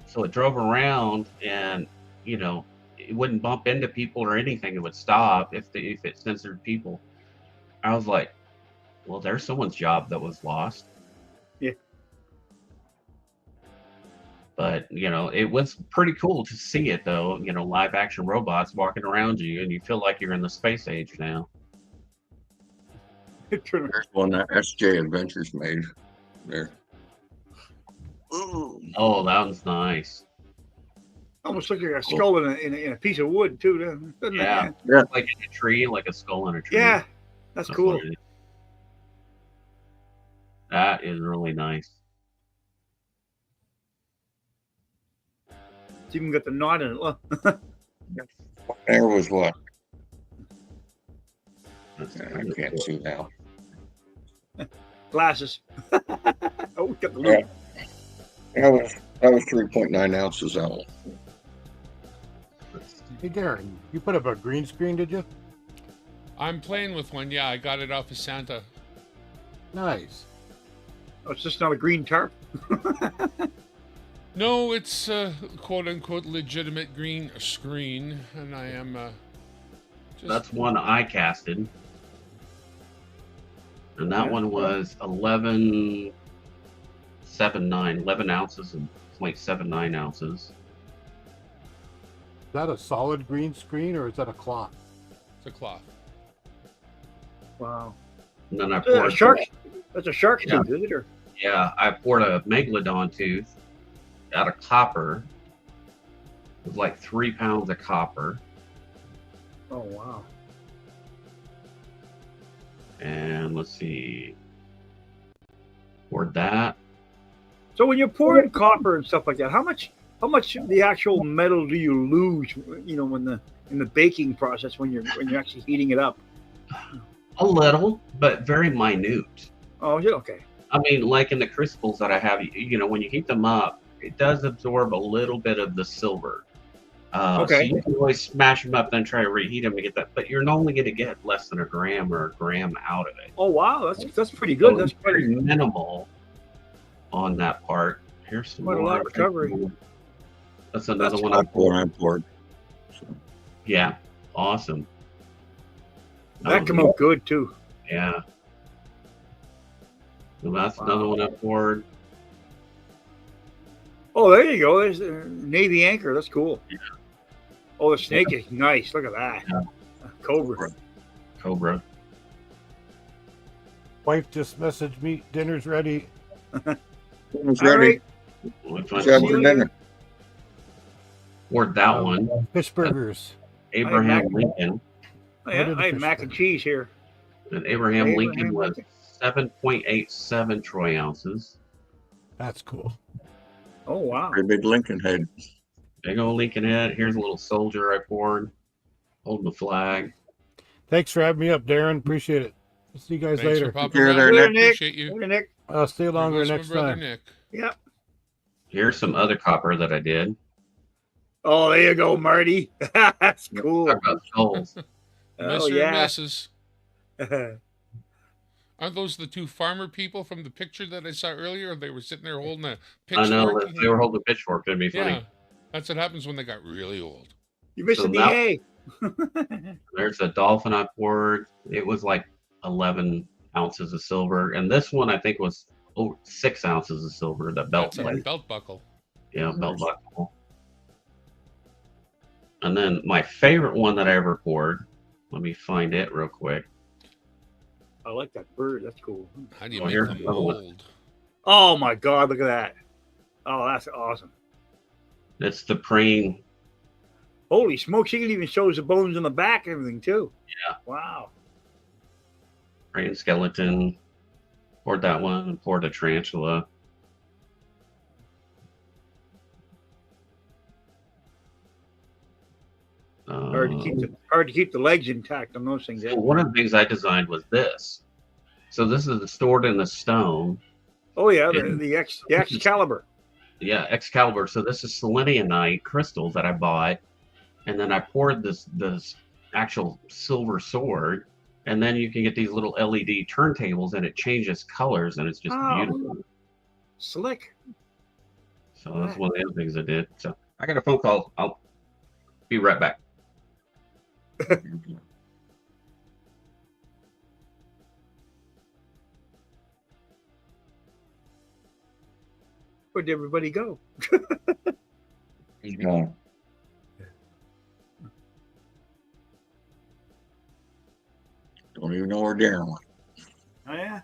So it drove around, and it wouldn't bump into people or anything. It would stop if it censored people. I was like, well, there's someone's job that was lost. Yeah. But it was pretty cool to see it, though. Live action robots walking around you, and you feel like you're in the space age now. There's one that SJ Adventures made. There. Oh, that was nice. Almost looks like a skull in a piece of wood too, doesn't Yeah. it? Yeah. Like in a tree, like a skull in a tree. Yeah, that's cool. what it is. That is really nice. It's even got the knot in it. Look. There was what? That's I kind of can't cool. see now. Glasses. Oh, got the Yeah. loop. That was 3.9 ounces out. Hey, Darren, you put up a green screen, did you? I'm playing with one. Yeah, I got it off of Santa. Nice. Oh, it's just not a green tarp. No, it's a quote-unquote legitimate green screen, and I am just... That's one I casted. And that Yeah. one was 11 ounces and 0.79 ounces. Is that a solid green screen or is that a cloth? It's a cloth. Wow. And then I Is that a poured shark? That's a shark Yeah. tooth, is it? Or I poured a megalodon tooth out of copper. It was like 3 pounds of copper. oh wow. And let's see. Poured that. So when you're pouring copper and stuff like that, how much of the actual metal do you lose? In the baking process when you're actually heating it up. A little, but very minute. Oh, yeah, okay. I mean, like in the crucibles that I have, when you heat them up, it does absorb a little bit of the silver. Okay. So you can always smash them up, then try to reheat them to get that. But you're only going to get less than a gram or a gram out of it. Oh wow, that's pretty good. So That's it's very pretty. minimal on that part. Here's some Quite a more. lot of recovery. That's another That's one. I poured. So, Yeah, awesome. That was come out good too. Yeah. So that's Wow. another one I poured. Oh, there you go. There's a Navy anchor. That's cool. Yeah. Oh, the snake is nice. Look at that. Yeah. Cobra. Cobra. Wife just messaged me. Dinner's ready. it's All ready. right. Which Let's one? have See for you dinner. Poured that one. Fish burgers. Abraham Mac- Lincoln. Oh, yeah, did the I had fish mac go? and cheese here. And Abraham Abraham Lincoln was Lincoln. 7.87 troy ounces. That's cool. Oh wow. Pretty big Lincoln head. Big old Lincoln head. Here's a little soldier I poured, holding the flag. Thanks for having me up, Darren. Appreciate it. See you guys Thanks for later. popping care by. there, I Nick. appreciate you. Hey, Nick. I'll stay There longer goes my next brother time. Nick. Yeah. Here's some other copper that I did. Oh, there you go, Marty. That's cool. Talk about skulls. Oh Mr. and yeah. Mrs. Aren't those the two farmer people from the picture that I saw earlier? They were sitting there holding a I know pitchfork. if they were holding a pitchfork, it'd be funny. Yeah, that's what happens when they got really old. You're missing the now- hay. There's a dolphin I poured. It was like 11 ounces of silver. And this one I think was 6 ounces of silver, the belt That's a plate. belt buckle. Yeah, belt buckle. And then my favorite one that I ever poured, let me find it real quick. I like that bird. That's cool. How do you Oh, make here's them another one. old? Oh my God! Look at that. Oh, that's awesome. It's the praying. Holy smokes! She can even show us the bones on the back and everything too. Yeah. Wow. Praying skeleton. Poured that one. Poured a tarantula. hard to keep the legs intact on those things. So one of the things I designed was this. So this is stored in the stone. Oh yeah, the Excalibur. Yeah, Excalibur. So this is selenite crystals that I bought, and then I poured this actual silver sword, and then you can get these little LED turntables, and it changes colors, and it's just beautiful. Slick. So that's one of the other things I did. So I got a phone call. I'll be right back. Where'd everybody go? He's gone. Don't even know where Darren went. Oh yeah.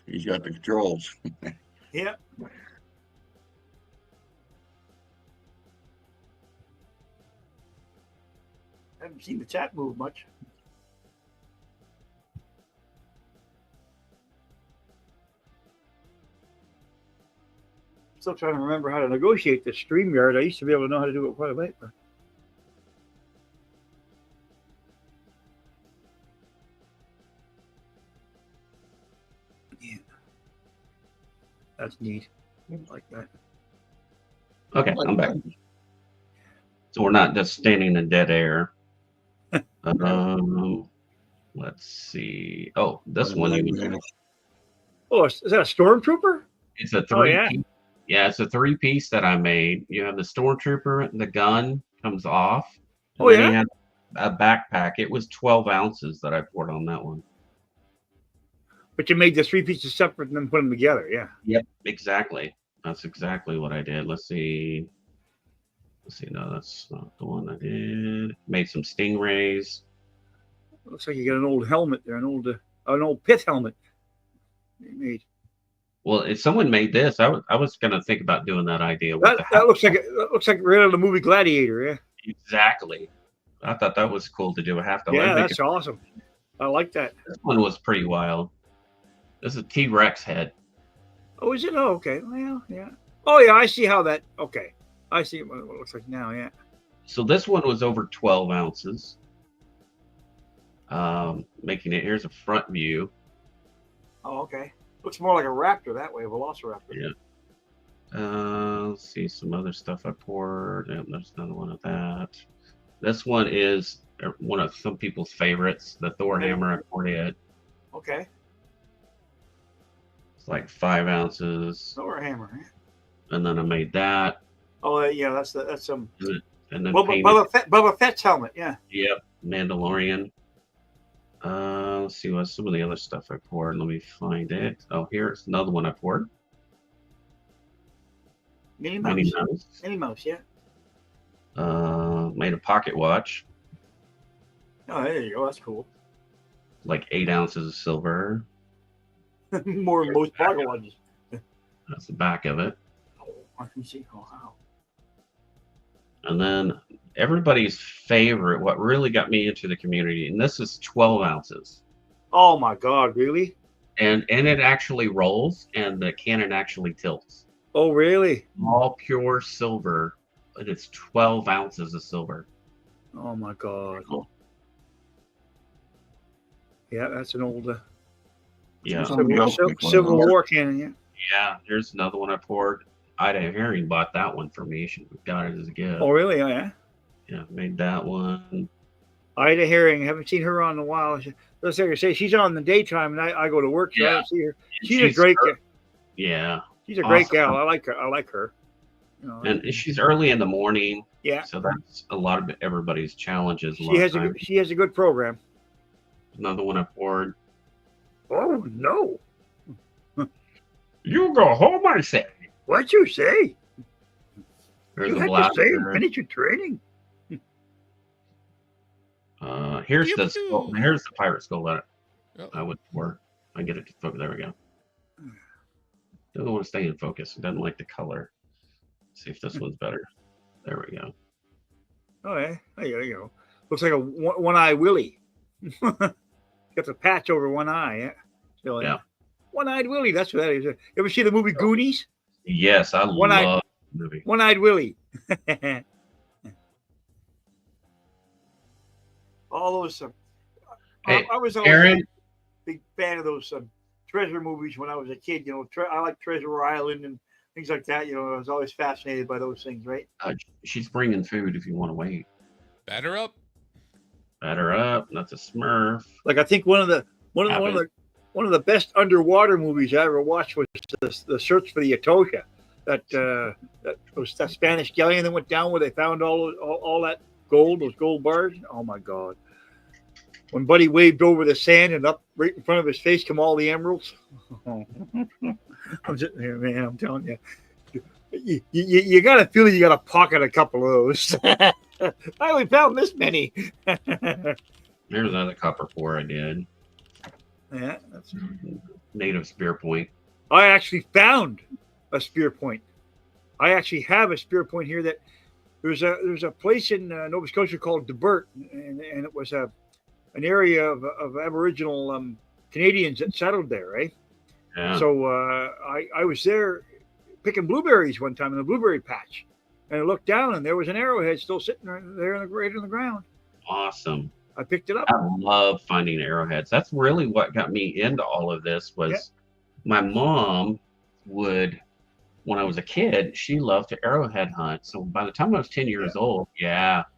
He's got the controls. Yeah. Haven't seen the chat move much. Still trying to remember how to negotiate this StreamYard. I used to be able to know how to do it quite a bit. But... yeah. That's neat. I like that. Okay, I'm back. So we're not just standing in dead air. Let's see. Oh, this one. Oh, is that a stormtrooper? It's a three. yeah. Yeah, it's a 3-piece that I made. You have the stormtrooper, the gun comes off. Oh, then yeah? you have a backpack. It was 12 ounces that I poured on that one. But you made the 3 pieces separate and then put them together, yeah. Yep, exactly. That's exactly what I did. Let's see. No, that's not the one I did. Made some stingrays. Looks like you got an old helmet there, an old pit helmet you made. Well, if someone made this, I was gonna think about doing that idea. That looks like right out of the movie Gladiator, yeah. Exactly. I thought that was cool to do a half the Yeah, leg. that's awesome. I like that. This one was pretty wild. This is a T-Rex head. Oh, is it? Oh, okay. Well, yeah. Oh, yeah. I see how that. Okay, I see what it looks like now. Yeah. So this one was over 12 ounces. Making it. Here's a front view. Oh, okay. Looks more like a raptor that way, a velociraptor. Yeah. Let's see some other stuff I poured. Yep, there's another one of that. This one is one of some people's favorites, the Thor hammer. I poured it. Okay. It's like 5 ounces. Thor hammer. Yeah. And then I made that. Oh, yeah. That's some. And then Boba Fett's helmet. Yeah. Yep, Mandalorian. Let's see what some of the other stuff I poured. Let me find it. Oh, here's another one I poured. Minnie Mouse. Minnie Mouse, yeah. Made a pocket watch. Oh, there you go. That's cool. Like 8 ounces of silver. More than most pocket watches. That's the back of it. Oh, I can see. Oh, wow. And then everybody's favorite, what really got me into the community, and this is 12 ounces. Oh my God, really? And it actually rolls, and the cannon actually tilts. Oh, really? All pure silver, and it's 12 ounces of silver. Oh my God. Yeah, that's an old Civil War cannon, yeah. Yeah, here's another one I poured. Ida Herring bought that one for me. She got it as a gift. Oh, really? Oh, yeah. Yeah, made that one. Ida Herring, haven't seen her on in a while. Let's say she's on in the daytime, and I go to work, so I don't see her. She's a great gal. Yeah, she's a great gal. I like her. You know, and she's early in the morning. Yeah. So that's a lot of everybody's challenges. She has a good program. Another one I poured. Oh no! You go home, I say. What you say? There's you a had blaster. to say finish your training. Here's the pirate skull that I would pour. I get it to focus. There we go. Doesn't want to stay in focus. It doesn't like the color. Let's see if this one's better. There we go. Oh yeah, there you go. Looks like a one-eye Willie. Got the patch over one eye. Yeah. Still, yeah. One-eyed Willie. That's what that is. You ever see the movie Goonies? Yes, I love the movie. One-eyed Willie. all those. Hey, I was always Aaron? a big fan of those treasure movies when I was a kid. I like Treasure Island and things like that. I was always fascinated by those things, right? She's bringing food if you want to wait. Batter up. Batter up. That's a Smurf. Like I think one of the best underwater movies I ever watched was the Search for the Atocha. That was that Spanish galleon that went down where they found all that gold, those gold bars. Oh my God! When Buddy waved over the sand and up right in front of his face come all the emeralds. I'm just, man, I'm telling you, you got a feeling you got to pocket a couple of those. I only found this many. There's another copper pour I did. Yeah, that's. Native spear point. I actually found a spear point. I actually have a spear point here. That there's a place in Nova Scotia called Debert, and it was an area of Aboriginal Canadians that settled there, right? Yeah. So I was there picking blueberries one time in the blueberry patch, and I looked down and there was an arrowhead still sitting right there right in the ground. Awesome. I picked it up. I love finding arrowheads. That's really what got me into all of this was my mom would, when I was a kid, she loved to arrowhead hunt. So by the time I was 10 years old,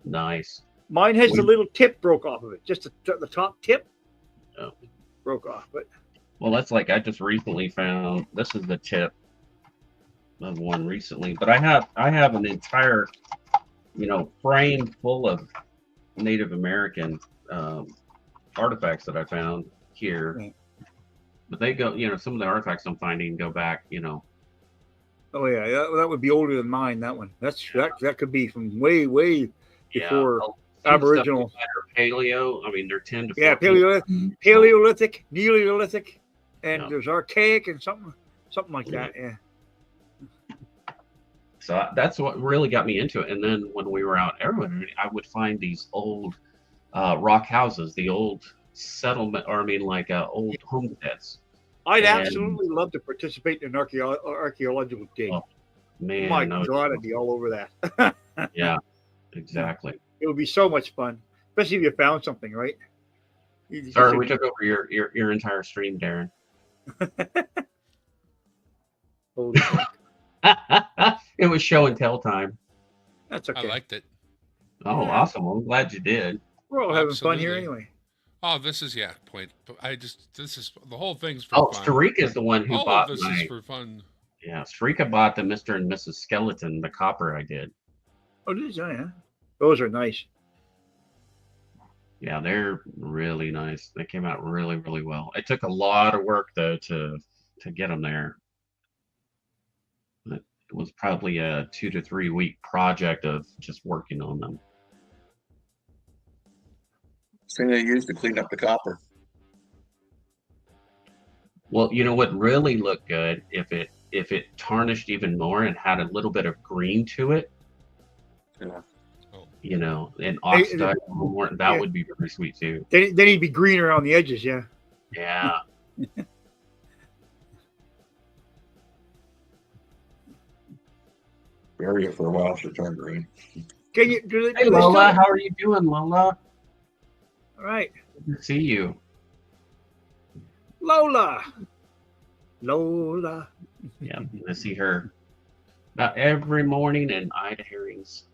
nice. Mine has the little tip broke off of it. Just the top tip broke off. But well, that's like I just recently found. This is the tip of one recently, but I have an entire, frame full of Native American artifacts that I found here. Right. But they go, some of the artifacts I'm finding go back, oh yeah, that would be older than mine. That one. That could be from way before Aboriginal. Paleo. I mean, they're 10 to 14. Yeah, Paleolithic, Neolithic, and there's Archaic and something like that. Yeah. So that's what really got me into it. And then when we were out everywhere, I would find these old rock houses, the old settlement, or old homesteads. I'd absolutely love to participate in an archaeological dig. Oh, man, my God, I'd be all over that. Yeah, exactly. It would be so much fun, especially if you found something, right? Sorry, we took over your entire stream, Darren. Holy It was show and tell time. That's okay. I liked it. Oh, awesome. Well, I'm glad you did. We're all having fun Absolutely. here anyway. Oh, this is point. This is the whole thing's for Oh, fun. Starika is the one who All bought of this is for fun. Yeah, Starika bought the Mr. and Mrs. Skeleton, the copper I did. Oh, did you? Yeah. Those are nice. Yeah, they're really nice. They came out really, really well. It took a lot of work though to get them there. It was probably a 2 to 3 week project of just working on them. Thing they used to clean up the copper. Well, you know what really looked good if it tarnished even more and had a little bit of green to it. Yeah. And oxidized more, that would be very sweet too. Then he'd be greener on the edges, yeah. Yeah. Bury it for a while to turn green. Can you do Hey Lola, how are you doing, Lola? All right. Good to see you. Lola. Yeah, I see her about every morning in Ida Herrings.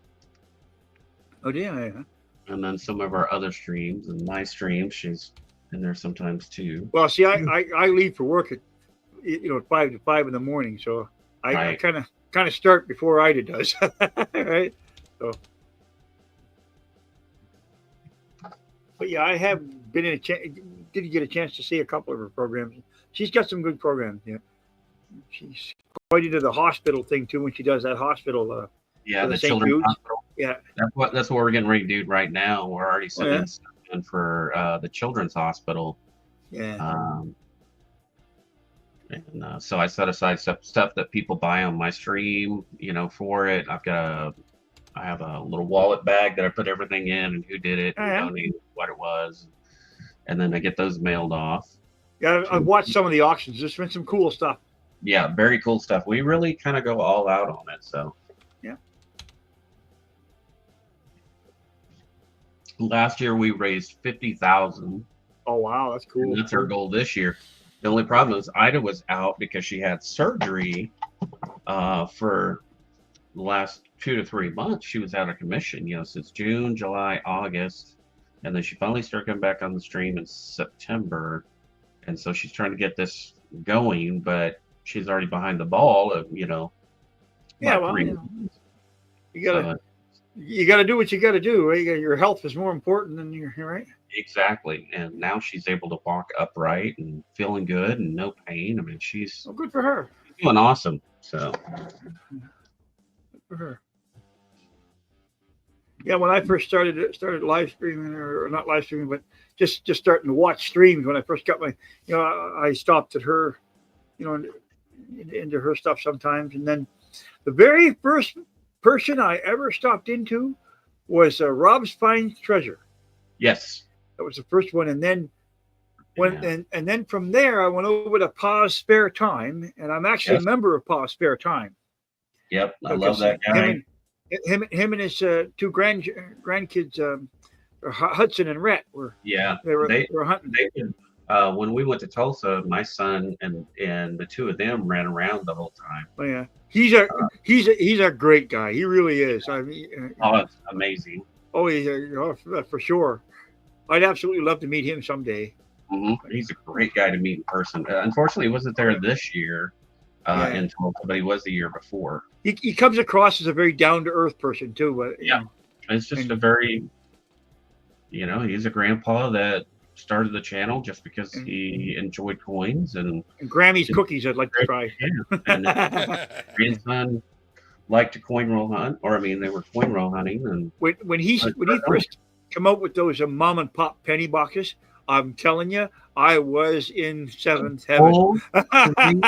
Oh, yeah. And then some of our other streams and my streams, she's in there sometimes too. Well, see, I leave for work at 5 to 5 in the morning, so I kind of start before Ida does, right? So, but yeah, I have been did get a chance to see a couple of her programs. She's got some good programs. Yeah, she's quite into the hospital thing too when she does that hospital. Yeah, the St. children's Jude's. hospital. Yeah, that's what we're getting ready to do right now. We're already sending stuff in for the children's hospital. yeah. So I set aside stuff that people buy on my stream, for it. I have a little wallet bag that I put everything in and who did it, and donated what it was, and then I get those mailed off. Yeah, I've watched some of the auctions. There's been some cool stuff. Yeah, very cool stuff. We really kind of go all out on it. So yeah. Last year we raised 50,000, Oh wow, that's cool. and that's our goal this year. The only problem is Ida was out because she had surgery for the last 2 to 3 months. She was out of commission, since June, July, August, and then she finally started coming back on the stream in September. And so she's trying to get this going, but she's already behind the ball of, Yeah, about well, 3 you know, months. you gotta do what you gotta do. Right? Your health is more important than your right. Exactly. And now she's able to walk upright and feeling good and no pain. I mean, she's Well, good for her. doing awesome. So, Good for her. Yeah, when I first started live streaming, or not live streaming, but just starting to watch streams. When I first got my, I stopped at her, into her stuff sometimes, and then the very first person I ever stopped into was Rob's Fine Treasure. yes. That was the first one, and then Yeah. and then from there I went over to Pa's Spare Time, and I'm actually Yes. a member of Pa's Spare Time. Yep. I love Because that guy. him and his two grandkids, Hudson and Rhett, were Yeah. they were They, hunting. they could, when we went to Tulsa, my son and the two of them ran around the whole time. Oh, yeah, he's a great guy. He really is. I mean, Oh, it's amazing. for sure. I'd absolutely love to meet him someday. He's a great guy to meet in person. Unfortunately, he wasn't there this year Yeah. in Tulsa, but he was the year before. He comes across as a very down to earth person too. But, Yeah. It's just a very, he's a grandpa that started the channel just because he enjoyed coins, and Grammy's cookies I'd like to try. and his grandson liked to coin roll hunt, they were coin roll hunting, and When he first come out with those mom and pop penny boxes, I'm telling you, I was in seventh heaven. old coins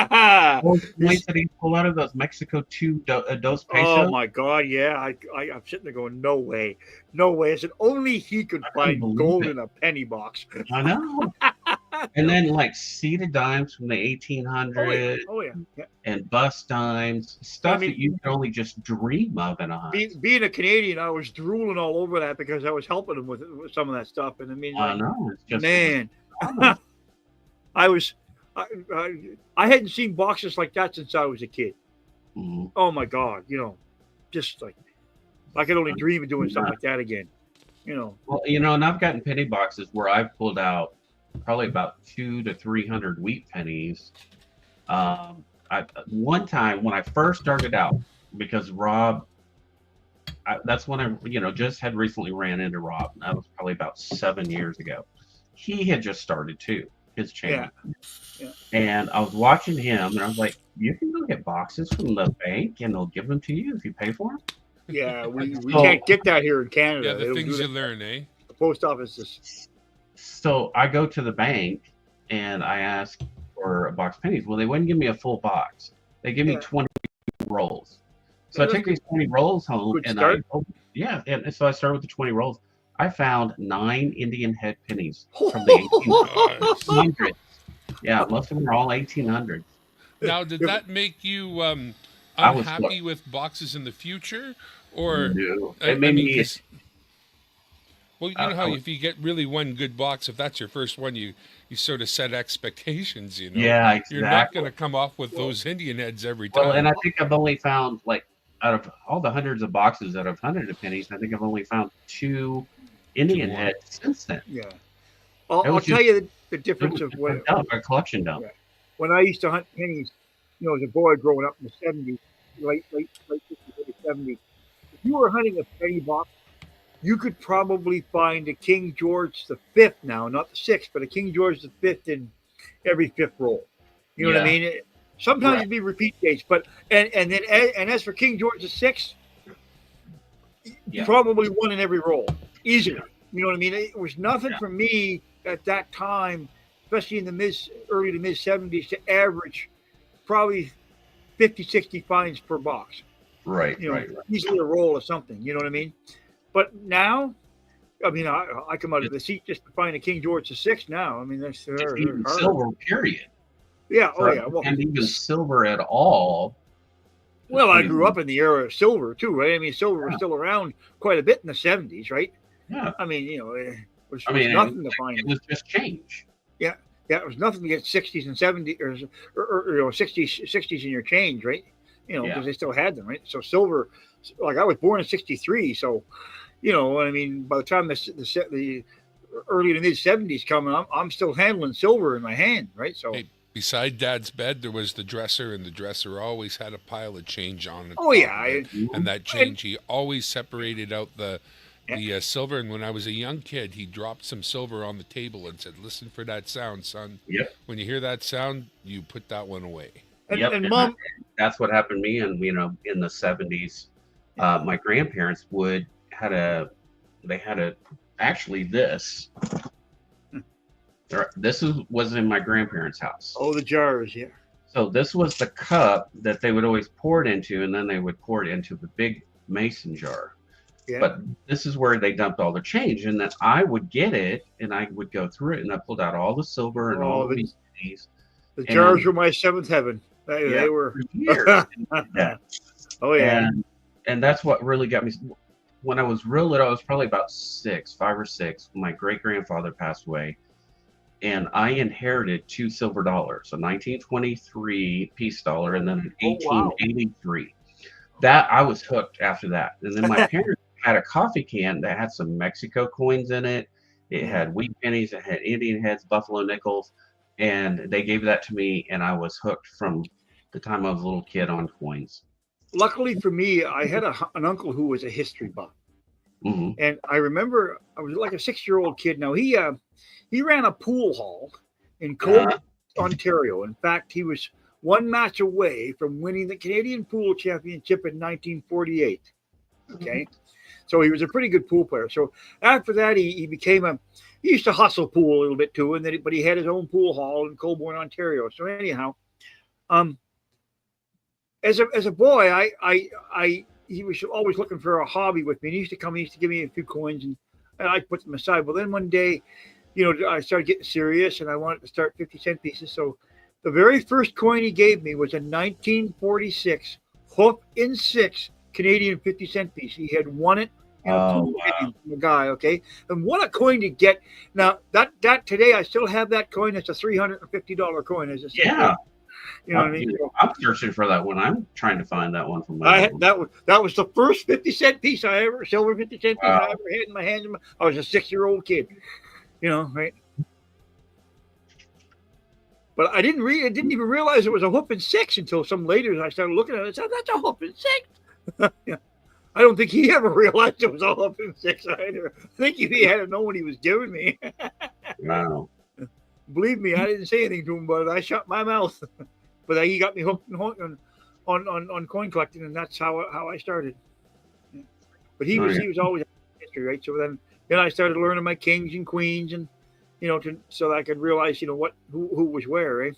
that he pulled out of those Mexico 2 dos pesos. Oh my God, yeah. I'm sitting there going, no way. I said, only he could find believe gold it. in a penny box. I know. And then like seeded dimes from the 1800s Oh yeah. and bust dimes, stuff I mean- that you could only just dream of in a hunt. Being a Canadian, I was drooling all over that because I was helping him with some of that stuff. And I mean, I know. It's just man, I hadn't seen boxes like that since I was a kid. Mhm. Oh my God, just like I could only dream of doing something like that again. Well, and I've gotten penny boxes where I've pulled out probably about 200 to 300 wheat pennies. One time when I first started out, because Rob, that's when I, just had recently ran into Rob. That was probably about 7 years ago. He had just started too, his channel. Yeah. And I was watching him, and I was like, "You can go get boxes from the bank, and they'll give them to you if you pay for them." Yeah, we So- can't get that here in Canada. Yeah, They the don't things do you that. learn, eh? The post office is. So I go to the bank and I ask for a box of pennies. Well, they wouldn't give me a full box. They give me Yeah. 20 rolls. So Yeah, I take these 20 rolls home, good and start. and so I started with the 20 rolls. I found 9 Indian head pennies from the 1800s. Yeah, most of them are all 1800s. Now, did that make you I was unhappy with boxes in the future, or No, I it made mean, me. 'cause- well, you know how I- if you get really one good box, if that's your first one, you sort of set expectations. Yeah, exactly. You're not going to come off with those Indian heads every time. Well, and I think I've only found, like, out of all the hundreds of boxes that I've hunted of pennies, I think I've only found 2 Indian Two. heads since then. Yeah. It I'll was tell just- you the It difference was of just when a dump, a collection dump. Yeah. when I used to hunt pennies, as a boy growing up in the 70s, late 60s, early 70s. If you were hunting a penny box, you could probably find a King George V now, not the 6th, but a King George V in every 5th roll. You know what I Yeah. mean? Sometimes Right. it'd be repeat dates, but and as for King George VI, Yeah. probably one in every roll, easily. You know what I mean? It was nothing Yeah. for me at that time, especially in the early to mid 70s, to average probably 50, 60 finds per box. Right, Right. Easily a roll or something. You know what I mean? But now, I mean, I come out of the seat just to find a King George VI now. I mean, that's It's even silver, period. Yeah. Oh yeah. Well, And even silver at all. I grew up in the era of silver too, right? I mean, silver was still around quite a bit in the 70s, right? Yeah. I mean, it was, I mean, nothing to find. it was just change. Yeah, it was nothing to get 60s and 70s or 60s in your change, right? Because Yeah. they still had them, right? So silver, like I was born in '63, so I mean, by the time the early to mid '70s coming, I'm still handling silver in my hand, right? So, Hey, beside Dad's bed, there was the dresser, and the dresser always had a pile of change on the oh top yeah, of it. And that and change, he always separated out the yeah, silver. And when I was a young kid, he dropped some silver on the table and said, "Listen for that sound, son. Yep. When you hear that sound, you put that one away." Yep. and mom, That's what happened to me. And in the 70s, my grandparents they had a actually this. This was in my grandparents' house. oh the jars, yeah, So this was the cup that they would always pour it into, and then they would pour it into the big mason jar. yeah. But this is where they dumped all the change, and then I would get it, and I would go through it, and I pulled out all the silver and all the these pennies. the jars And- were my seventh heaven. They were. for years. Yeah. Oh yeah. And that's what really got me. When I was real little, I was probably about 5 or 6. My great grandfather passed away, and I inherited 2 silver dollars, a 1923 peace dollar, and then an Oh, wow. 1883. That I was hooked after that. And then my parents had a coffee can that had some Mexico coins in it. It had wheat pennies, it had Indian heads, buffalo nickels, and they gave that to me, and I was hooked from the time I was a little kid on coins. Luckily for me, I had an uncle who was a history buff, Hmm. and I remember I was like a 6-year-old kid. Now he ran a pool hall in Cobourg, Ontario. In fact, he was one match away from winning the Canadian Pool Championship in 1948. Okay, so he was a pretty good pool player. So after that, he used to hustle pool a little bit too, but he had his own pool hall in Cobourg, Ontario. So anyhow, as a boy, he was always looking for a hobby with me. And he used to give me a few coins, and I put them aside. Well, then one day, I started getting serious, and I wanted to start 50-cent pieces. So the very first coin he gave me was a 1946 hoof in 6 Canadian 50-cent piece. He had won it in a pool game from a guy. Okay, and what a coin to get! Now that today I still have that coin. It's a $350 coin. Yeah. You know what I mean? I'm searching for that one. I'm trying to find that one from my that was the first 50-cent piece silver 50-cent piece Wow. I ever had in my hands. I was a 6-year-old kid, right? But I didn't even realize it was a hoof in 6 until some later I started looking at it. I said, "That's a hoof in 6." Yeah. I don't think he ever realized it was a hoof in 6 either. I think he had to know what he was giving me. Wow. Believe me, I didn't say anything to him, but I shut my mouth. But he got me hooked on coin collecting, and that's how I started. Yeah. But he was always in history, right? So then I started learning my kings and queens, and so that I could realize who was where, right?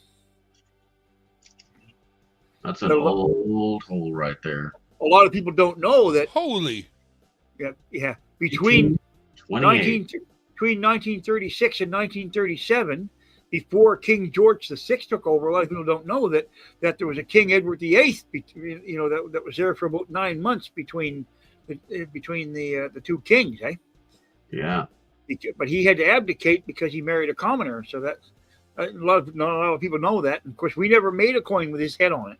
That's an old hole right there. A lot of people don't know that. Holy! Yeah. Between 28. 1936 and 1937, before King George VI took over, a lot of people don't know that there was a King Edward VIII, that was there for about 9 months between the two kings, eh? Yeah. But he had to abdicate because he married a commoner. So that not a lot of people know that. And of course, we never made a coin with his head on it.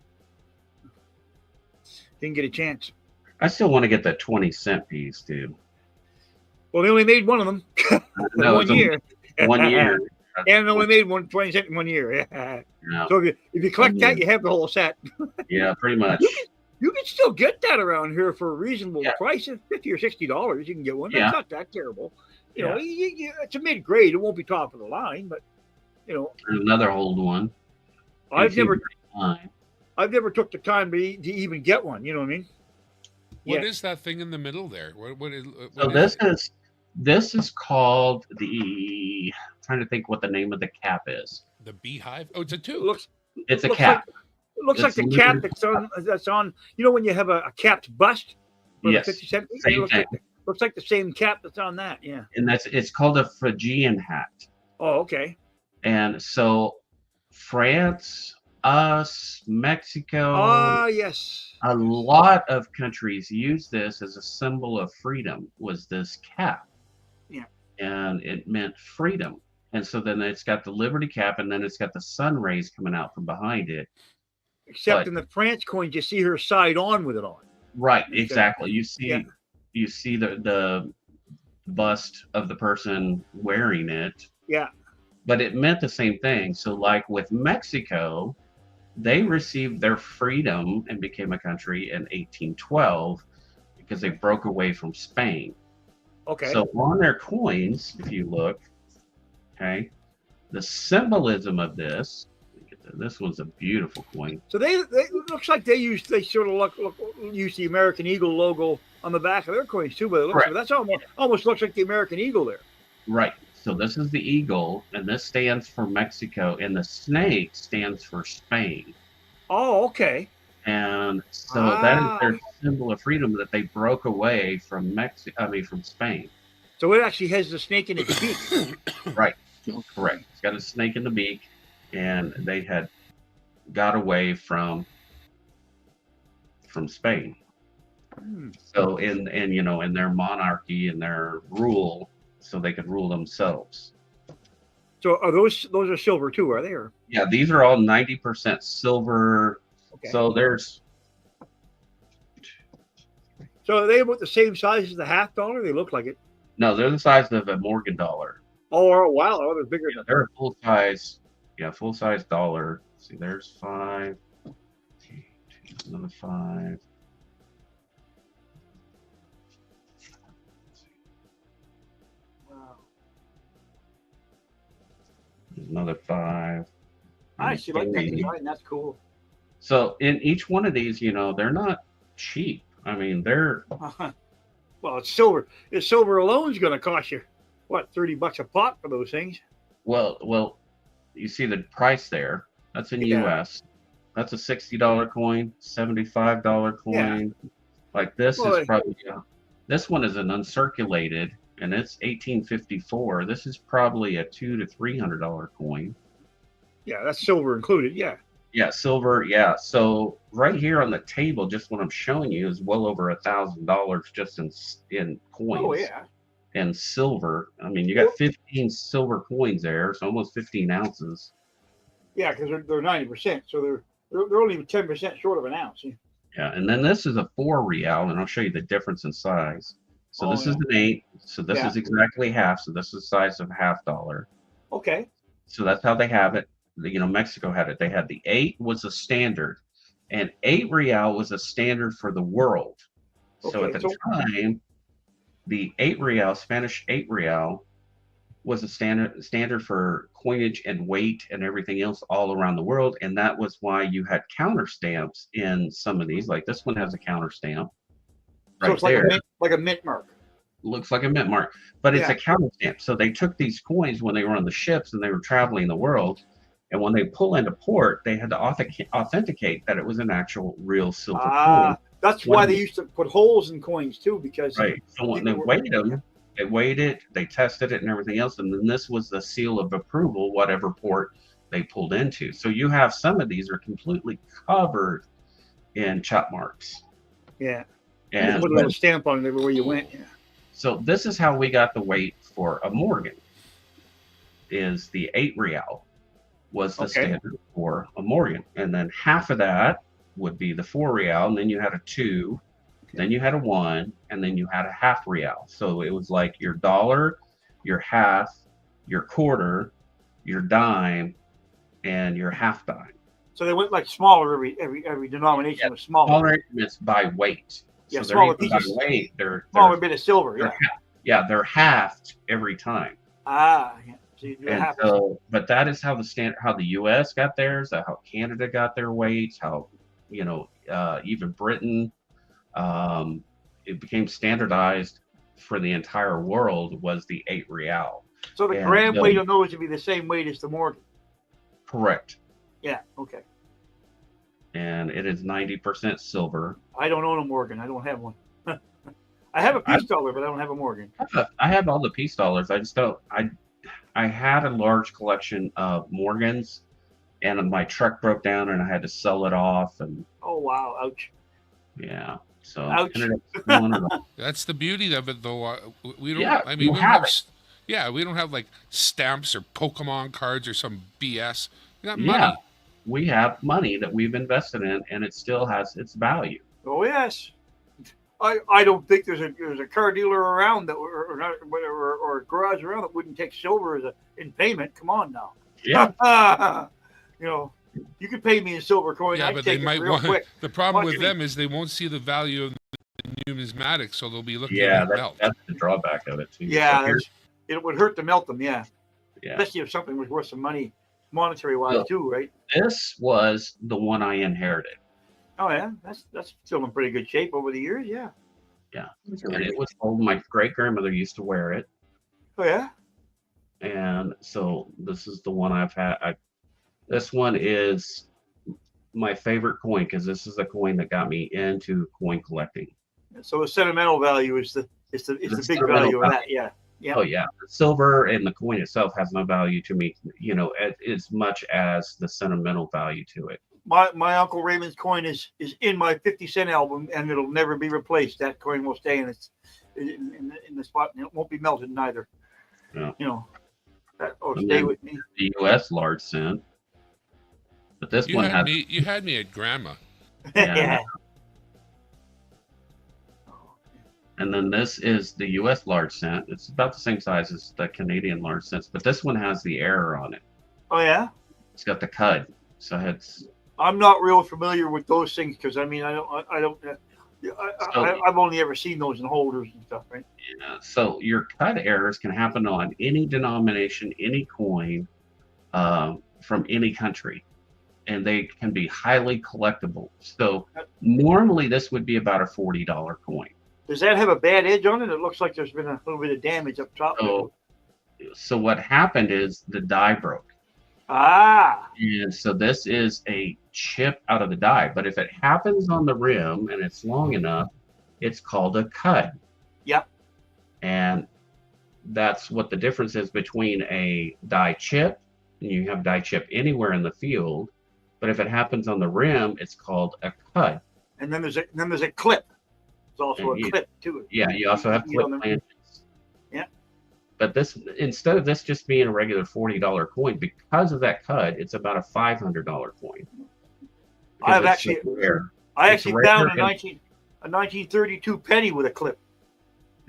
Didn't get a chance. I still want to get that 20-cent piece, dude. Well, they only made one of them No, one year. 1 year. And only made 20 cents in 1 year. Yeah. So if you collect that, you have the whole set. Yeah, pretty much. You can still get that around here for a reasonable price. It's $50 or $60. You can get one. That's not that terrible. It's a mid grade. It won't be top of the line, but There's another old one. I've never took the time to even get one. You know what I mean? What is that thing in the middle there? What is? So this is called the. I'm trying to think what the name of the cap is. The beehive. Oh, it's a tooth. It's a cap. It looks like the cap that's on. When you have a capped bust. Yes. 50-cent. Same thing. Looks like the same cap that's on that. Yeah. And it's called a Phrygian hat. Oh, okay. And so France, us, Mexico. Yes. A lot of countries use this as a symbol of freedom. Was this cap? Yeah. And it meant freedom. And so then it's got the Liberty cap, and then it's got the sun rays coming out from behind it. Except But in the France coins, you see her side on with it on. right, Okay. exactly. Yeah. You see the bust of the person wearing it, Yeah. but it meant the same thing. So like with Mexico, they received their freedom and became a country in 1812 because they broke away from Spain. Okay. So on their coins, if you look, okay, the symbolism of this one's a beautiful coin. So they looks like they sort of use the American Eagle logo on the back of their coins too, but it looks that's almost looks like the American Eagle there. Right. So this is the eagle, and this stands for Mexico, and the snake stands for Spain. Oh, okay. And so that is their symbol of freedom, that they broke away from from Spain. So it actually has the snake in its beak. Right. Correct. It's got a snake in the beak, and they had got away from Spain. So in their monarchy and their rule, so they could rule themselves. So are those are silver too, are they? Or? Yeah, these are all 90% silver. Okay. So are they about the same size as the half dollar? They look like it. No, they're the size of a Morgan dollar. Oh wow, they're bigger than they're a full size. Yeah, full size dollar. See, there's 5. Another 5. Wow. There's another 5. I actually like that design. That's cool. So in each one of these, they're not cheap. I mean, they're well, it's silver. Silver alone is going to cost you what, $30 a pop for those things. Well, you see the price there. That's in U.S. That's a $60 coin, $75 coin. Yeah. Like this is probably this one is an uncirculated, and it's 1854. This is probably a $200 to $300 coin. Yeah, that's silver included. Yeah. Yeah, silver. Yeah. So right here on the table, just what I'm showing you is well over $1,000 just in coins. Oh yeah. And silver. I mean, you got 15 silver coins there. It's almost 15 ounces. Yeah, because they're 90%, so they're only 10% short of an ounce. Yeah, and then this is a 4 real, and I'll show you the difference in size. So this is an 8. So this is exactly half. So this is the size of half dollar. Okay. So that's how they have it. Mexico had it. They had the 8 was a standard, and 8 real was a standard for the world. So at the time, the 8 real, Spanish 8 real, was a standard for coinage and weight and everything else all around the world, and that was why you had counter stamps in some of these. Like this one has a counter stamp. So it's like a mint mark. Looks like a mint mark, but it's a counter stamp. So they took these coins when they were on the ships and they were traveling the world, and when they pull into port, they had to authenticate that it was an actual real silver coin. That's why they used to put holes in coins too, because so when they weighed them, they weighed it, they tested it and everything else, and then this was the seal of approval, whatever port they pulled into. So you have some of these are completely covered in chop marks. Yeah. And put a little stamp on it everywhere you went. Yeah. So this is how we got the weight for a Morgan. Is the 8 real was the standard for a Morgan, and then half of that would be the 4 real, and then you had a 2, then you had a 1, and then you had a half real. So it was like your dollar, your half, your quarter, your dime, and your half dime. So they went like smaller. Every denomination was smaller. Smaller increments by weight. Yeah, so smaller pieces. By weight, they're smaller bit of silver. Yeah, they're halved every time. Yeah. So but that is how the U.S. got theirs. How Canada got their weights. How even Britain. It became standardized for the entire world was the 8 real. So the gram weight on those would be the same weight as the Morgan. Correct. Yeah. Okay. And it is 90% silver. I don't own a Morgan. I don't have one. I have a peace dollar, but I don't have a Morgan. I have all the peace dollars. I just don't. I had a large collection of Morgans, and my truck broke down, and I had to sell it off. And oh wow! Ouch. Yeah. So Ouch. ended up selling it all. That's the beauty of it, though. We don't. Yeah, I mean, you we don't have have. it. Yeah, we don't have like stamps or Pokemon cards or some BS. We got Yeah, money. we have money that we've invested in, and it still has its value. Oh yes. I don't think there's a car dealer around that or a garage around that wouldn't take silver as in payment. Come on now. Yeah, You know, you could pay me in silver coin. Yeah, I'd but they take it might real want. quick. The problem Watch with me. them is they won't see the value of the numismatics, so they'll be looking yeah, at melt. that's the drawback of it too. Yeah, So here's- it would hurt to melt them. Yeah, yeah. especially if something was worth some money, monetary wise Well, too, right? This was the one I inherited. Oh yeah, that's still in pretty good shape over the years. Yeah. Yeah, and it was old. My great grandmother used to wear it, Oh yeah. and so this is the one I've had. This one is my favorite coin because this is the coin that got me into coin collecting. So the sentimental value is the big sentimental value of value. that. Yeah. Yeah. Oh yeah, the silver and the coin itself has no value to me, as much as the sentimental value to it. My Uncle Raymond's coin is in my 50-cent album, and it'll never be replaced. That coin will stay in the spot, and it won't be melted neither. Yeah. You know, that'll And stay then with me. The U.S. large cent, but this You one had has me. You had me at grandma. Yeah. And then this is the U.S. large cent. It's about the same size as the Canadian large cents, but this one has the error on it. Oh yeah. It's got the cud, so it's I'm not real familiar with those things because I mean I've only ever seen those in holders and stuff, right? so your cud errors can happen on any denomination, any coin, from any country, and they can be highly collectible. So normally this would be about a $40 coin. Does that have a bad edge on it? It looks like there's been a little bit of damage up top. So what happened is the die broke. Ah. And so this is a chip out of the die. But if it happens on the rim and it's long enough, it's called a cud. Yep. And that's what the difference is between a die chip, and you have die chip anywhere in the field. But if it happens on the rim, it's called a cud. And then there's a clip. There's also And a clip too. Yeah, you also have clip flanges. Yeah. But this, instead of this just being a regular $40 coin, because of that cud, it's about a $500 coin. I Because actually it's so rare. found rare a 1932 penny with a clip.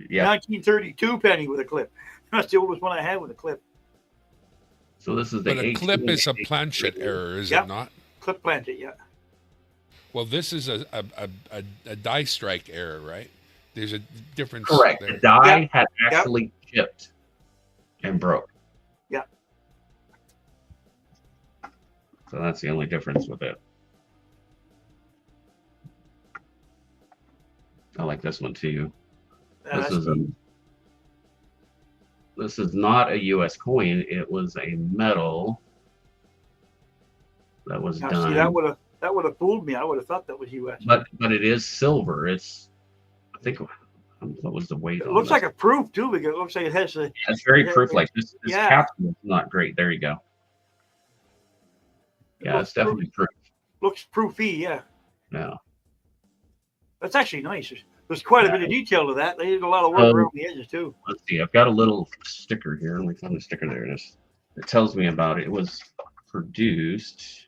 Yeah. 1932 penny with a clip. That's the oldest one I had with a clip. So this is the But a clip is a 1880. planchet error, is Yep. it not? Clip planted, yeah. Well, this is a die strike error, right? There's a difference. Correct. There. The die Yep. had actually chipped and broke. Yeah. So that's the only difference with it. I like this one too. This is not a U.S. coin. It was a metal that was now, done. see, that would have fooled me. I would have thought that was U.S. But it is silver. It's, I think, what was the weight? It on looks this? like a proof too, because it looks like it has a. It's very Yeah, proof-like. This yeah. capsule is not great. There you go. Yeah, looks it's definitely proof. Looks proofy, yeah. Yeah. That's actually nice. There's quite a bit of detail to that. They did a lot of work around the edges too. Let's see. I've got a little sticker here. Let me find the sticker. There it is. It tells me about it. It was produced.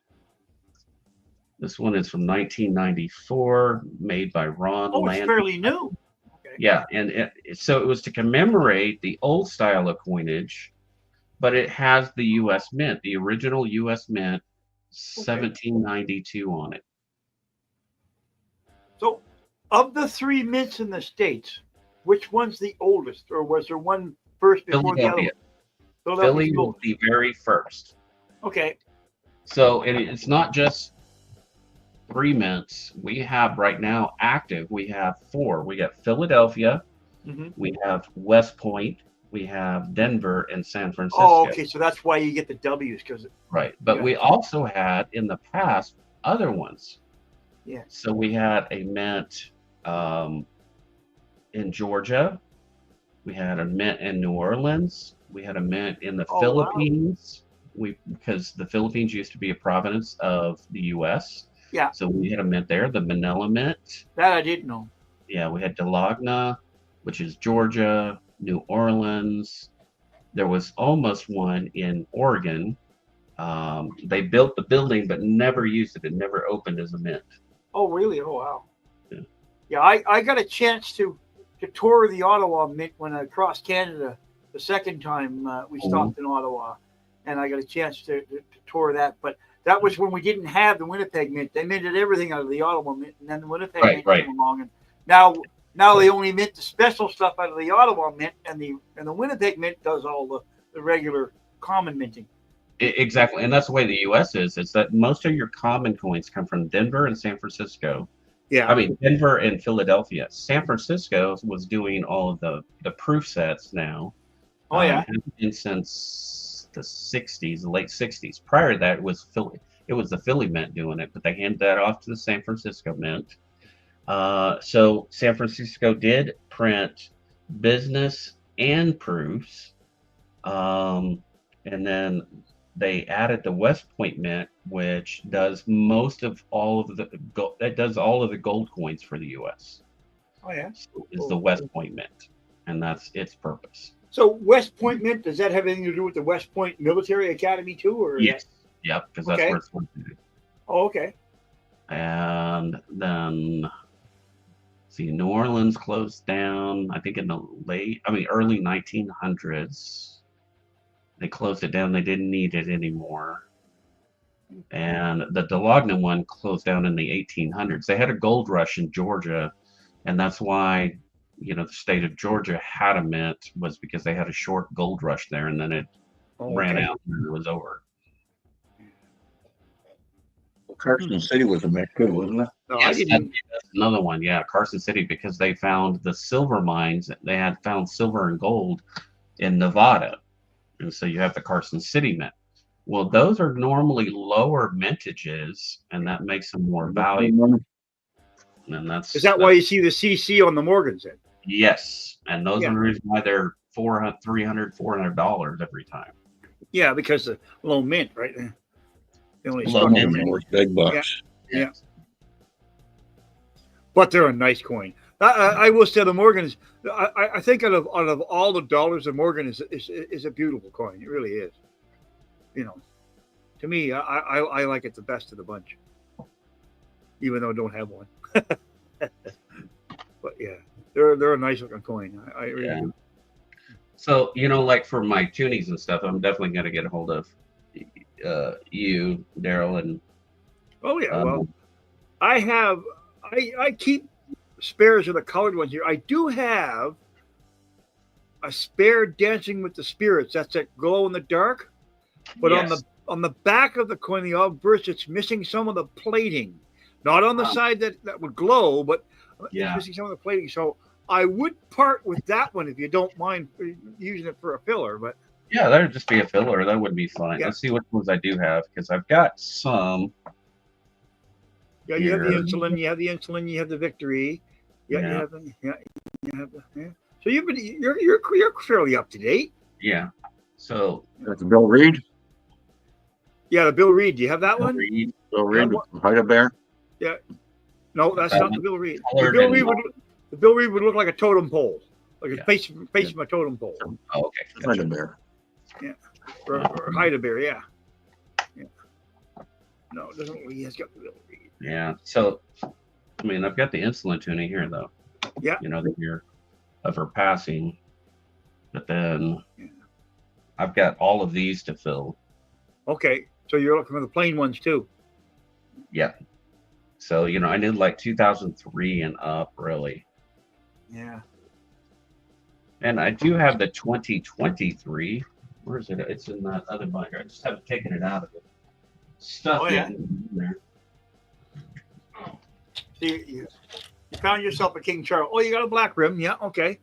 This one is from 1994, made by Ron Oh, it's Land. fairly new. Okay. Yeah, and so it was to commemorate the old style of coinage, but it has the U.S. Mint, the original U.S. Mint, 1792 on it. So, of the three mints in the States, which one's the oldest, or was there one first before the other? Philadelphia. One? Philly Philadelphia's was oldest. the very first. Okay. So it's not just 3 mints. We have right now active. We have 4. We got Philadelphia. Mm-hmm. We have West Point. We have Denver and San Francisco. Oh, okay. So that's why you get the W's, because Right. But Yeah. we also had in the past other ones. Yeah. So we had a mint in Georgia. We had a mint in New Orleans. We had a mint in the Oh, wow. Philippines. Because the Philippines used to be a province of the U.S. Yeah. So we had a mint there, the Manila Mint. that I didn't know. Yeah, we had Delagna, which is Georgia, New Orleans. There was almost one in Oregon. They built the building but never used it. It never opened as a mint. Oh, really? Oh, wow. Yeah. Yeah, I got a chance to tour the Ottawa Mint when I crossed Canada the second time we stopped in Ottawa, and I got a chance to tour that. But that was when we didn't have the Winnipeg Mint. They minted everything out of the Ottawa Mint, and then the Winnipeg Mint came along, and now they only mint the special stuff out of the Ottawa Mint, and the Winnipeg Mint does all the regular common minting. Exactly, and that's the way the U.S. is. It's that most of your common coins come from Denver and San Francisco. Yeah. I mean, Denver and Philadelphia. San Francisco was doing all of the proof sets now. Oh, yeah. And since the 60s, the late 60s. Prior to that, it was the Philly Mint doing it, but they handed that off to the San Francisco Mint. So San Francisco did print business and proofs. And then they added the West Point Mint, which does most of all of the gold coins for the U.S. Oh, yeah. So it's the West Point Mint, and that's its purpose. So West Point Mint, does that have anything to do with the West Point Military Academy too, or? Yes. Yep, because that's where it's located. Oh, okay. And then, see, New Orleans closed down, I think in the early 1900s. They closed it down. They didn't need it anymore. And the Delagna one closed down in the 1800s. They had a gold rush in Georgia, and that's why, the state of Georgia had a mint, was because they had a short gold rush there, and then it ran out and it was over. Carson City was a mint too, wasn't it? No, Yes, I didn't. that's another one. Yeah, Carson City, because they found the silver mines. They had found silver and gold in Nevada. And so you have the Carson City Mint. Well, those are normally lower mintages, and that makes them more valuable. And Is that why you see the CC on the Morgans then? Yes, and those are the reason why they're $300, $400 every time. Yeah, because the low mint, right? They only Low struck mint. them. Worth big bucks. Yeah. But they're a nice coin. I will say the Morgans. I think out of all the dollars, the Morgan is a beautiful coin. It really is. To me, I like it the best of the bunch, even though I don't have one. But yeah, they're a nice looking coin. I really do. So like for my tunings and stuff, I'm definitely gonna get a hold of you, Daryl, and. Oh yeah, well, I keep spares of the colored ones here. I do have a spare Dancing with the Spirits. That's that glow in the dark. But on the back of the coin, the obverse, it's missing some of the plating. Not on the side that would glow, but it's missing some of the plating. So I would part with that one if you don't mind using it for a filler. But yeah, that would just be a filler. That would be fine. Yeah. Let's see what ones I do have, because I've got some. yeah, you have the insulin, you have the victory. Yeah, you have the So you're fairly up to date. Yeah. So That's Bill Reed. Yeah, the Bill Reed. Do you have that one? Bill Reed with Heidelberg. Bear. Yeah. No, that's not the Bill Reed. The Colored Bill Reed would look like a totem pole, like a face from a totem pole. Oh, okay. Heidelberg. Or Heidelberg, yeah. No, it doesn't. He has got the Bill Reed. Yeah. So, I've got the insulin tuning here, though. Yeah. The year of her passing. But then I've got all of these to fill. Okay, so you're looking for the plain ones too. Yeah. So, I did like 2003 and up, really. Yeah. And I do have the 2023. Where is it? It's in that other binder. I just haven't taken it out of it. Stuff in there. You found yourself a King Charles. Oh, you got a black rim. Yeah, okay.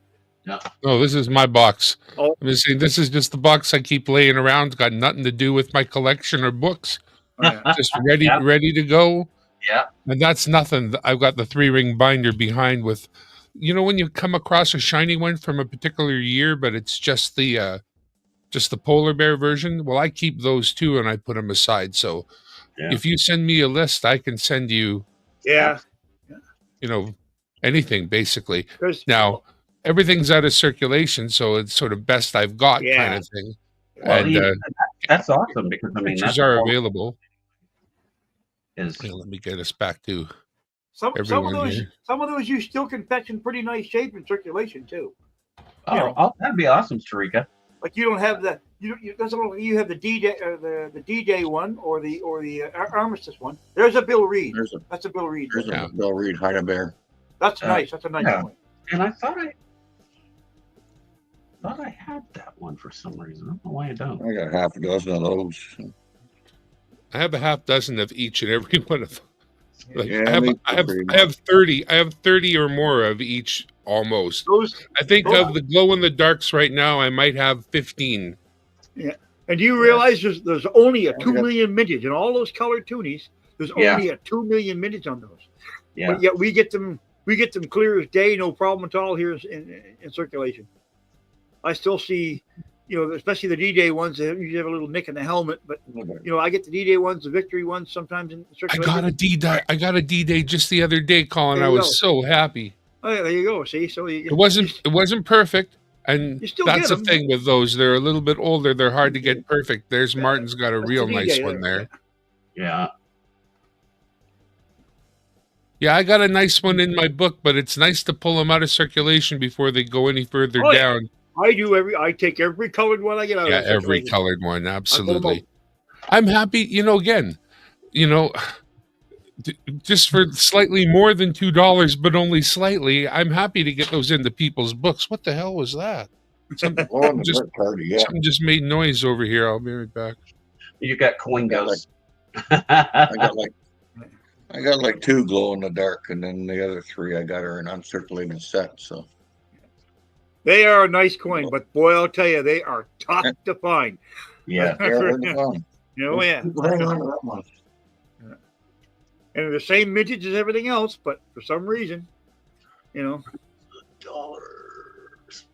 Oh, this is my box. Oh. I'm just saying, this is just the box I keep laying around. It's got nothing to do with my collection or books. Just ready to go. Yeah. And that's nothing. I've got the 3-ring binder behind with, when you come across a shiny one from a particular year, but it's just the polar bear version. Well, I keep those too, and I put them aside. So if you send me a list, I can send you, anything basically. 'Cause- Now everything's out of circulation, so it's sort of best I've got kind Yeah. of thing. Well, And that's awesome because I mean pictures that's are available. is Here, let me get us back to Some of everyone those here. you still can fetch in pretty nice shape in circulation too. that'd be awesome, Tarika. Like you don't have the you have the D-Day the D-Day one or the Armistice one. There's a Bill Reed. That's a Bill Reed. There's a Bill Reed Hide a Bear. That's nice. That's a nice yeah. one. And I thought I had that one for some reason. I don't know why I don't. I got half a dozen of those. I have a half dozen of each and every one of them. Like, Yeah, I have 30. I have 30 or more of each almost. I think of the glow in the darks right now, I might have 15. Yeah. And do you realize there's only a 2 million mintage in all those colored toonies? There's only a 2 million mintage on those. Yeah. But yet we get them clear as day, no problem at all here in circulation. I still see, especially the D-Day ones, they usually have a little nick in the helmet, but I get the D-Day ones, the Victory ones sometimes in circulation. I got a D-Day just the other day, Colin. I was so happy. Oh yeah, there you go. See, so it wasn't perfect, and that's the thing with those. They're a little bit older. They're hard to get perfect. There's Martin's got a real nice one there. Yeah. Yeah, I got a nice one in my book, but it's nice to pull them out of circulation before they go any further down. I take every colored one I get out of circulation. Every colored one, absolutely. I'm happy, again, just for slightly more than $2, but only slightly, I'm happy to get those into people's books. What the hell was that? Something just made noise over here. I'll be right back. You got coin ghosts. I got like 2 glow in the dark, and then the other 3 I got are an uncirculated set. So they are a nice coin, but boy, I'll tell you, they are tough to find. Yeah, And they're the same mintage as everything else, but for some reason, dollars.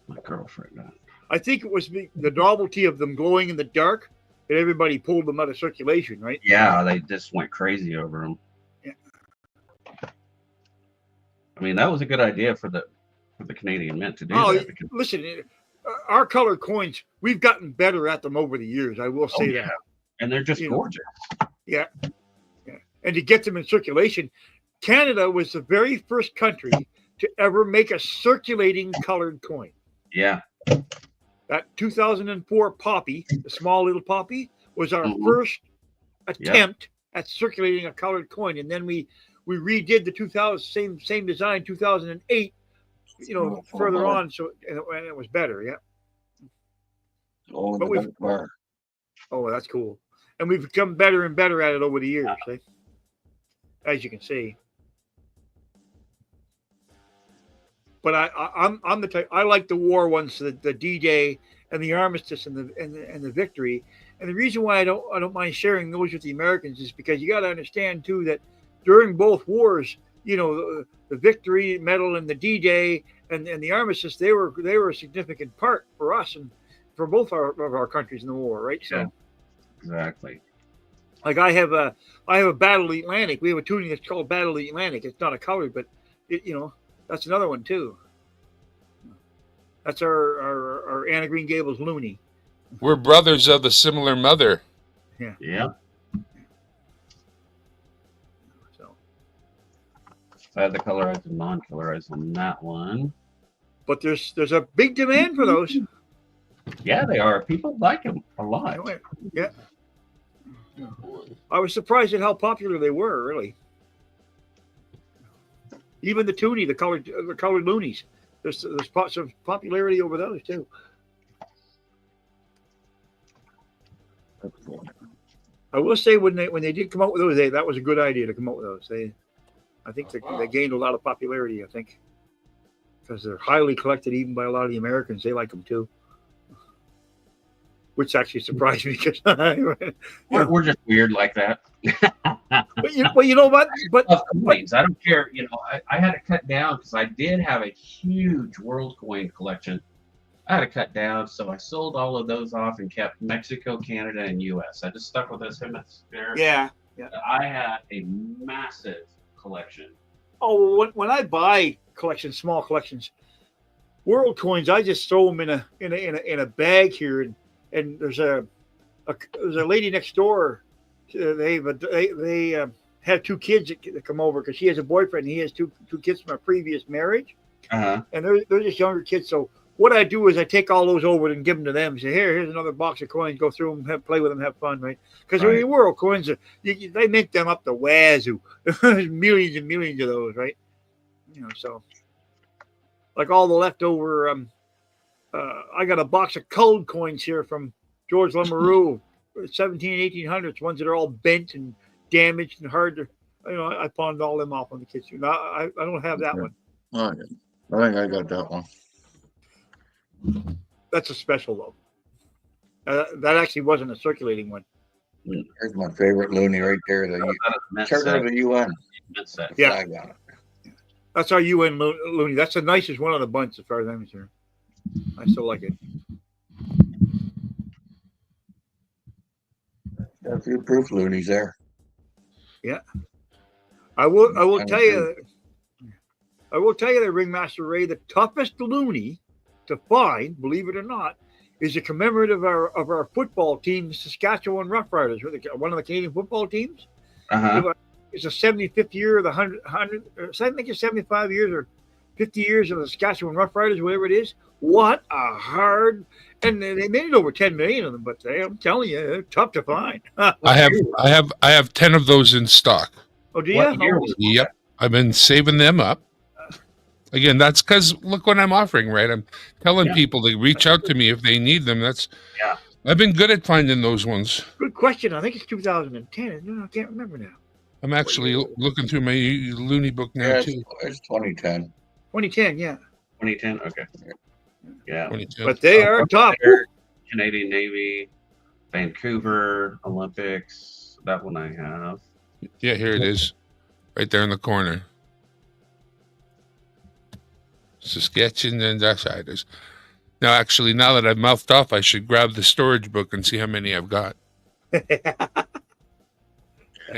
My girlfriend. I think it was the novelty of them glowing in the dark that everybody pulled them out of circulation, right? Yeah, they just went crazy over them. Yeah. I mean, that was a good idea for the Canadian Mint to do that. Because, listen, our colored coins, we've gotten better at them over the years. I will say that. And they're just gorgeous. Yeah. And to get them in circulation, Canada was the very first country to ever make a circulating colored coin. Yeah. That 2004 Poppy, the small little Poppy, was our first attempt at circulating a colored coin. And then we redid the same design 2008, further on, so and it was better, Oh, that's cool. And we've become better and better at it over the years, as you can see. But I'm the type, I like the war ones, the D-Day and the Armistice and the Victory. And the reason why I don't mind sharing those with the Americans is because you got to understand too that during both wars, the Victory Medal and the D-Day and the Armistice, they were a significant part for us and for both of our countries in the war, right? So exactly. Like I have a Battle Atlantic. We have a tuning that's called Battle Atlantic. It's not a color, but that's another one too. That's our Anna Green Gables Looney. We're brothers of a similar mother. Yeah. Yeah. So I had the colorized and non-colorized on that one. But there's a big demand for those. Yeah, they are. People like them a lot. Yeah. I was surprised at how popular they were, really. Even the toonie, the colored loonies. There's some popularity over those too. I will say when they did come out with those, that was a good idea to come out with those. I think they gained a lot of popularity. I think because they're highly collected, even by a lot of the Americans. They like them too, which actually surprised me because we're just weird like that. But you know what? But coins, I don't care. I had to cut down because I did have a huge world coin collection. I had to cut down, so I sold all of those off and kept Mexico, Canada, and U.S. I just stuck with those hemispheres. Yeah. I had a massive collection. Oh, when I buy collections, small collections, world coins, I just throw them in a bag here, and there's a lady next door. They have two kids that come over because she has a boyfriend. And he has two kids from a previous marriage, Uh-huh. and they're just younger kids. So what I do is I take all those over and give them to them. Say, here's another box of coins. Go through them, play with them, have fun, right? Because Right. world coins, they make them up the wazoo. There's millions and millions of those, right? So like all the leftover. I got a box of cold coins here from George Lemaroo, 1800s, ones that are all bent and damaged and hard to. I pawned all them off on the kids. I don't have that one. Oh, I think I got that one. That's a special though. That actually wasn't a circulating one. Here's my favorite loony right there. The Charter of the UN. Yeah. I got it. That's our UN loony. That's the nicest one of the bunch as far as I'm concerned. I still like it. Got a few proof loonies there. Yeah. I will tell you that Ringmaster Ray, the toughest loony to find, believe it or not, is a commemorative of our football team, the Saskatchewan Roughriders, one of the Canadian football teams. Uh-huh. It's a 75th year of the 100 I think it's 75 years or 50 years of the Saskatchewan Roughriders, whatever it is. What a hard, and they made it over 10 million of them, but I'm telling you, they're tough to find. I have 10 of those in stock. Oh, do What you? year was Yep. I've been saving them up. Again, that's because look what I'm offering, right? I'm telling people to reach out to me if they need them. I've been good at finding those ones. Good question. I think it's 2010. I can't remember now. I'm actually looking through my loony book now, Yeah, too. it's 2010. 2010, yeah. 2010? Okay. Yeah. 2010. But they are top. Canadian Navy, Vancouver Olympics. That one I have. Yeah, here it is. Right there in the corner. Saskatchewan and Outsiders. Now, actually, now that I've mouthed off, I should grab the storage book and see how many I've got. Hang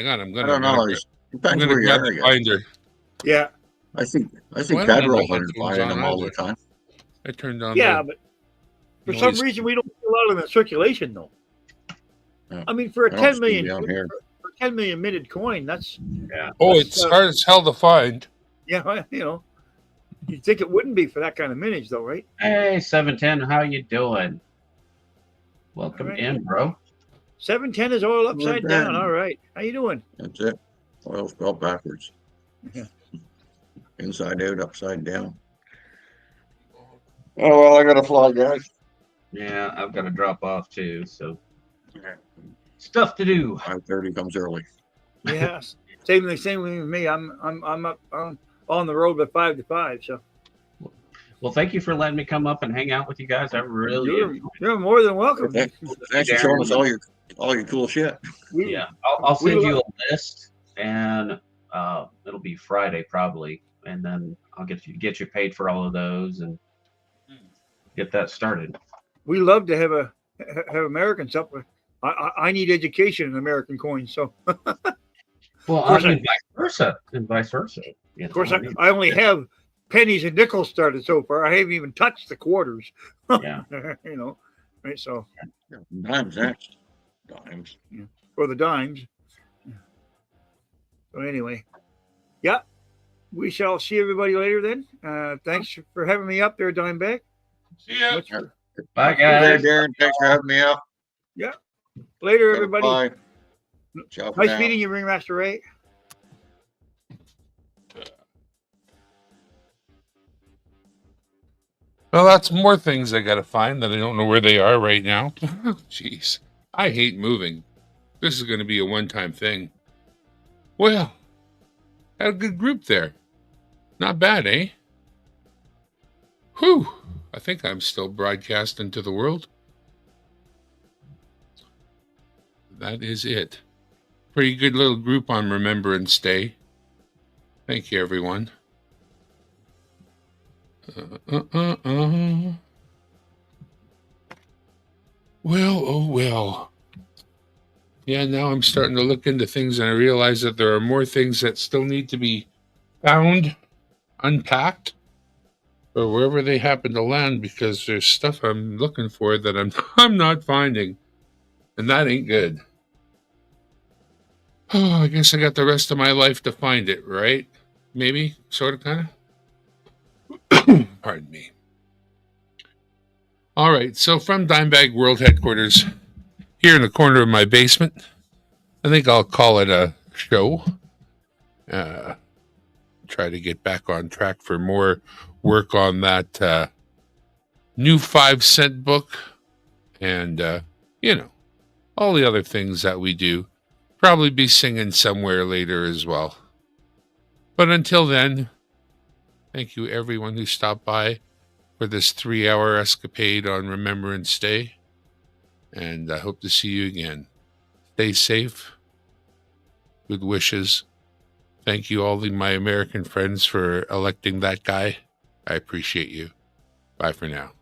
on, I'm I don't know. It depends where you grab are. the binder. Yeah. I think Why don't I Federal's let are that buying on them all the either? time. I turned on Yeah, the but for noise. some reason we don't see a lot of them in circulation, though. Yeah. I mean, for a I don't 10 see million, down here. for 10 million minted coin, that's Oh, it's hard as hell to find. yeah, you'd think it wouldn't be for that kind of mintage, though, right? Hey, 710, how you doing? Welcome All right. in, bro. 710 is oil upside Good down. man. All right, how you doing? That's it. Oil spelled backwards. Yeah. Inside out, upside down. Oh, well, I got to fly, guys. Yeah, I've got to drop off too, so stuff to do. 5:30 comes early. Yes, same with me. I'm up on the road by 5 to 5. So Well, thank you for letting me come up and hang out with you guys. I really enjoyed it. you're more than welcome. Thanks for showing us all your cool shit. Yeah, I'll send you a list, and it'll be Friday probably, and then I'll get you paid for all of those and get that started. We love to have Americans up. I need education in American coins, so Well, course and vice versa. You of course know, I only have pennies and nickels started so far. I haven't even touched the quarters. yeah. Right? So Dimes next. Dimes. or the dimes. So anyway, yeah, we shall see everybody later then. Thanks for having me up there, Dimebag. See ya. Bye, Hey, guys. Darren. Thanks for having me up. Later, everybody. Bye. Ciao for Nice now. meeting you, Ringmaster Ray. Well, that's more things I got to find that I don't know where they are right now. Jeez, I hate moving. This is going to be a one-time thing. Well, had a good group there. Not bad, eh? Whew. I think I'm still broadcasting to the world. That is it. Pretty good little group on Remembrance Day. Thank you, everyone. Well, oh well. Yeah, now I'm starting to look into things and I realize that there are more things that still need to be found, unpacked, or wherever they happen to land because there's stuff I'm looking for that I'm not finding. And that ain't good. Oh, I guess I got the rest of my life to find it, right? Maybe, sort of, kind of. Pardon me. All right, so from Dimebag World Headquarters, here in the corner of my basement, I think I'll call it a show. Try to get back on track for more work on that new 5-cent book and, all the other things that we do. Probably be singing somewhere later as well. But until then, thank you everyone who stopped by for this 3-hour escapade on Remembrance Day. And I hope to see you again. Stay safe. Good wishes. Thank you all my American friends for electing that guy. I appreciate you. Bye for now.